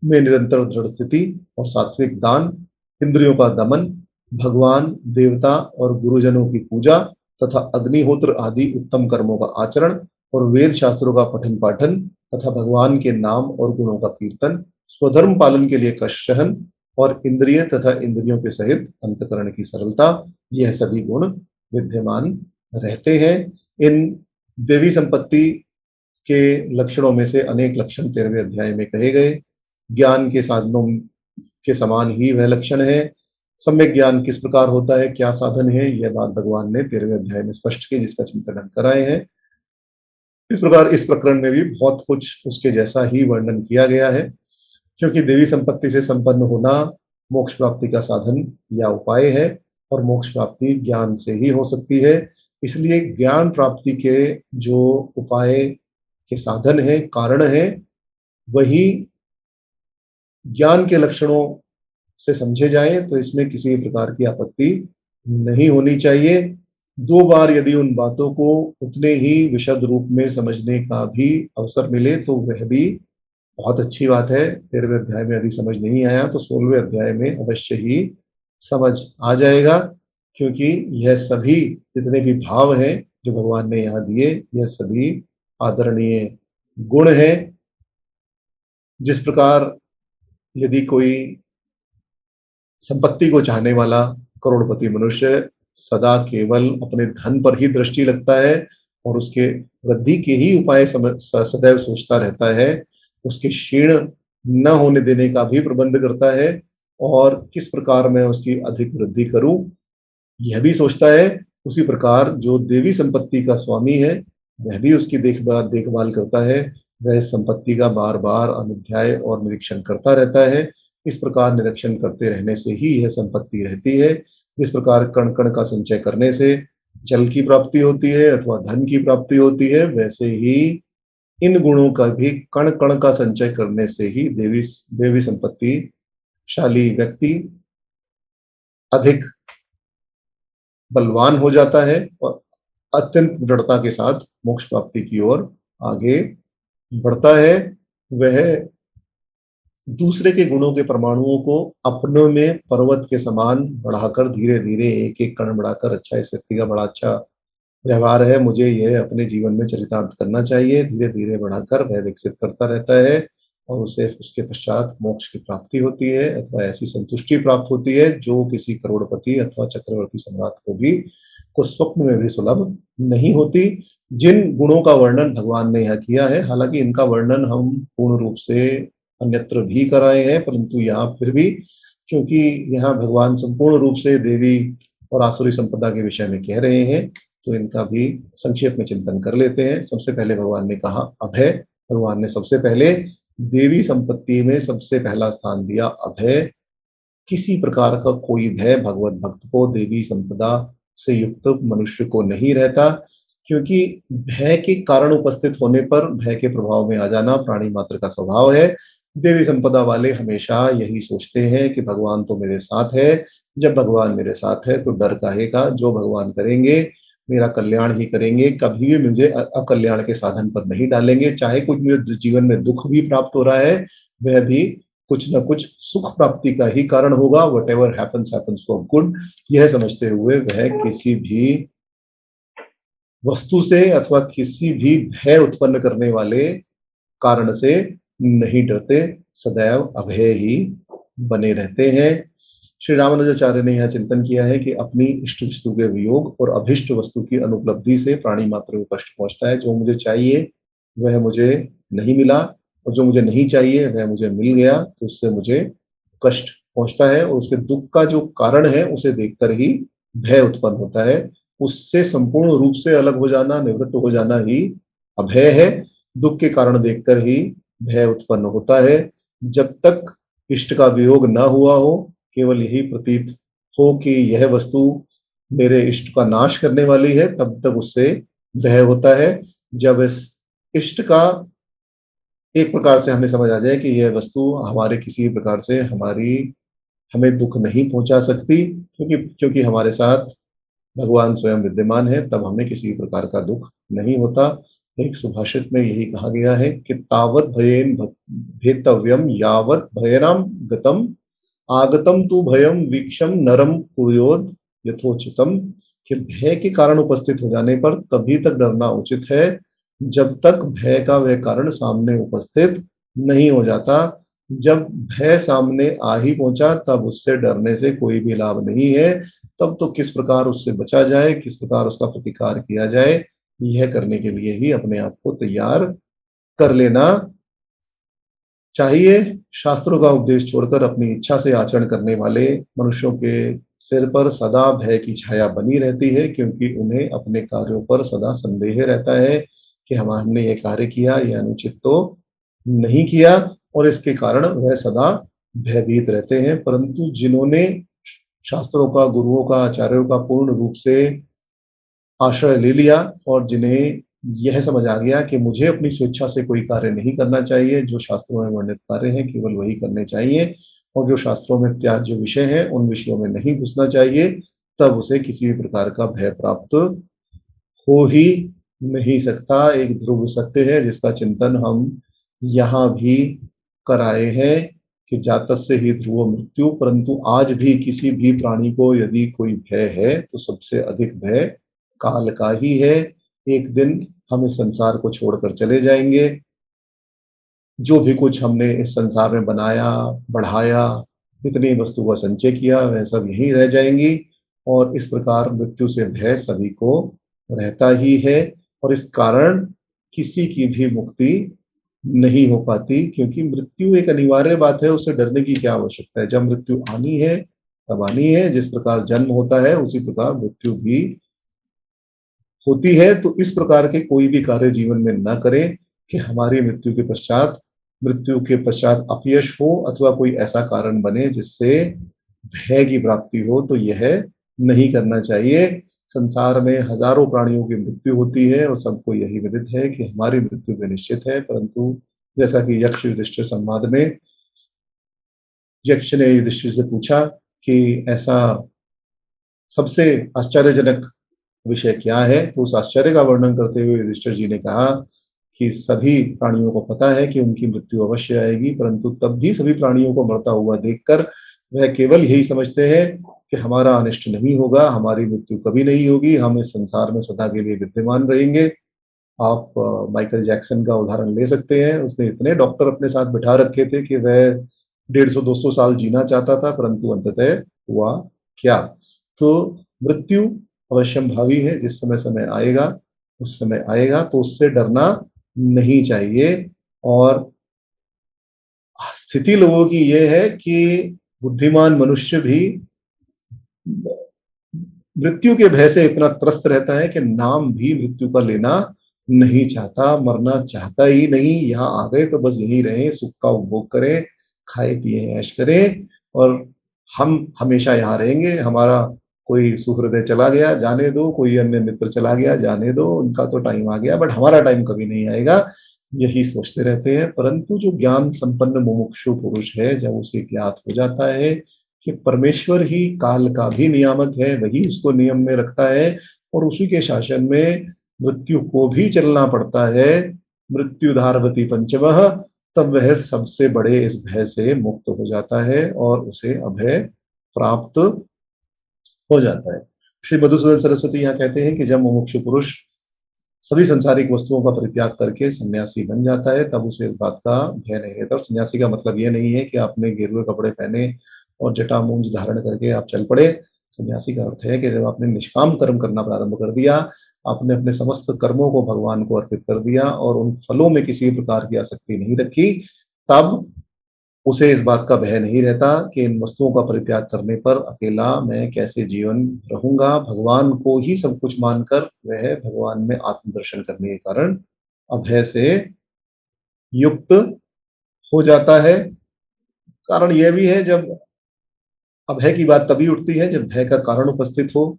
में निरंतर दृढ़ स्थिति और सात्विक दान, इंद्रियों का दमन, भगवान, देवता और गुरुजनों की पूजा तथा अग्निहोत्र आदि उत्तम कर्मों का आचरण और वेद शास्त्रों का पठन पाठन तथा भगवान के नाम और गुणों का कीर्तन, स्वधर्म पालन के लिए कष्ट सहन और इंद्रिय तथा इंद्रियों के सहित अंतकरण की सरलता, यह सभी गुण विद्यमान रहते हैं। इन देवी संपत्ति के लक्षणों में से अनेक लक्षण 13वें अध्याय में कहे गए। ज्ञान के साधनों के समान ही वह लक्षण है। सम्यक ज्ञान किस प्रकार होता है, क्या साधन है, यह बात भगवान ने 13वें अध्याय में स्पष्ट की, जिसका चिंतन हम कराए हैं। इस प्रकार इस प्रकरण में भी बहुत कुछ उसके जैसा ही वर्णन किया गया है, क्योंकि देवी संपत्ति से संपन्न होना मोक्ष प्राप्ति का साधन या उपाय है और मोक्ष प्राप्ति ज्ञान से ही हो सकती है। इसलिए ज्ञान प्राप्ति के जो उपाय के साधन है, कारण है, वही ज्ञान के लक्षणों से समझे जाएं तो इसमें किसी प्रकार की आपत्ति नहीं होनी चाहिए। 2 बार यदि उन बातों को उतने ही विशद रूप में समझने का भी अवसर मिले तो वह भी बहुत अच्छी बात है। 13वें अध्याय में यदि समझ नहीं आया तो 16वें अध्याय में अवश्य ही समझ आ जाएगा, क्योंकि यह सभी जितने भी भाव हैं जो भगवान ने यहाँ दिए, यह सभी आदरणीय गुण हैं। जिस प्रकार यदि कोई संपत्ति को चाहने वाला करोड़पति मनुष्य सदा केवल अपने धन पर ही दृष्टि लगता है और उसके वृद्धि के ही उपाय सदैव सोचता रहता है, उसके क्षीण न होने देने का भी प्रबंध करता है और किस प्रकार मैं उसकी अधिक वृद्धि करूं, यह भी सोचता है। उसी प्रकार जो देवी संपत्ति का स्वामी है, वह भी उसकी देखभाल करता है। वह संपत्ति का बार बार अनुध्याय और निरीक्षण करता रहता है। इस प्रकार निरीक्षण करते रहने से ही यह संपत्ति रहती है। जिस प्रकार कण कण का संचय करने से जल की प्राप्ति होती है अथवा धन की प्राप्ति होती है, वैसे ही इन गुणों का भी कण कण का संचय करने से ही देवी संपत्ति शाली व्यक्ति अधिक बलवान हो जाता है और अत्यंत दृढ़ता के साथ मोक्ष प्राप्ति की ओर आगे बढ़ता है। वह दूसरे के गुणों के परमाणुओं को अपनों में पर्वत के समान बढ़ाकर धीरे धीरे एक एक कण बढ़ाकर, अच्छा इस व्यक्ति का बड़ा अच्छा व्यवहार है, मुझे यह अपने जीवन में चरितार्थ करना चाहिए, धीरे धीरे बढ़ाकर वह विकसित करता रहता है और उसे उसके पश्चात मोक्ष की प्राप्ति होती है अथवा ऐसी संतुष्टि प्राप्त होती है जो किसी करोड़पति अथवा चक्रवर्ती सम्राट को स्वप्न में भी सुलभ नहीं होती। जिन गुणों का वर्णन भगवान ने यहाँ किया है, हालांकि इनका वर्णन हम पूर्ण रूप से अन्यत्र भी कराए हैं, परंतु यहाँ फिर भी, क्योंकि यहाँ भगवान संपूर्ण रूप से देवी और आसुरी संपदा के विषय में कह रहे हैं, तो इनका भी संक्षेप में चिंतन कर लेते हैं। सबसे पहले भगवान ने कहा अभय। भगवान ने सबसे पहले देवी संपत्ति में सबसे पहला स्थान दिया अभय। किसी प्रकार का कोई भय भगवत भक्त को देवी संपदा से युक्त मनुष्य को नहीं रहता, क्योंकि भय के कारण उपस्थित होने पर भय के प्रभाव में आ जाना प्राणी मात्र का स्वभाव है। देवी संपदा वाले हमेशा यही सोचते हैं कि भगवान तो मेरे साथ है, जब भगवान मेरे साथ है तो डर काहे का, जो भगवान करेंगे मेरा कल्याण ही करेंगे, कभी भी मुझे अकल्याण के साधन पर नहीं डालेंगे। चाहे कुछ मुझे जीवन में दुख भी प्राप्त हो रहा है, वह भी कुछ न कुछ सुख प्राप्ति का ही कारण होगा। What ever happens happens for good, यह समझते हुए वह किसी भी वस्तु से अथवा किसी भी भय उत्पन्न करने वाले कारण से नहीं डरते, सदैव अभय ही बने रहते हैं। श्री रामानुजाचार्य ने यह चिंतन किया है कि अपनी इष्ट वस्तु के वियोग और अभिष्ट वस्तु की अनुपलब्धि से प्राणी मात्र को कष्ट पहुंचता है। जो मुझे चाहिए वह मुझे नहीं मिला और जो मुझे नहीं चाहिए वह मुझे मिल गया, तो उससे मुझे कष्ट पहुंचता है और उसके दुख का जो कारण है उसे देखकर ही भय उत्पन्न होता है। उससे संपूर्ण रूप से अलग हो जाना, निवृत्त हो जाना ही अभय है। दुख के कारण देखकर ही भय उत्पन्न होता है। जब तक इष्ट का वियोग न हुआ हो, केवल यही प्रतीत हो कि यह वस्तु मेरे इष्ट का नाश करने वाली है, तब तक उससे भय होता है। जब इस इष्ट का एक प्रकार से हमें समझ आ जाए कि यह वस्तु हमारे किसी प्रकार से हमें दुख नहीं पहुंचा सकती, क्योंकि क्योंकि हमारे साथ भगवान स्वयं विद्यमान है, तब हमें किसी प्रकार का दुख नहीं होता। एक सुभाषित में यही कहा गया है कि तावत भयेन भेतव्यम यावत भयनाम गतम आगतम तु भयम वीक्षम नरम कुर्योद यथोचितम, कि भय के कारण उपस्थित हो जाने पर तभी तक डरना उचित है जब तक भय का वह कारण सामने उपस्थित नहीं हो जाता। जब भय सामने आ ही पहुंचा तब उससे डरने से कोई भी लाभ नहीं है। तब तो किस प्रकार उससे बचा जाए, किस प्रकार उसका प्रतिकार किया जाए, यह करने के लिए ही अपने आप को तैयार कर लेना चाहिए। शास्त्रों का उपदेश छोड़कर अपनी इच्छा से आचरण करने वाले मनुष्यों के सिर पर सदा भय की छाया बनी रहती है, क्योंकि उन्हें अपने कार्यों पर सदा संदेह रहता है कि हमने ये कार्य किया, यह अनुचित तो नहीं किया, और इसके कारण वह सदा भयभीत रहते हैं। परंतु जिन्होंने शास्त्रों का, गुरुओं का, आचार्यों का पूर्ण रूप से आश्रय ले लिया और जिन्हें यह समझ आ गया कि मुझे अपनी स्वेच्छा से कोई कार्य नहीं करना चाहिए, जो शास्त्रों में वर्णित कार्य हैं केवल वही करने चाहिए, और जो शास्त्रों में त्याज्य विषय है उन विषयों में नहीं घुसना चाहिए, तब उसे किसी भी प्रकार का भय प्राप्त हो ही नहीं सकता। एक ध्रुव सत्य है जिसका चिंतन हम यहाँ भी कराए हैं कि जातस्य ही ध्रुव मृत्यु, परंतु आज भी किसी भी प्राणी को यदि कोई भय है तो सबसे अधिक भय काल का ही है। एक दिन हम इस संसार को छोड़कर चले जाएंगे। जो भी कुछ हमने इस संसार में बनाया, बढ़ाया, जितनी वस्तु का संचय किया, वह सब यहीं रह जाएंगी, और इस प्रकार मृत्यु से भय सभी को रहता ही है। और इस कारण किसी की भी मुक्ति नहीं हो पाती, क्योंकि मृत्यु एक अनिवार्य बात है, उससे डरने की क्या आवश्यकता है। जब मृत्यु आनी है तब आनी है। जिस प्रकार जन्म होता है उसी प्रकार मृत्यु भी होती है। तो इस प्रकार के कोई भी कार्य जीवन में न करें कि हमारी मृत्यु के पश्चात अपयश हो अथवा कोई ऐसा कारण बने जिससे भय की प्राप्ति हो, तो यह नहीं करना चाहिए। संसार में हजारों प्राणियों की मृत्यु होती है और सबको यही विदित है कि हमारी मृत्यु भी निश्चित है, परंतु जैसा कि यक्ष युधिष्ठिर संवाद में यक्ष ने युधिष्ठिर से पूछा कि ऐसा सबसे आश्चर्यजनक विषय क्या है, तो उस आश्चर्य का वर्णन करते हुए युधिष्ठिर जी ने कहा कि सभी प्राणियों को पता है कि उनकी मृत्यु अवश्य आएगी, परंतु तब भी सभी प्राणियों को मरता हुआ देखकर वह केवल यही समझते हैं कि हमारा अनिष्ट नहीं होगा, हमारी मृत्यु कभी नहीं होगी, हम इस संसार में सदा के लिए विद्यमान रहेंगे। आप माइकल जैक्सन का उदाहरण ले सकते हैं। उसने इतने डॉक्टर अपने साथ बिठा रखे थे कि वह 150-200 साल जीना चाहता था, परंतु अंततः हुआ क्या? तो मृत्यु अवश्यंभावी है। जिस समय समय आएगा उस समय आएगा, तो उससे डरना नहीं चाहिए। और स्थिति लोगों की यह है कि बुद्धिमान मनुष्य भी मृत्यु के भय से इतना त्रस्त रहता है कि नाम भी मृत्यु का लेना नहीं चाहता, मरना चाहता ही नहीं। यहाँ आ गए तो बस यहीं रहें, सुख का उपभोग करें, खाए पिए ऐश करें, और हम हमेशा यहाँ रहेंगे। हमारा कोई सुहृदय चला गया, जाने दो, कोई अन्य मित्र चला गया, जाने दो, उनका तो टाइम आ गया, बट हमारा टाइम कभी नहीं आएगा, यही सोचते रहते हैं। परंतु जो ज्ञान संपन्न मुमुक्षु पुरुष है, जब उसे ज्ञात हो जाता है कि परमेश्वर ही काल का भी नियामक है, वही उसको नियम में रखता है और उसी के शासन में मृत्यु को भी चलना पड़ता है, मृत्यु धारवती पंचमः, तब वह सबसे बड़े इस भय से मुक्त हो जाता है और उसे अभय प्राप्त हो जाता है। श्री मधुसूदन सरस्वती यहाँ कहते हैं कि जब मुमुक्षु पुरुष सभी संसारिक वस्तुओं का परित्याग करके सन्यासी बन जाता है, तब उसे इस बात का भय नहीं रहता। और सन्यासी का मतलब यह नहीं है कि आपने गेरुए कपड़े पहने और जटामूंज धारण करके आप चल पड़े। सन्यासी का अर्थ है कि जब आपने निष्काम कर्म करना प्रारंभ कर दिया, आपने अपने समस्त कर्मों को भगवान को अर्पित कर दिया और उन फलों में किसी प्रकार की आसक्ति नहीं रखी, तब उसे इस बात का भय नहीं रहता कि इन वस्तुओं का परित्याग करने पर अकेला मैं कैसे जीवन रहूंगा। भगवान को ही सब कुछ मानकर वह भगवान में आत्मदर्शन करने के कारण अभय से युक्त हो जाता है। कारण यह भी है, जब अभय की बात तभी उठती है जब भय का कारण उपस्थित हो।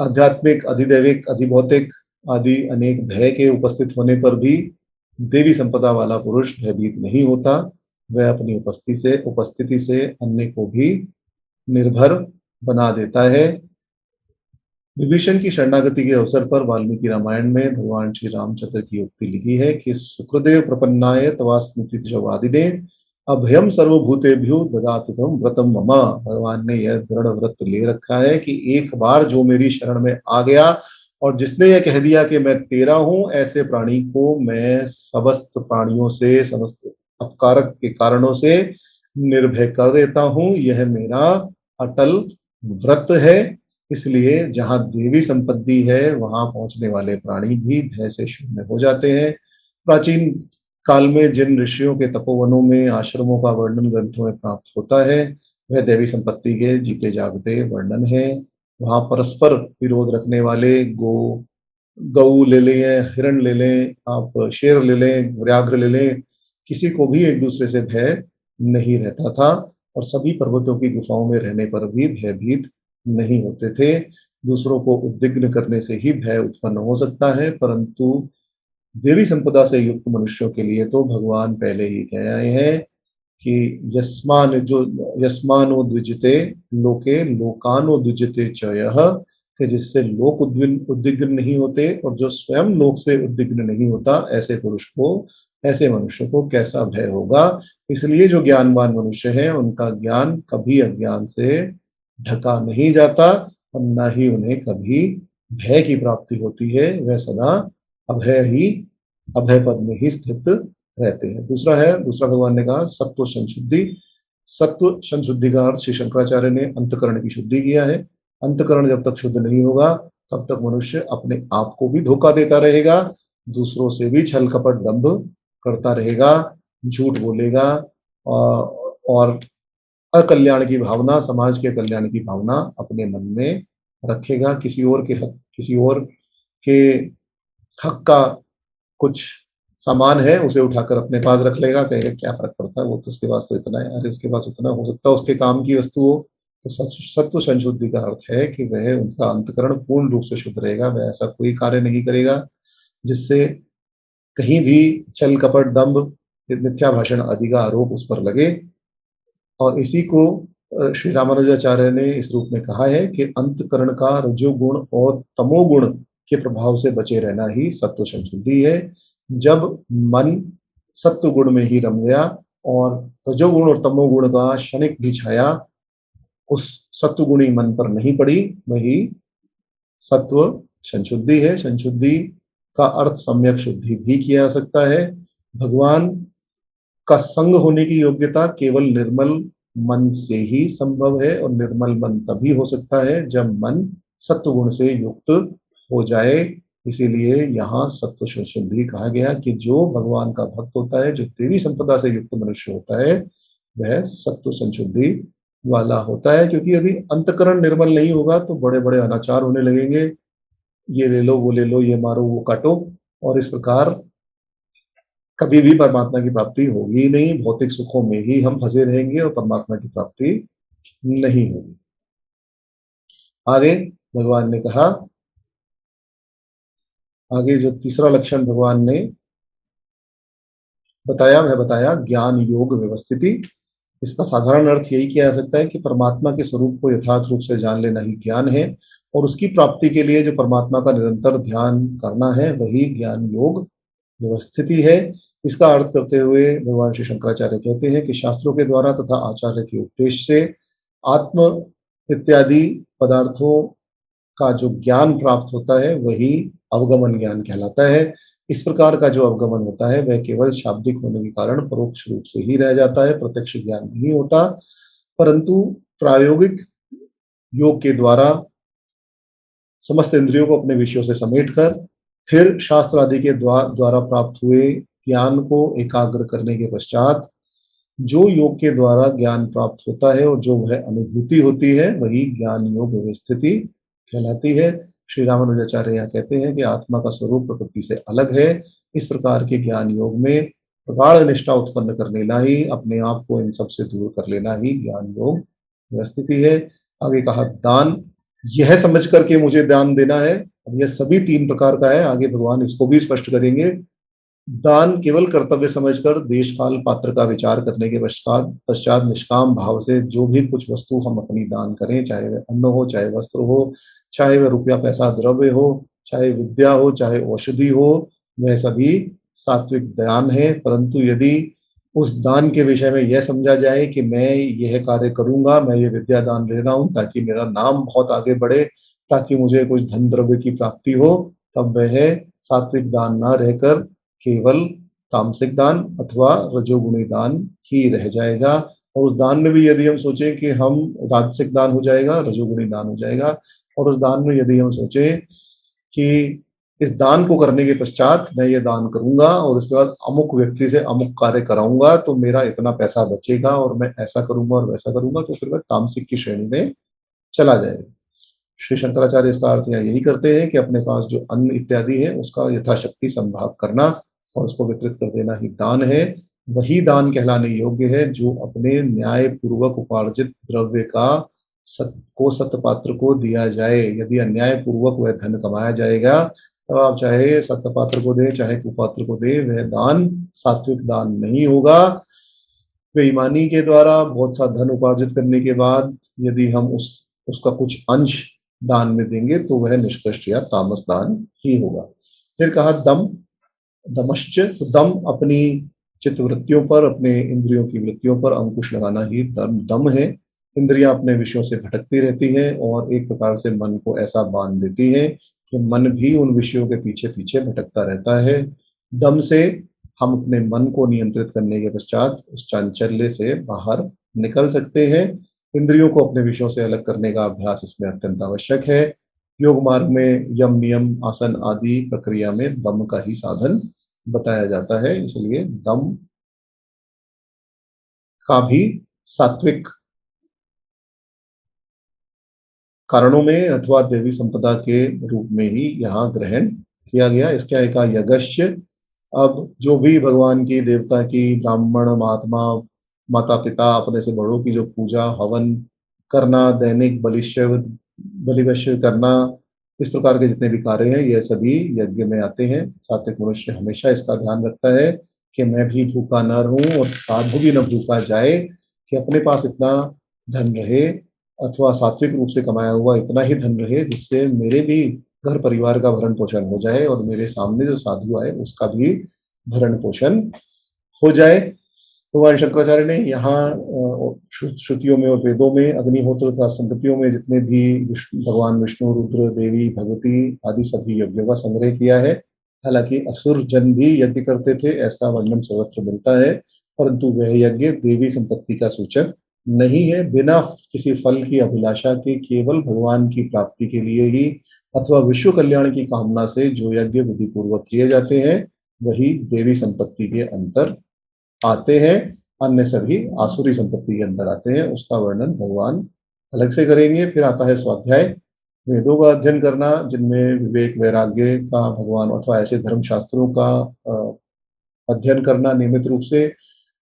आध्यात्मिक, अधिदैविक, अधिभौतिक आदि अनेक भय के उपस्थित होने पर भी देवी संपदा वाला पुरुष भयभीत नहीं होता। वह अपनी उपस्थिति से अन्य को भी निर्भर बना देता है। विभीषण की शरणागति के अवसर पर वाल्मीकि रामायण में भगवान श्री रामचंद्र की उक्ति लिखी है कि सुकृदेव प्रपन्नाय तवास्मृति च वादिने अभयम सर्वभूतेभ्यो ददाति तम व्रतम मम। भगवान ने यह दृढ़ व्रत ले रखा है कि एक बार जो मेरी शरण में आ गया और जिसने यह कह दिया कि मैं तेरा हूं, ऐसे प्राणी को मैं समस्त प्राणियों से, समस्त अपकारक के कारणों से निर्भय कर देता हूं। यह मेरा अटल व्रत है। इसलिए जहां देवी संपत्ति है वहां पहुंचने वाले प्राणी भी भय से शून्य हो जाते हैं। प्राचीन काल में जिन ऋषियों के तपोवनों में आश्रमों का वर्णन ग्रंथों में प्राप्त होता है, वह देवी संपत्ति के जीते जागते वर्णन है। वहां परस्पर विरोध रखने वाले गऊ ले लें, हिरण ले लें, आप शेर ले लें, व्याघ्र ले लें, किसी को भी एक दूसरे से भय नहीं रहता था और सभी पर्वतों की गुफाओं में रहने पर भी भयभीत नहीं होते थे। दूसरों को उद्विग्न करने से ही भय उत्पन्न हो सकता है, परंतु देवी संपदा से युक्त मनुष्यों के लिए तो भगवान पहले ही कह आए हैं कि यस्मानो द्विजते लोके लोकानो द्विजते च यः, कि जिससे लोक उद्विग्न नहीं होते और जो स्वयं लोक से उद्विग्न नहीं होता, ऐसे पुरुष को, ऐसे मनुष्य को कैसा भय होगा। इसलिए जो ज्ञानवान मनुष्य है उनका ज्ञान कभी अज्ञान से ढका नहीं जाता और न ही उन्हें कभी भय की प्राप्ति होती है। वह सदा अभय ही, अभय पद में ही स्थित रहते हैं। दूसरा भगवान ने कहा सत्व संशुद्धि। सत्व संशुद्धि का अर्थ श्री शंकराचार्य ने अंतकरण की शुद्धि किया है। अंतकरण जब तक शुद्ध नहीं होगा तब तक मनुष्य अपने आप को भी धोखा देता रहेगा, दूसरों से भी छल कपट दंभ करता रहेगा, झूठ बोलेगा और अकल्याण की भावना, समाज के कल्याण की भावना अपने मन में रखेगा। किसी और के हक का कुछ सामान है उसे उठाकर अपने पास रख लेगा, कहेगा क्या फर्क पड़ता है, वो तो उसके पास तो इतना है, अरे उसके पास उतना, हो सकता है उसके काम की वस्तु हो। तो सत्व संशुद्धि का अर्थ है कि वह, उनका अंतकरण पूर्ण रूप से शुद्ध रहेगा, वह ऐसा कोई कार्य नहीं करेगा जिससे कहीं भी छल कपट दंभ मिथ्या भाषण आदि का आरोप उस पर लगे। और इसी को श्री रामानुजाचार्य ने इस रूप में कहा है कि अंतकरण का रजोगुण और तमोगुण के प्रभाव से बचे रहना ही सत्व संशुद्धि है। जब मन सत्व गुण में ही रम गया और रजोगुण और तमोगुण का क्षणिक भी छाया उस सत्वगुणी मन पर नहीं पड़ी, वही सत्व संशुद्धि है। संशुद्धि का अर्थ सम्यक शुद्धि भी किया जा सकता है। भगवान का संग होने की योग्यता केवल निर्मल मन से ही संभव है और निर्मल मन तभी हो सकता है जब मन सत्व गुण से युक्त हो जाए। इसीलिए यहाँ सत्व शुद्धि कहा गया कि जो भगवान का भक्त होता है, जो देवी संपदा से युक्त मनुष्य होता है, वह सत्व संशुद्धि वाला होता है। क्योंकि यदि अंतकरण निर्मल नहीं होगा तो बड़े बड़े अनाचार होने लगेंगे, ये ले लो, वो ले लो, ये मारो, वो काटो, और इस प्रकार कभी भी परमात्मा की प्राप्ति होगी ही नहीं। भौतिक सुखों में ही हम फंसे रहेंगे और परमात्मा की प्राप्ति नहीं होगी। आगे भगवान ने कहा, आगे जो तीसरा लक्षण भगवान ने बताया वह बताया ज्ञान योग व्यवस्थिति। इसका साधारण अर्थ यही किया जा सकता है कि परमात्मा के स्वरूप को यथार्थ रूप से जान लेना ही ज्ञान है और उसकी प्राप्ति के लिए जो परमात्मा का निरंतर ध्यान करना है वही ज्ञान योग व्यवस्थिति है। इसका अर्थ करते हुए भगवान श्री शंकराचार्य कहते हैं कि शास्त्रों के द्वारा तथा आचार्य के उपदेश से आत्म इत्यादि पदार्थों का जो ज्ञान प्राप्त होता है वही अवगमन ज्ञान कहलाता है। इस प्रकार का जो अवगमन होता है वह केवल शाब्दिक होने के कारण परोक्ष रूप से ही रह जाता है, प्रत्यक्ष ज्ञान नहीं होता। परंतु प्रायोगिक योग के द्वारा समस्त इंद्रियों को अपने विषयों से समेटकर फिर शास्त्र आदि के द्वारा प्राप्त हुए ज्ञान को एकाग्र करने के पश्चात जो योग के द्वारा ज्ञान प्राप्त होता है और जो वह अनुभूति होती है वही ज्ञान योग व्यवस्थिति कहलाती है। श्री रामानुजाचार्य यहाँ कहते हैं कि आत्मा का स्वरूप प्रकृति से अलग है। इस प्रकार के ज्ञान योग में प्रगाढ़ निष्ठा उत्पन्न कर लेना ही, अपने आप को इन सब से दूर कर लेना ही ज्ञान योग व्यवस्थिति है। आगे कहा दान, यह समझ करके मुझे दान देना है। अब यह सभी तीन प्रकार का है, आगे भगवान इसको भी स्पष्ट करेंगे। दान केवल कर्तव्य समझकर देश काल पात्र का विचार करने के पश्चात पश्चात निष्काम भाव से जो भी कुछ वस्तु हम अपनी दान करें, चाहे वह अन्न हो, चाहे वस्त्र हो, चाहे वह रुपया पैसा द्रव्य हो, चाहे विद्या हो, चाहे औषधि हो, वह सभी सात्विक दान है। परंतु यदि उस दान के विषय में यह समझा जाए कि मैं यह कार्य करूंगा, मैं ये विद्या दान दे रहा हूं ताकि मेरा नाम बहुत आगे बढ़े, ताकि मुझे कुछ धन द्रव्य की प्राप्ति हो, तब वह सात्विक दान ना रहकर केवल तामसिक दान अथवा रजोगुणी दान ही रह जाएगा। और उस दान में भी यदि हम सोचें कि हम राजसिक दान हो जाएगा, रजोगुणी दान हो जाएगा। और उस दान में यदि हम सोचें कि इस दान को करने के पश्चात मैं ये दान करूंगा और उसके बाद अमुक व्यक्ति से अमुक कार्य कराऊंगा तो मेरा इतना पैसा बचेगा और मैं ऐसा करूंगा और वैसा करूंगा, तो फिर वह तामसिक की श्रेणी में चला जाएगा। श्री शंकराचार्य इसका अर्थ यहाँ यही करते हैं कि अपने पास जो अन्न इत्यादि है उसका यथाशक्ति संभाग करना और उसको वितरित कर देना ही दान है। वही दान कहलाने योग्य है जो अपने न्याय पूर्वक उपार्जित द्रव्य का सत्यपात्र को दिया जाए। यदि अन्याय पूर्वक वह धन कमाया जाएगा तो आप चाहे सत्यपात्र को दे चाहे कुपात्र को दे, वह दान सात्विक दान नहीं होगा। बेईमानी के द्वारा बहुत सा धन उपार्जित करने के बाद यदि हम उसका कुछ अंश दान में देंगे तो वह निष्कृष्ट या तामस दान ही होगा। फिर कहा दम, दमश्च, तो दम अपनी चित्त वृत्तियों पर, अपने इंद्रियों की वृत्तियों पर अंकुश लगाना ही दम है। इंद्रियां अपने विषयों से भटकती रहती हैं और एक प्रकार से मन को ऐसा बांध देती है कि मन भी उन विषयों के पीछे पीछे भटकता रहता है। दम से हम अपने मन को नियंत्रित करने के पश्चात उस चांचल्य से बाहर निकल सकते हैं। इंद्रियों को अपने विषयों से अलग करने का अभ्यास इसमें अत्यंत आवश्यक है। योग मार्ग में यम नियम आसन आदि प्रक्रिया में दम का ही साधन बताया जाता है, इसलिए दम का भी सात्विक कारणों में अथवा देवी संपदा के रूप में ही यहाँ ग्रहण किया गया। इसके आगे कहा यगश्य। अब जो भी भगवान की, देवता की, ब्राह्मण, महात्मा, माता पिता, अपने से बड़ों की जो पूजा हवन करना, दैनिक बलिवश्य करना, इस प्रकार के जितने भी कार्य हैं यह सभी यज्ञ में आते हैं। सात्विक मनुष्य हमेशा इसका ध्यान रखता है कि मैं भी भूखा न रहूं और साधु भी न भूखा जाए, कि अपने पास इतना धन रहे अथवा सात्विक रूप से कमाया हुआ इतना ही धन रहे जिससे मेरे भी घर परिवार का भरण पोषण हो जाए और मेरे सामने जो साधु आए उसका भी भरण पोषण हो जाए। भगवान शंकराचार्य ने यहाँ श्रुतियों में और वेदों में अग्निहोत्र तथा स्मृतियों में जितने भी भगवान विष्णु, रुद्र, देवी, भगवती आदि सभी यज्ञों का संग्रह किया है। हालांकि असुर जन भी यज्ञ करते थे ऐसा वर्णन सर्वत्र मिलता है, परंतु वह यज्ञ देवी संपत्ति का सूचक नहीं है। बिना किसी फल की अभिलाषा के केवल भगवान की प्राप्ति के लिए ही अथवा विश्व कल्याण की कामना से जो यज्ञ विधि पूर्वक किए जाते हैं वही देवी संपत्ति के अंतर आते हैं। अन्य सभी आसुरी संपत्ति के अंदर आते हैं, उसका वर्णन भगवान अलग से करेंगे। फिर आता है स्वाध्याय, वेदों का अध्ययन करना जिनमें विवेक वैराग्य का भगवान अथवा ऐसे धर्म शास्त्रों का अध्ययन करना नियमित रूप से,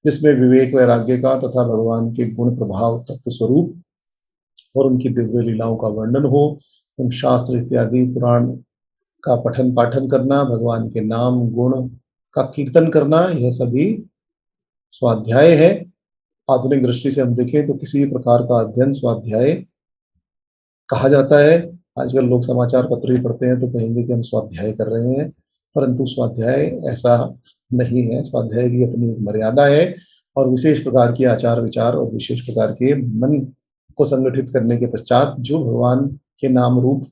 जिसमें विवेक वैराग्य का तथा भगवान के गुण प्रभाव तत्व स्वरूप और उनकी दिव्य लीलाओं का वर्णन हो। उन शास्त्र इत्यादि पुराण का पठन पाठन करना, भगवान के नाम गुण का कीर्तन करना, यह सभी स्वाध्याय है। आधुनिक दृष्टि से हम देखें तो किसी प्रकार का अध्ययन स्वाध्याय कहा जाता है। आजकल लोग समाचार पत्र ही पढ़ते हैं तो कहेंगे कि हम स्वाध्याय कर रहे हैं, परंतु स्वाध्याय ऐसा नहीं है। स्वाध्याय की अपनी मर्यादा है और विशेष प्रकार की आचार विचार और विशेष प्रकार के मन को संगठित करने के पश्चात जो भगवान के नाम रूप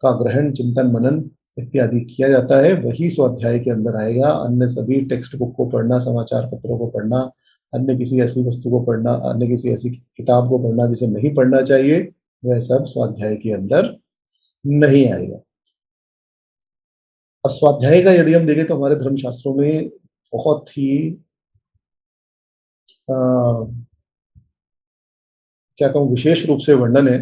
का ग्रहण, चिंतन, मनन इत्यादि किया जाता है वही स्वाध्याय के अंदर आएगा। अन्य सभी टेक्स्ट बुक को पढ़ना, समाचार पत्रों को पढ़ना, अन्य किसी ऐसी वस्तु को पढ़ना, अन्य किसी ऐसी किताब को पढ़ना जिसे नहीं पढ़ना चाहिए, वह सब स्वाध्याय के अंदर नहीं आएगा। अब स्वाध्याय का यदि हम देखें तो हमारे धर्मशास्त्रों में बहुत ही क्या कहूँ, विशेष रूप से वर्णन है,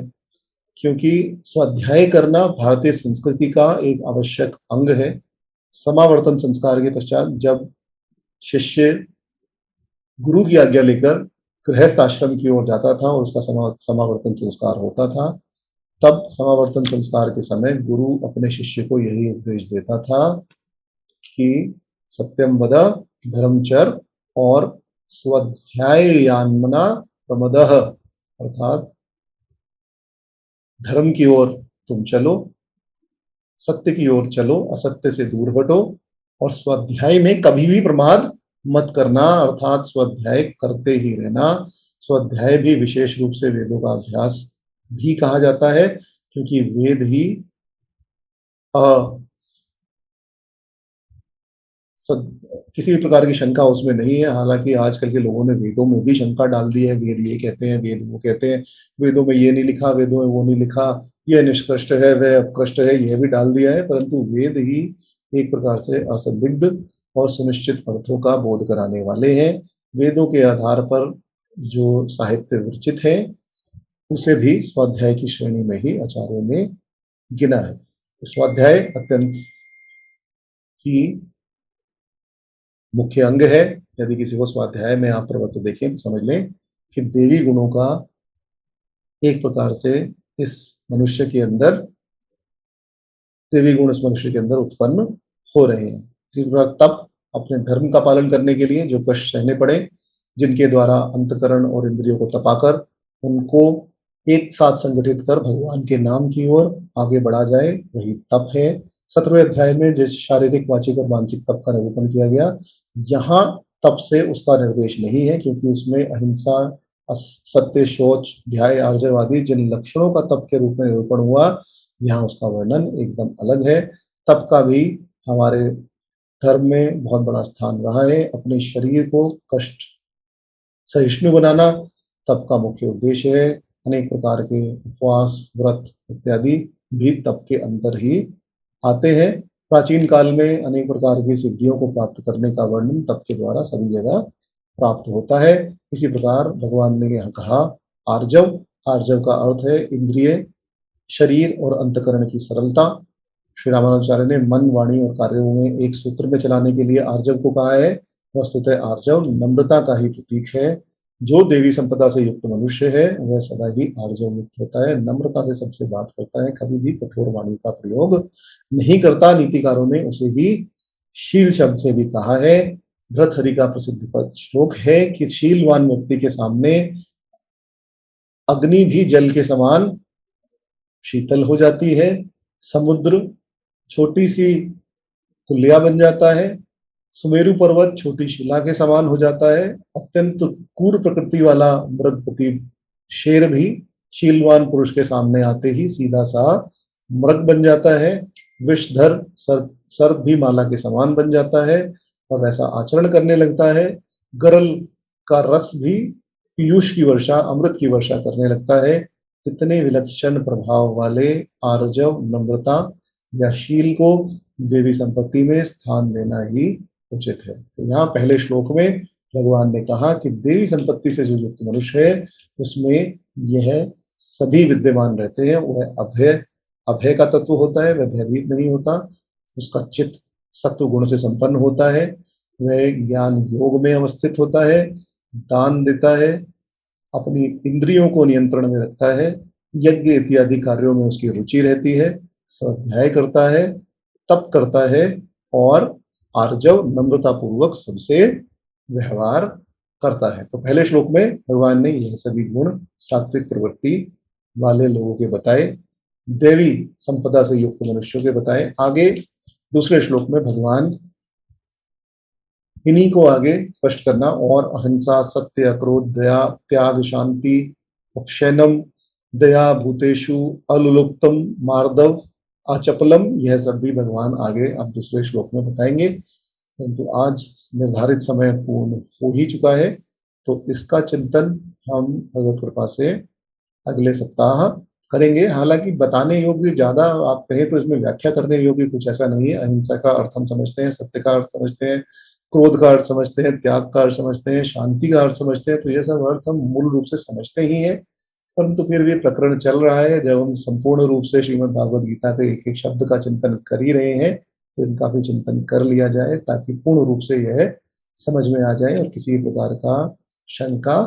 क्योंकि स्वाध्याय करना भारतीय संस्कृति का एक आवश्यक अंग है। समावर्तन संस्कार के पश्चात जब शिष्य गुरु की आज्ञा लेकर गृहस्थ आश्रम की ओर जाता था और उसका समावर्तन संस्कार होता था, तब समावर्तन संस्कार के समय गुरु अपने शिष्य को यही उपदेश देता था कि सत्यम वद, धर्म चर और स्वाध्यायान्मना प्रमदः, अर्थात धर्म की ओर तुम चलो, सत्य की ओर चलो, असत्य से दूर हटो और स्वाध्याय में कभी भी प्रमाद मत करना, अर्थात स्वाध्याय करते ही रहना। स्वाध्याय भी विशेष रूप से वेदों का अभ्यास भी कहा जाता है, क्योंकि वेद ही किसी भी प्रकार की शंका उसमें नहीं है। हालांकि आजकल के लोगों ने वेदों में भी शंका डाल दी है, वेद ये कहते हैं, वेद वो कहते हैं, वेदों में ये नहीं लिखा, वेदों में वो नहीं लिखा, यह निष्कृष्ट है, वह अपकृष्ट है, यह भी डाल दिया है। परंतु वेद ही एक प्रकार से असंदिग्ध और सुनिश्चित अर्थों का बोध कराने वाले हैं। वेदों के आधार पर जो साहित्य विरचित है उसे भी स्वाध्याय की श्रेणी में ही आचार्यों ने गिना है। तो स्वाध्याय अत्यंत ही मुख्य अंग है। यदि किसी को स्वाध्याय में आप प्रवृत्त देखें तो समझ लें कि देवी गुणों का एक प्रकार से इस मनुष्य के अंदर, देवी गुण इस मनुष्य के अंदर उत्पन्न हो रहे हैं। इसी प्रकार तप, अपने धर्म का पालन करने के लिए जो कष्ट सहने पड़े, जिनके द्वारा अंतकरण और इंद्रियों को तपाकर उनको एक साथ संगठित कर भगवान के नाम की ओर आगे बढ़ा जाए, वही तप है। 17वें अध्याय में जिस शारीरिक, वाचिक और मानसिक तप का निरूपण किया गया, यहाँ तप से उसका निर्देश नहीं है, क्योंकि उसमें अहिंसा, सत्य, शौच, ध्याय, आर्जवादी जिन लक्षणों का तप के रूप में निरूपण हुआ, यहाँ उसका वर्णन एकदम अलग है। तप का भी हमारे धर्म में बहुत बड़ा स्थान रहा है। अपने शरीर को कष्ट सहिष्णु बनाना तप का मुख्य उद्देश्य है। अनेक प्रकार के उपवास, व्रत इत्यादि भी तप के अंदर ही आते हैं। प्राचीन काल में अनेक प्रकार की सिद्धियों को प्राप्त करने का वर्णन तप के द्वारा सभी जगह प्राप्त होता है। इसी प्रकार भगवान ने यह कहा आर्जव, आर्जव का अर्थ है इंद्रिय, शरीर और अंतकरण की सरलता। श्री रामानुजाचार्य ने मन, वाणी और कार्यों में एक सूत्र में चलाने के लिए आर्जव को कहा है। वस्तुतः आर्जव नम्रता का ही प्रतीक है। जो देवी संपदा से युक्त मनुष्य है वह सदा ही आर्जव मुक्त होता है, नम्रता से सबसे बात करता है, कभी भी कठोर वाणी का प्रयोग नहीं करता। नीतिकारों ने उसे ही शील शब्द से भी कहा है। भर्तहरि का प्रसिद्ध पद श्लोक है कि शीलवान व्यक्ति के सामने अग्नि भी जल के समान शीतल हो जाती है, समुद्र छोटी सी कुल्लिया बन जाता है, सुमेरु पर्वत छोटी शिला के समान हो जाता है, अत्यंत क्रूर प्रकृति वाला मृगपति शेर भी शीलवान पुरुष के सामने आते ही सीधा सा मृग बन जाता है, विषधर सर्प भी माला के समान बन जाता है और वैसा आचरण करने लगता है। गरल का रस भी पीयूष की वर्षा, अमृत की वर्षा करने लगता है। इतने विलक्षण प्रभाव वाले आर्जव, नम्रता या शील को देवी संपत्ति में स्थान देना ही उचित है। तो यहाँ पहले श्लोक में भगवान ने कहा कि देवी संपत्ति से जो युक्त मनुष्य है उसमें यह सभी विद्यमान रहते हैं। वह अभय, अभय का तत्व होता है, वह भयभीत नहीं होता, उसका चित्त सत्व गुण से संपन्न होता है, वह ज्ञान योग में अवस्थित होता है, दान देता है, अपनी इंद्रियों को नियंत्रण में रखता है, यज्ञ इत्यादि कार्यों में उसकी रुचि रहती है, स्वाध्याय करता है, तप करता है और आर्जव, नम्रता पूर्वक सबसे व्यवहार करता है। तो पहले श्लोक में भगवान ने यह सभी गुण सात्विक प्रवृत्ति वाले लोगों के बताए, देवी संपदा से युक्त मनुष्यों के बताए। आगे दूसरे श्लोक में भगवान इन्हीं को आगे स्पष्ट करना और अहिंसा, सत्य, अक्रोध, दया, त्याग, शांति, अपशैनम, दया, भूतेषु, अलुलुप्तम, मार्दव, अचपलम, यह सब भी भगवान आगे अब दूसरे श्लोक में बताएंगे। परंतु आज निर्धारित समय पूर्ण हो ही चुका है, तो इसका चिंतन हम भगवत कृपा से अगले सप्ताह करेंगे। हालांकि बताने योग्य ज्यादा आप कहें तो इसमें व्याख्या करने योग्य कुछ ऐसा नहीं है। अहिंसा का अर्थ हम समझते हैं, सत्य का अर्थ समझते हैं, क्रोध का अर्थ समझते हैं, त्याग का अर्थ समझते हैं, शांति का अर्थ समझते हैं, तो ये सब अर्थ हम मूल रूप से समझते ही हैं। परंतु फिर भी प्रकरण चल रहा है, जब हम संपूर्ण रूप से श्रीमद् भागवत गीता के एक एक शब्द का चिंतन कर ही रहे हैं, तो इनका भी चिंतन कर लिया जाए ताकि पूर्ण रूप से यह समझ में आ जाए और किसी प्रकार का शंका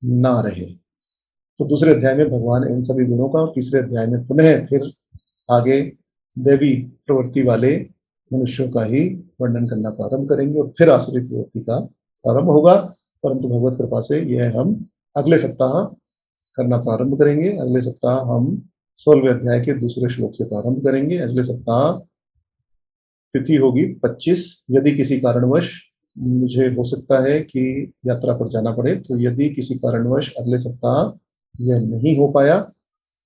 ना रहे। तो दूसरे अध्याय में भगवान इन सभी गुणों का और तीसरे अध्याय में पुनः फिर आगे देवी प्रवृत्ति वाले मनुष्यों का ही वर्णन करना प्रारंभ करेंगे और फिर आसुरी प्रवृत्ति का प्रारंभ होगा। परंतु भगवत कृपा से यह हम अगले सप्ताह करना प्रारंभ करेंगे। अगले सप्ताह हम 16वें अध्याय के दूसरे श्लोक से प्रारंभ करेंगे। अगले सप्ताह तिथि होगी 25। यदि किसी कारणवश मुझे हो सकता है कि यात्रा पर जाना पड़े, तो यदि किसी कारणवश अगले सप्ताह यह नहीं हो पाया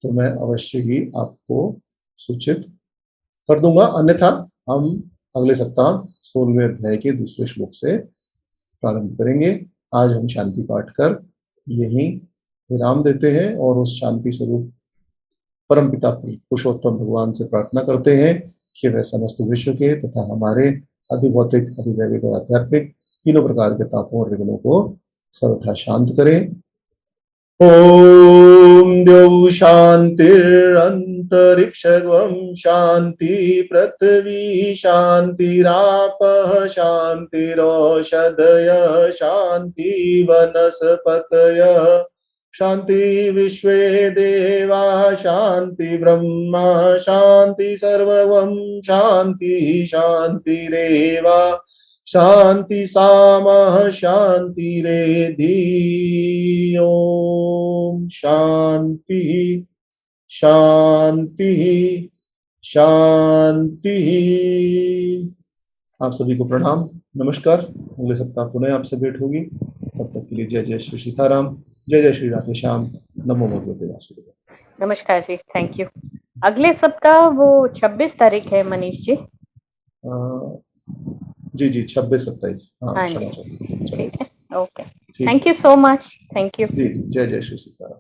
तो मैं अवश्य ही आपको सूचित कर दूंगा। अन्यथा हम अगले सप्ताह 16वें अध्याय के दूसरे श्लोक से प्रारंभ करेंगे। आज हम शांति पाठ कर यही विराम देते हैं और उस शांति स्वरूप परमपिता पुरुषोत्तम भगवान से प्रार्थना करते हैं कि वह समस्त विश्व के तथा हमारे अधिभौतिक, अधिदैविक और आध्यात्मिक तीनों प्रकार के तापों और विघ्नों को सर्वथा शांत करें। ओम द्यौ शांतिरंतरिक्षगम शांति, पृथ्वी शांतिरापः शांतिरौषधयः शांति, वनस्पतयः शांति, विश्वे देवा शांति, ब्रह्मा शांति, सर्वं शांति शांतिरेव शांति सामः शांतिरेधि। ओम शांति शांति शांति। आप सभी को प्रणाम, नमस्कार। अगले सप्ताह पुनः आपसे भेंट होगी। तब तक के लिए जय जय श्री सीताराम, जय जय श्री राधे श्याम, नमो भगवते वासुदेवाय। नमस्कार जी, थैंक यू। अगले सप्ताह वो 26 तारीख है मनीष जी। जी जी 26-27। हाँ क्षमा जी, चाहूँ। ठीक है, okay, thank you so much, thank you जी जय जय श्री सीताराम।